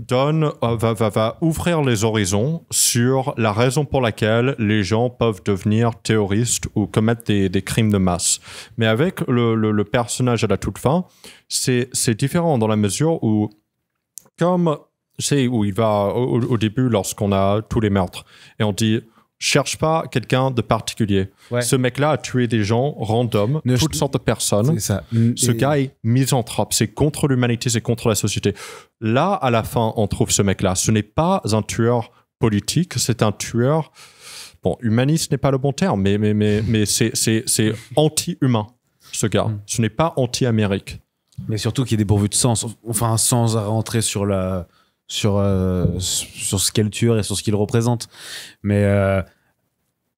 va ouvrir les horizons sur la raison pour laquelle les gens peuvent devenir terroristes ou commettre des crimes de masse. Mais avec le personnage à la toute fin, c'est différent dans la mesure où, comme c'est où il va au début lorsqu'on a tous les meurtres, et on dit cherche pas quelqu'un de particulier. Ouais. Ce mec-là a tué des gens random, toutes sortes de personnes. Ce gars est misanthrope. C'est contre l'humanité, c'est contre la société. Là, à la fin, on trouve ce mec-là. Ce n'est pas un tueur politique, c'est un tueur... Bon, humaniste n'est pas le bon terme, mais c'est anti-humain, ce gars. Ce n'est pas anti-Amérique. Mais surtout qu'il est dépourvu de sens. Enfin, sans rentrer sur ce qu'est le tueur et sur ce qu'il représente. Mais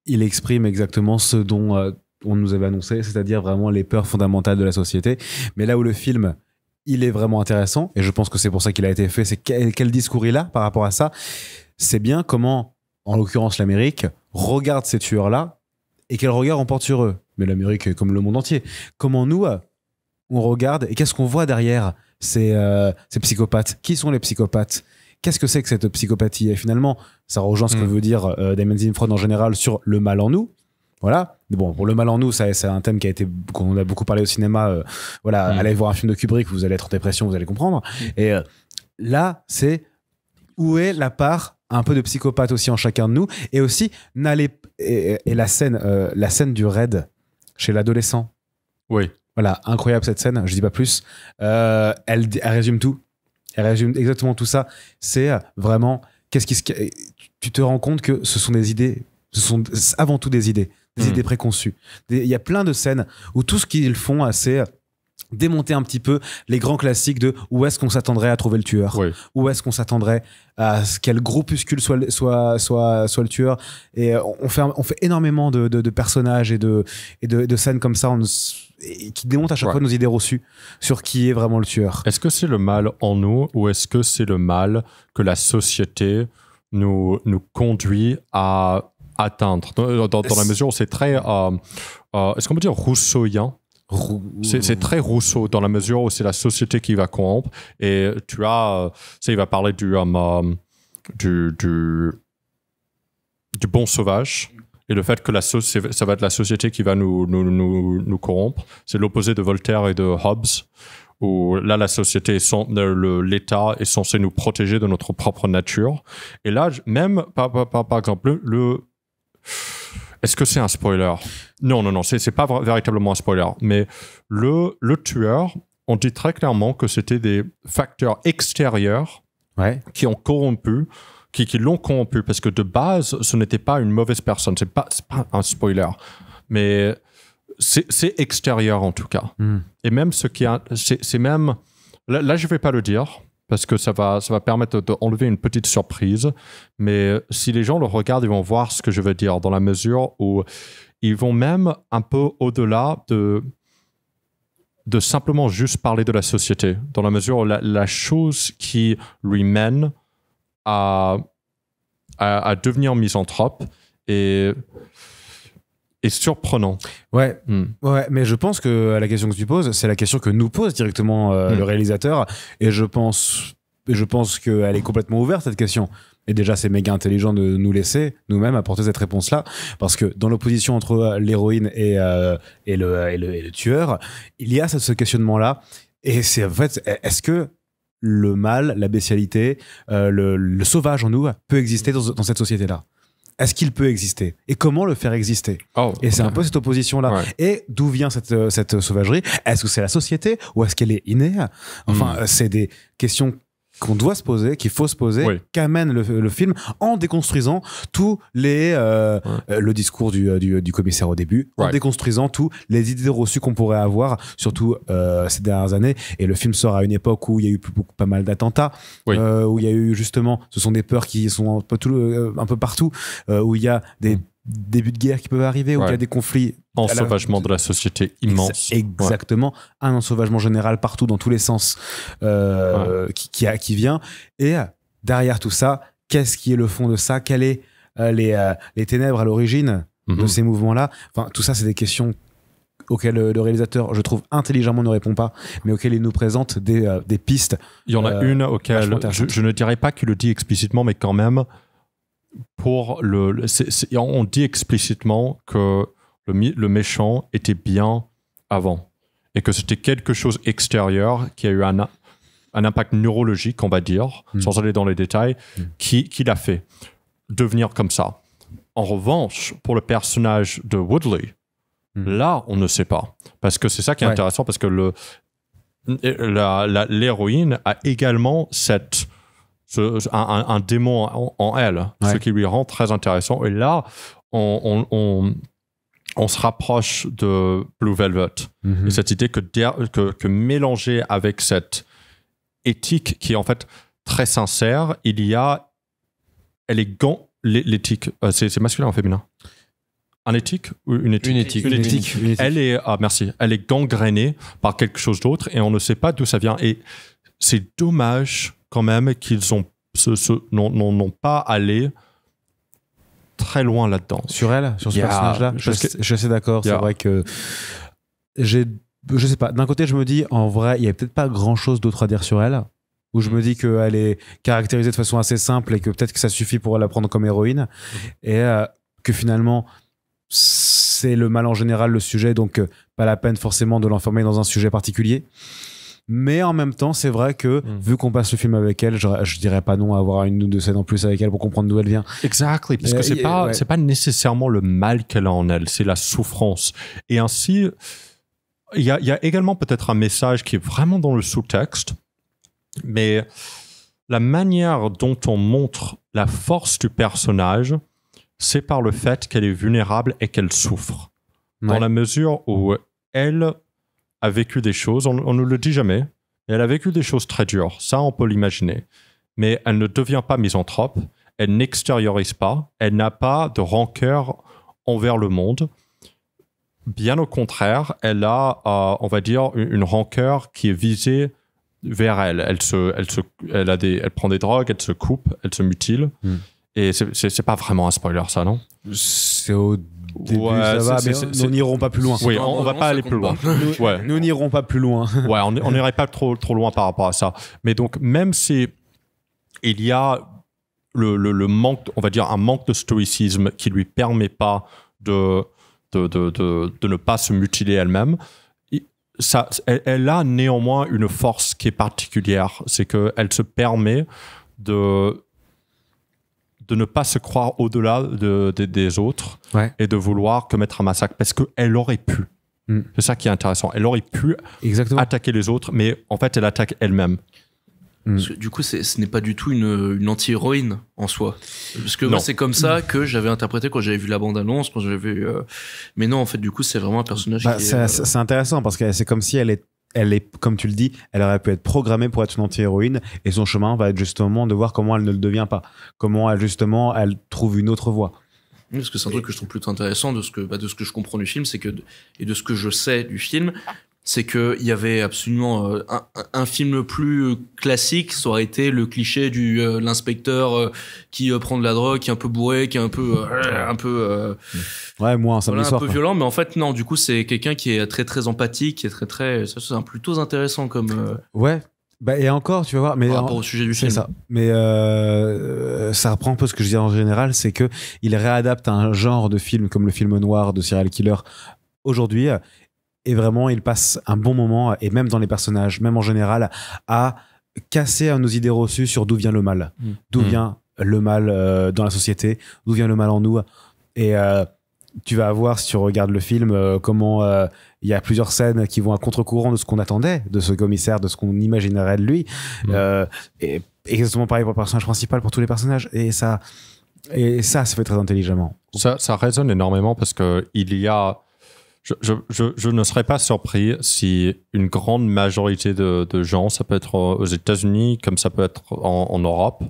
il exprime exactement ce dont on nous avait annoncé, c'est-à-dire vraiment les peurs fondamentales de la société. Mais là où le film, il est vraiment intéressant, et je pense que c'est pour ça qu'il a été fait, c'est quel discours il a par rapport à ça. C'est bien comment, en l'occurrence l'Amérique, regarde ces tueurs-là, et quel regard on porte sur eux. Mais l'Amérique, comme le monde entier. Comment nous, on regarde, et qu'est-ce qu'on voit derrière ces psychopathes? Qui sont les psychopathes? Qu'est-ce que c'est que cette psychopathie? Et finalement, ça rejoint ce que veut dire Damien Zinfrod en général sur le mal en nous. Voilà. Mais bon, pour le mal en nous, ça, c'est un thème qu'on a beaucoup parlé au cinéma. Allez voir un film de Kubrick, vous allez être en dépression, vous allez comprendre. Et là, c'est où est la part un peu de psychopathe aussi en chacun de nous. Et aussi, et la scène du raid chez l'adolescent. Oui. Voilà, incroyable cette scène, je dis pas plus. Elle résume tout. Elle résume exactement tout ça. C'est vraiment tu te rends compte que ce sont des idées, ce sont avant tout des idées préconçues. Il y a plein de scènes où tout ce qu'ils font, c'est démonter un petit peu les grands classiques de où est-ce qu'on s'attendrait à trouver le tueur, où est-ce qu'on s'attendrait à ce quel groupuscule soit le tueur. Et on fait énormément de personnages et de scènes comme ça qui démontent à chaque fois nos idées reçues sur qui est vraiment le tueur. Est-ce que c'est le mal en nous ou est-ce que c'est le mal que la société nous conduit à atteindre dans la mesure où c'est très est-ce qu'on peut dire rousseauien? C'est très Rousseau dans la mesure où c'est la société qui va corrompre et tu as il va parler du bon sauvage et le fait que ça va être la société qui va nous corrompre. C'est l'opposé de Voltaire et de Hobbes où là la société l'État est censé nous protéger de notre propre nature et là même par exemple est-ce que c'est un spoiler? Non, c'est pas véritablement un spoiler. Mais le tueur, on dit très clairement que c'était des facteurs extérieurs qui ont corrompu, qui l'ont corrompu, parce que de base, ce n'était pas une mauvaise personne. C'est pas un spoiler. Mais c'est extérieur en tout cas. Et même c'est même... Là, je vais pas le dire, parce que ça va permettre d'enlever une petite surprise. Mais si les gens le regardent, ils vont voir ce que je veux dire, dans la mesure où ils vont même un peu au-delà de simplement juste parler de la société, dans la mesure où la chose qui lui mène à devenir misanthrope est surprenant. Ouais, mais je pense que la question que tu poses, c'est la question que nous pose directement le réalisateur, et je pense qu'elle est complètement ouverte, cette question. Et déjà, c'est méga intelligent de nous laisser nous-mêmes apporter cette réponse-là, parce que dans l'opposition entre l'héroïne et le tueur, il y a ce questionnement-là, et c'est en fait, est-ce que le mal, la bestialité, le sauvage en nous peut exister dans cette société-là? Est-ce qu'il peut exister? Et comment le faire exister? Et c'est un peu cette opposition-là. Et d'où vient cette sauvagerie? Est-ce que c'est la société ou est-ce qu'elle est innée? Enfin, c'est des questions qu'on doit se poser, qu'il faut se poser, Oui. qu'amène le film en déconstruisant tous les le discours du commissaire au début, en Right. déconstruisant tous les idées reçues qu'on pourrait avoir, surtout ces dernières années. Et le film sort à une époque où il y a eu pas mal d'attentats, Oui. où il y a eu justement, ce sont des peurs qui sont un peu partout, où il y a des débuts de guerre qui peuvent arriver, où il y a Ouais. des conflits. Ensauvagement de la société immense. Exactement. Un ensauvagement général partout, dans tous les sens, qui vient. Et derrière tout ça, qu'est-ce qui est le fond de ça? Quelles est les ténèbres à l'origine de ces mouvements-là? Enfin, tout ça, c'est des questions auxquelles le réalisateur, je trouve, intelligemment ne répond pas, mais auxquelles il nous présente des pistes. Il y en a une auquel vachement intéressante. je ne dirais pas qu'il le dit explicitement, mais quand même, on dit explicitement que le méchant était bien avant et que c'était quelque chose extérieur qui a eu un impact neurologique, on va dire, sans aller dans les détails, qui l'a fait devenir comme ça. En revanche, pour le personnage de Woodley, là, on ne sait pas. Parce que c'est ça qui est intéressant, parce que l'héroïne a également un démon en elle, ce qui lui rend très intéressant. Et là, on se rapproche de Blue Velvet. Et cette idée que mélangée avec cette éthique qui est en fait très sincère, l'éthique, c'est masculin ou féminin? Un éthique ou une éthique? Une éthique. Elle est, elle est gangrénée par quelque chose d'autre et on ne sait pas d'où ça vient. Et c'est dommage quand même qu'ils n'ont pas allé très loin là-dedans. Sur ce personnage-là, je suis assez d'accord. C'est vrai que je sais pas. D'un côté, je me dis, en vrai, il y a peut-être pas grand-chose d'autre à dire sur elle. Où je me dis qu'elle est caractérisée de façon assez simple et que peut-être que ça suffit pour la prendre comme héroïne. Et que finalement, c'est le mal en général, le sujet. Donc, pas la peine forcément de l'enfermer dans un sujet particulier. Mais en même temps, c'est vrai que vu qu'on passe le film avec elle, je dirais pas non à avoir une ou deux scènes en plus avec elle pour comprendre d'où elle vient. Exactly, parce que c'est pas nécessairement le mal qu'elle a en elle, c'est la souffrance. Et ainsi, il y a également peut-être un message qui est vraiment dans le sous-texte, mais la manière dont on montre la force du personnage, c'est par le fait qu'elle est vulnérable et qu'elle souffre. Dans la mesure où elle a vécu des choses, on ne le dit jamais, elle a vécu des choses très dures, ça on peut l'imaginer, mais elle ne devient pas misanthrope, elle n'extériorise pas, elle n'a pas de rancœur envers le monde, bien au contraire, elle a, on va dire, une rancœur qui est visée vers elle. Elle prend des drogues, elle se coupe, elle se mutile, et c'est pas vraiment un spoiler ça, non? C'est au début, ça va, mais nous n'irons pas plus loin. Oui, on va pas aller plus loin. Nous n'irons pas plus loin. Ouais, on n'irait pas trop loin par rapport à ça. Mais donc, même si il y a le manque, on va dire un manque de stoïcisme qui lui permet pas de ne pas se mutiler elle-même, elle a néanmoins une force qui est particulière. C'est qu'elle se permet de ne pas se croire au-delà des autres et de vouloir commettre un massacre parce qu'elle aurait pu. C'est ça qui est intéressant. Elle aurait pu attaquer les autres, mais en fait, elle attaque elle-même. Parce que, du coup, ce n'est pas du tout une anti-héroïne en soi. Parce que moi, c'est comme ça que j'avais interprété quand j'avais vu la bande-annonce, quand j'avais vu. Mais non, en fait, du coup, c'est vraiment un personnage qui c'est intéressant parce que c'est comme si elle est, comme tu le dis, elle aurait pu être programmée pour être une anti-héroïne et son chemin va être justement de voir comment elle ne le devient pas. Comment elle trouve une autre voie. Oui, parce que c'est un truc que je trouve plutôt intéressant de ce que je comprends du film, et de ce que je sais du film, c'est qu'il y avait absolument un film plus classique, ça aurait été le cliché de l'inspecteur qui prend de la drogue, qui est un peu bourré, qui est un peu moi un samedi soir, un peu violent, mais en fait non, du coup c'est quelqu'un qui est très très empathique, qui est très ça c'est plutôt intéressant comme et encore tu vas voir, mais par rapport au sujet du film, ça. Mais ça reprend un peu ce que je disais en général, c'est que il réadapte un genre de film comme le film noir de serial killer aujourd'hui. Et vraiment, il passe un bon moment, et même dans les personnages, même en général, à casser nos idées reçues sur d'où vient le mal. D'où vient le mal dans la société, d'où vient le mal en nous. Et tu vas voir, si tu regardes le film, comment il y a plusieurs scènes qui vont à contre-courant de ce qu'on attendait de ce commissaire, de ce qu'on imaginerait de lui. Et exactement pareil pour le personnage principal, pour tous les personnages. Et ça se fait très intelligemment. Ça résonne énormément parce que il y a... Je ne serais pas surpris si une grande majorité de gens, ça peut être aux États-Unis, comme ça peut être en Europe,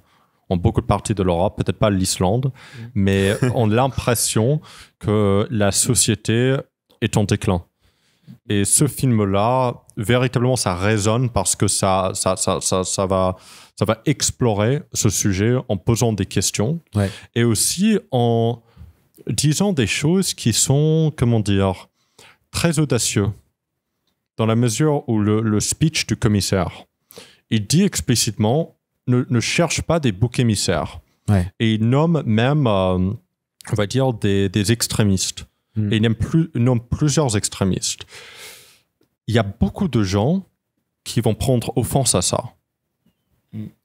en beaucoup de parties de l'Europe, peut-être pas l'Islande, mais ont l'impression que la société est en déclin. Et ce film-là, véritablement, ça résonne parce que ça va explorer ce sujet en posant des questions et aussi en disant des choses qui sont, comment dire, très audacieux, dans la mesure où le speech du commissaire, il dit explicitement ne cherche pas des boucs émissaires. Et il nomme même, on va dire, des extrémistes. Et il nomme plusieurs extrémistes. Il y a beaucoup de gens qui vont prendre offense à ça.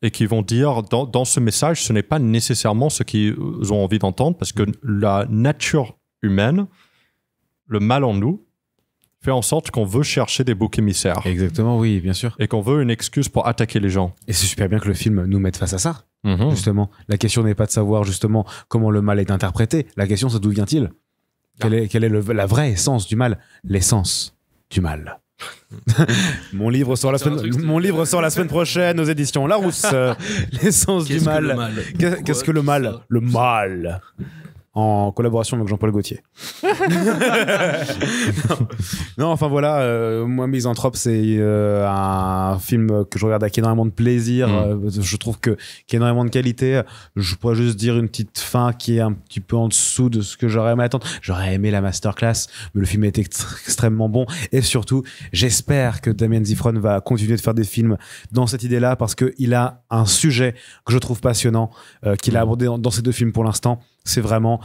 Et qui vont dire, dans ce message, ce n'est pas nécessairement ce qu'ils ont envie d'entendre, parce que la nature humaine, le mal en nous, fait en sorte qu'on veut chercher des boucs émissaires. Exactement, oui, bien sûr. Et qu'on veut une excuse pour attaquer les gens. Et c'est super bien que le film nous mette face à ça, justement. La question n'est pas de savoir, justement, comment le mal est interprété. La question, c'est d'où vient-il ? Quelle est la vraie essence du mal ? L'essence du mal. Mon livre sort la semaine prochaine aux éditions Larousse. L'essence du mal. Qu'est-ce que le mal ? Le mal. En collaboration avec Jean-Paul Gaultier. non, enfin voilà, moi Misanthrope, c'est un film que je regarde avec énormément de plaisir. Je trouve qu'il y a énormément de qualité. Je pourrais juste dire une petite fin qui est un petit peu en dessous de ce que j'aurais aimé attendre. J'aurais aimé la masterclass, mais le film était extrêmement bon. Et surtout, j'espère que Damien Zifron va continuer de faire des films dans cette idée-là, parce qu'il a un sujet que je trouve passionnant, qu'il a abordé dans ces deux films pour l'instant. C'est vraiment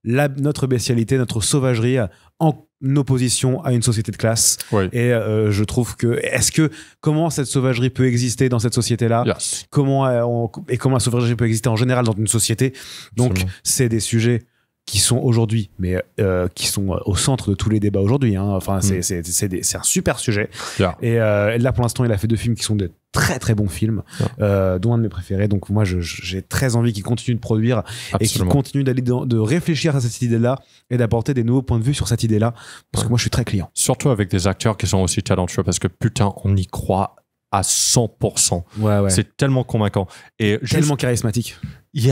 notre bestialité, notre sauvagerie en opposition à une société de classe. Et je trouve que comment cette sauvagerie peut exister dans cette société-là, comment la sauvagerie peut exister en général dans une société. Donc c'est des sujets qui sont aujourd'hui, mais qui sont au centre de tous les débats aujourd'hui. Enfin, c'est un super sujet. Et là, pour l'instant, il a fait 2 films qui sont de très très bons films, dont un de mes préférés. Donc moi, j'ai très envie qu'il continue de produire et qu'il continue de réfléchir à cette idée-là et d'apporter des nouveaux points de vue sur cette idée-là, parce que moi, je suis très client. Surtout avec des acteurs qui sont aussi talentueux, parce que putain, on y croit à 100%. C'est tellement convaincant. Et tellement charismatique. Et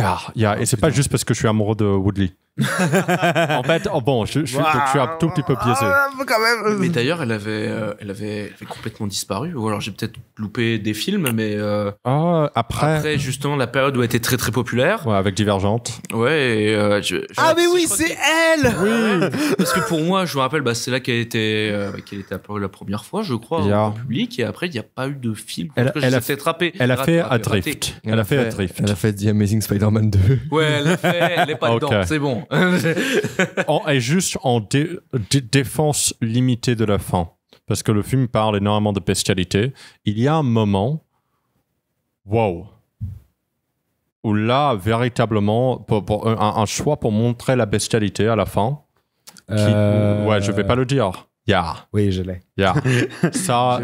c'est pas juste parce que je suis amoureux de Woodley. En fait, je suis un tout petit peu biaisé. Quand même. Mais d'ailleurs, elle avait complètement disparu. Ou alors j'ai peut-être loupé des films, mais après justement la période où elle était très très populaire. Avec Divergente. Mais oui, c'est elle. Oui. Parce que pour moi, je me rappelle, c'est là qu'elle était apparue la première fois, je crois, en public. Et après, il n'y a pas eu de film. Elle a fait Adrift. Elle a fait The Amazing Spider-Man 2. Ouais, elle est pas dedans. C'est bon. Et juste en défense limitée de la fin, parce que le film parle énormément de bestialité, il y a un moment où là véritablement pour un choix pour montrer la bestialité à la fin je vais pas le dire. Oui, je l'ai. Ça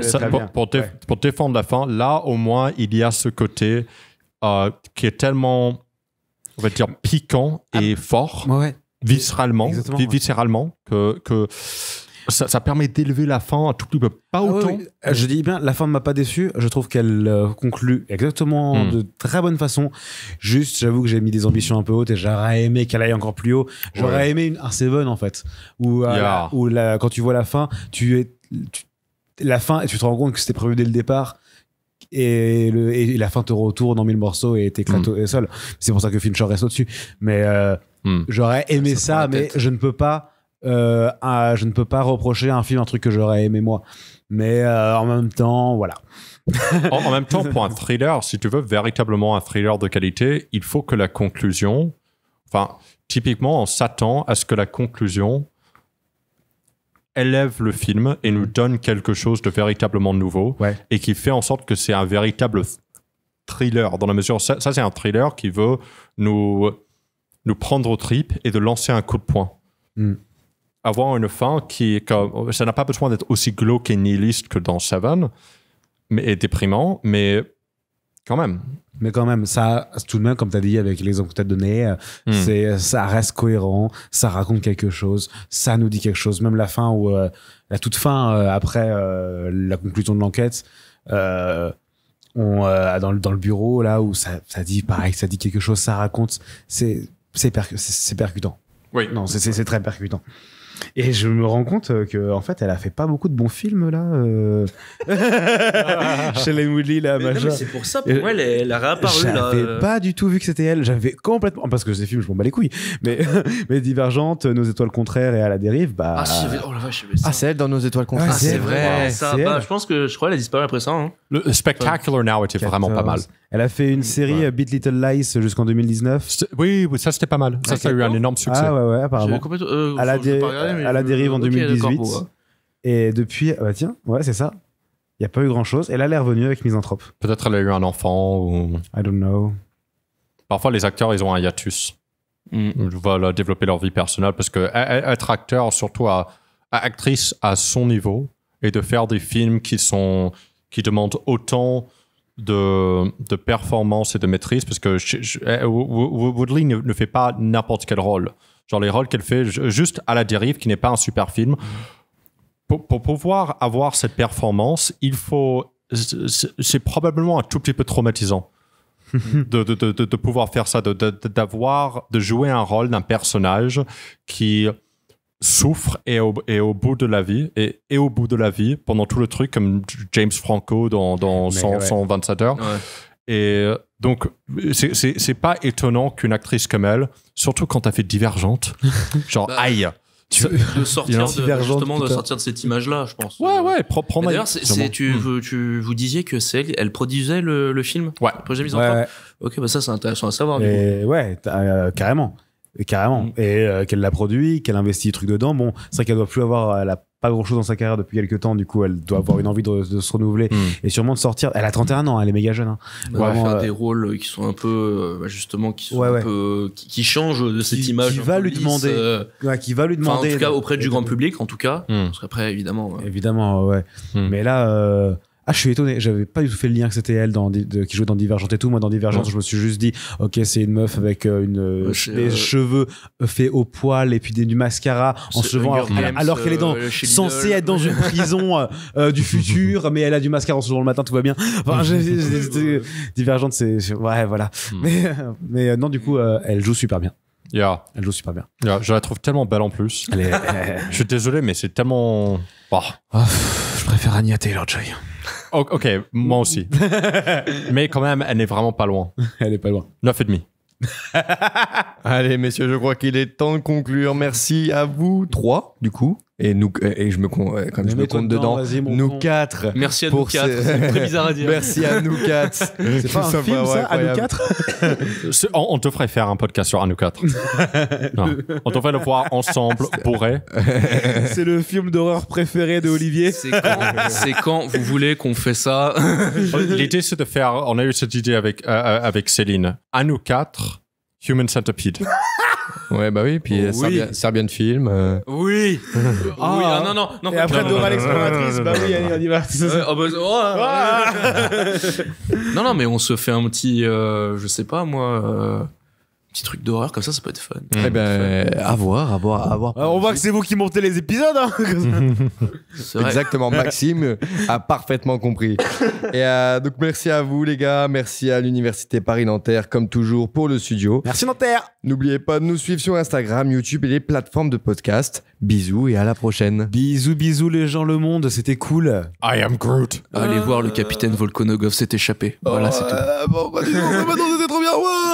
pour défendre la fin, là au moins il y a ce côté qui est tellement, on va dire, piquant et fort, viscéralement, que ça permet d'élever la fin un tout petit peu, pas autant. Je dis bien, la fin ne m'a pas déçu. Je trouve qu'elle conclut exactement de très bonne façon. Juste, j'avoue que j'ai mis des ambitions un peu hautes et j'aurais aimé qu'elle aille encore plus haut. J'aurais aimé un Seven, en fait, où quand tu vois la fin, la fin, et tu te rends compte que c'était prévu dès le départ. Et la fin te retourne en 1000 morceaux et t'éclates au sol. C'est pour ça que Fincher reste au-dessus. Mais j'aurais aimé ça, mais je ne peux pas reprocher à un film un truc que j'aurais aimé moi. Mais en même temps, voilà. En même temps, pour un thriller, si tu veux véritablement un thriller de qualité, il faut que la conclusion... Enfin, typiquement, on s'attend à ce que la conclusion élève le film et nous donne quelque chose de véritablement nouveau et qui fait en sorte que c'est un véritable thriller, dans la mesure... Ça c'est un thriller qui veut nous prendre aux tripes et de lancer un coup de poing. Avoir une fin ça n'a pas besoin d'être aussi glauque et nihiliste que dans Seven, et déprimant, mais quand même. Mais quand même, ça, tout de même, comme tu as dit avec l'exemple que tu as donné, ça reste cohérent, ça raconte quelque chose, ça nous dit quelque chose. Même la fin où, la toute fin, après la conclusion de l'enquête, dans le bureau, là où ça dit pareil, ça dit quelque chose, ça raconte, c'est percutant. Oui. Non, c'est très percutant. Et je me rends compte que en fait, elle a fait pas beaucoup de bons films là. Shailene Woodley là, mais machin. c'est pour ça, pour moi, elle a réapparu là. J'avais pas du tout vu que c'était elle. J'avais complètement, parce que ces films, je m'en bats les couilles. Mais Divergente, Nos étoiles contraires et À la dérive, bah. Oh la vache, j'avais ça. Ah, c'est elle dans Nos étoiles contraires. Ah, c'est vrai. Ça, c'est elle. je pense que je crois qu'elle a disparu après ça. Hein. Le Spectacular Now était vraiment pas mal. Elle a fait une série Big Little Lies jusqu'en 2019. Oui, ça c'était pas mal. Ça a eu un énorme succès. Ah ouais, apparemment. À la dérive en 2018. Et depuis, tiens, ouais, c'est ça. Il n'y a pas eu grand chose. Et là, elle est revenue avec Misanthrope. Peut-être elle a eu un enfant ou. I don't know. Parfois, les acteurs, ils ont un hiatus. Ils veulent développer leur vie personnelle parce que être acteur, surtout actrice à son niveau, et de faire des films qui demandent autant de performance et de maîtrise, parce que Woodley ne fait pas n'importe quel rôle. Genre les rôles qu'elle fait juste À la dérive, qui n'est pas un super film. Pour pouvoir avoir cette performance, c'est probablement un tout petit peu traumatisant de pouvoir faire ça, de jouer un rôle d'un personnage qui souffre et au bout de la vie et au bout de la vie pendant tout le truc, comme James Franco dans 127 heures. Ouais. Et donc c'est pas étonnant qu'une actrice comme elle, surtout quand t'as fait Divergente, genre aïe, de sortir de cette image là, je pense. ouais, prendre. D'ailleurs, vous disiez que c'est elle produisait le film. Ouais. Le projet Misanthrope. Ouais. Ok, bah ça c'est intéressant à savoir. Et ouais, carrément. Et qu'elle l'a produit, qu'elle investit des trucs dedans. Bon, c'est vrai qu'elle doit plus avoir, elle a pas grand chose dans sa carrière depuis quelques temps. Du coup, elle doit avoir une envie de se renouveler et sûrement de sortir. Elle a 31 ans, elle est méga jeune. Hein. Vraiment, faire des rôles qui sont un peu, justement, qui sont un peu, qui changent de cette image. Qui va lui demander. Qui va lui demander. En tout cas, auprès du grand public, en tout cas. Parce qu'après, évidemment. Évidemment, ouais. Mais là, je suis étonné. J'avais pas du tout fait le lien que c'était elle qui jouait dans Divergente et tout. Moi, dans Divergente, je me suis juste dit, ok, c'est une meuf avec des cheveux faits au poil et puis du mascara en cheveux, alors qu'elle est censée être dans une prison du futur, mais elle a du mascara en se levant le matin, tout va bien. Enfin, Divergente, ouais, voilà. Mais non, du coup, elle joue super bien. Yeah. Elle joue super bien. Yeah, je la trouve tellement belle en plus. Je suis désolé, mais c'est tellement. Je préfère Anya Taylor-Joy. Ok, moi aussi. Mais quand même, elle n'est vraiment pas loin. Elle est pas loin. 9,5. Allez, messieurs, je crois qu'il est temps de conclure. Merci à vous trois, du coup. Et nous, et je me compte dedans. Nous quatre. Merci à nous quatre. C'est très bizarre à dire. Merci à nous quatre. C'est pas un film, ça, à nous quatre? On devrait faire un podcast sur à nous quatre. Non. On devrait le voir ensemble, bourré. C'est le film d'horreur préféré de Olivier. C'est quand vous voulez qu'on fait ça? L'idée, c'est de faire. On a eu cette idée avec Céline. À nous quatre, Human Centipede. Ouais, bah oui, puis Serbian Film. Oui. Non. Et après Dora l'exploratrice, bah oui, allez, on y va. Non, mais on se fait un petit, je sais pas moi, petit truc d'horreur comme ça peut être fun. Eh ben, à voir. On voit que c'est vous qui montez les épisodes. Hein. Exactement, Maxime a parfaitement compris. Et donc merci à vous les gars, merci à l'Université Paris-Nanterre comme toujours pour le studio. Merci Nanterre. N'oubliez pas de nous suivre sur Instagram, YouTube et les plateformes de podcast. Bisous et à la prochaine. Bisous les gens, le monde, c'était cool. I am Groot. Allez voir le capitaine Volkonogov s'est échappé. Voilà, c'est tout. Bon, bah, dis donc, c'était trop bien. Ouais.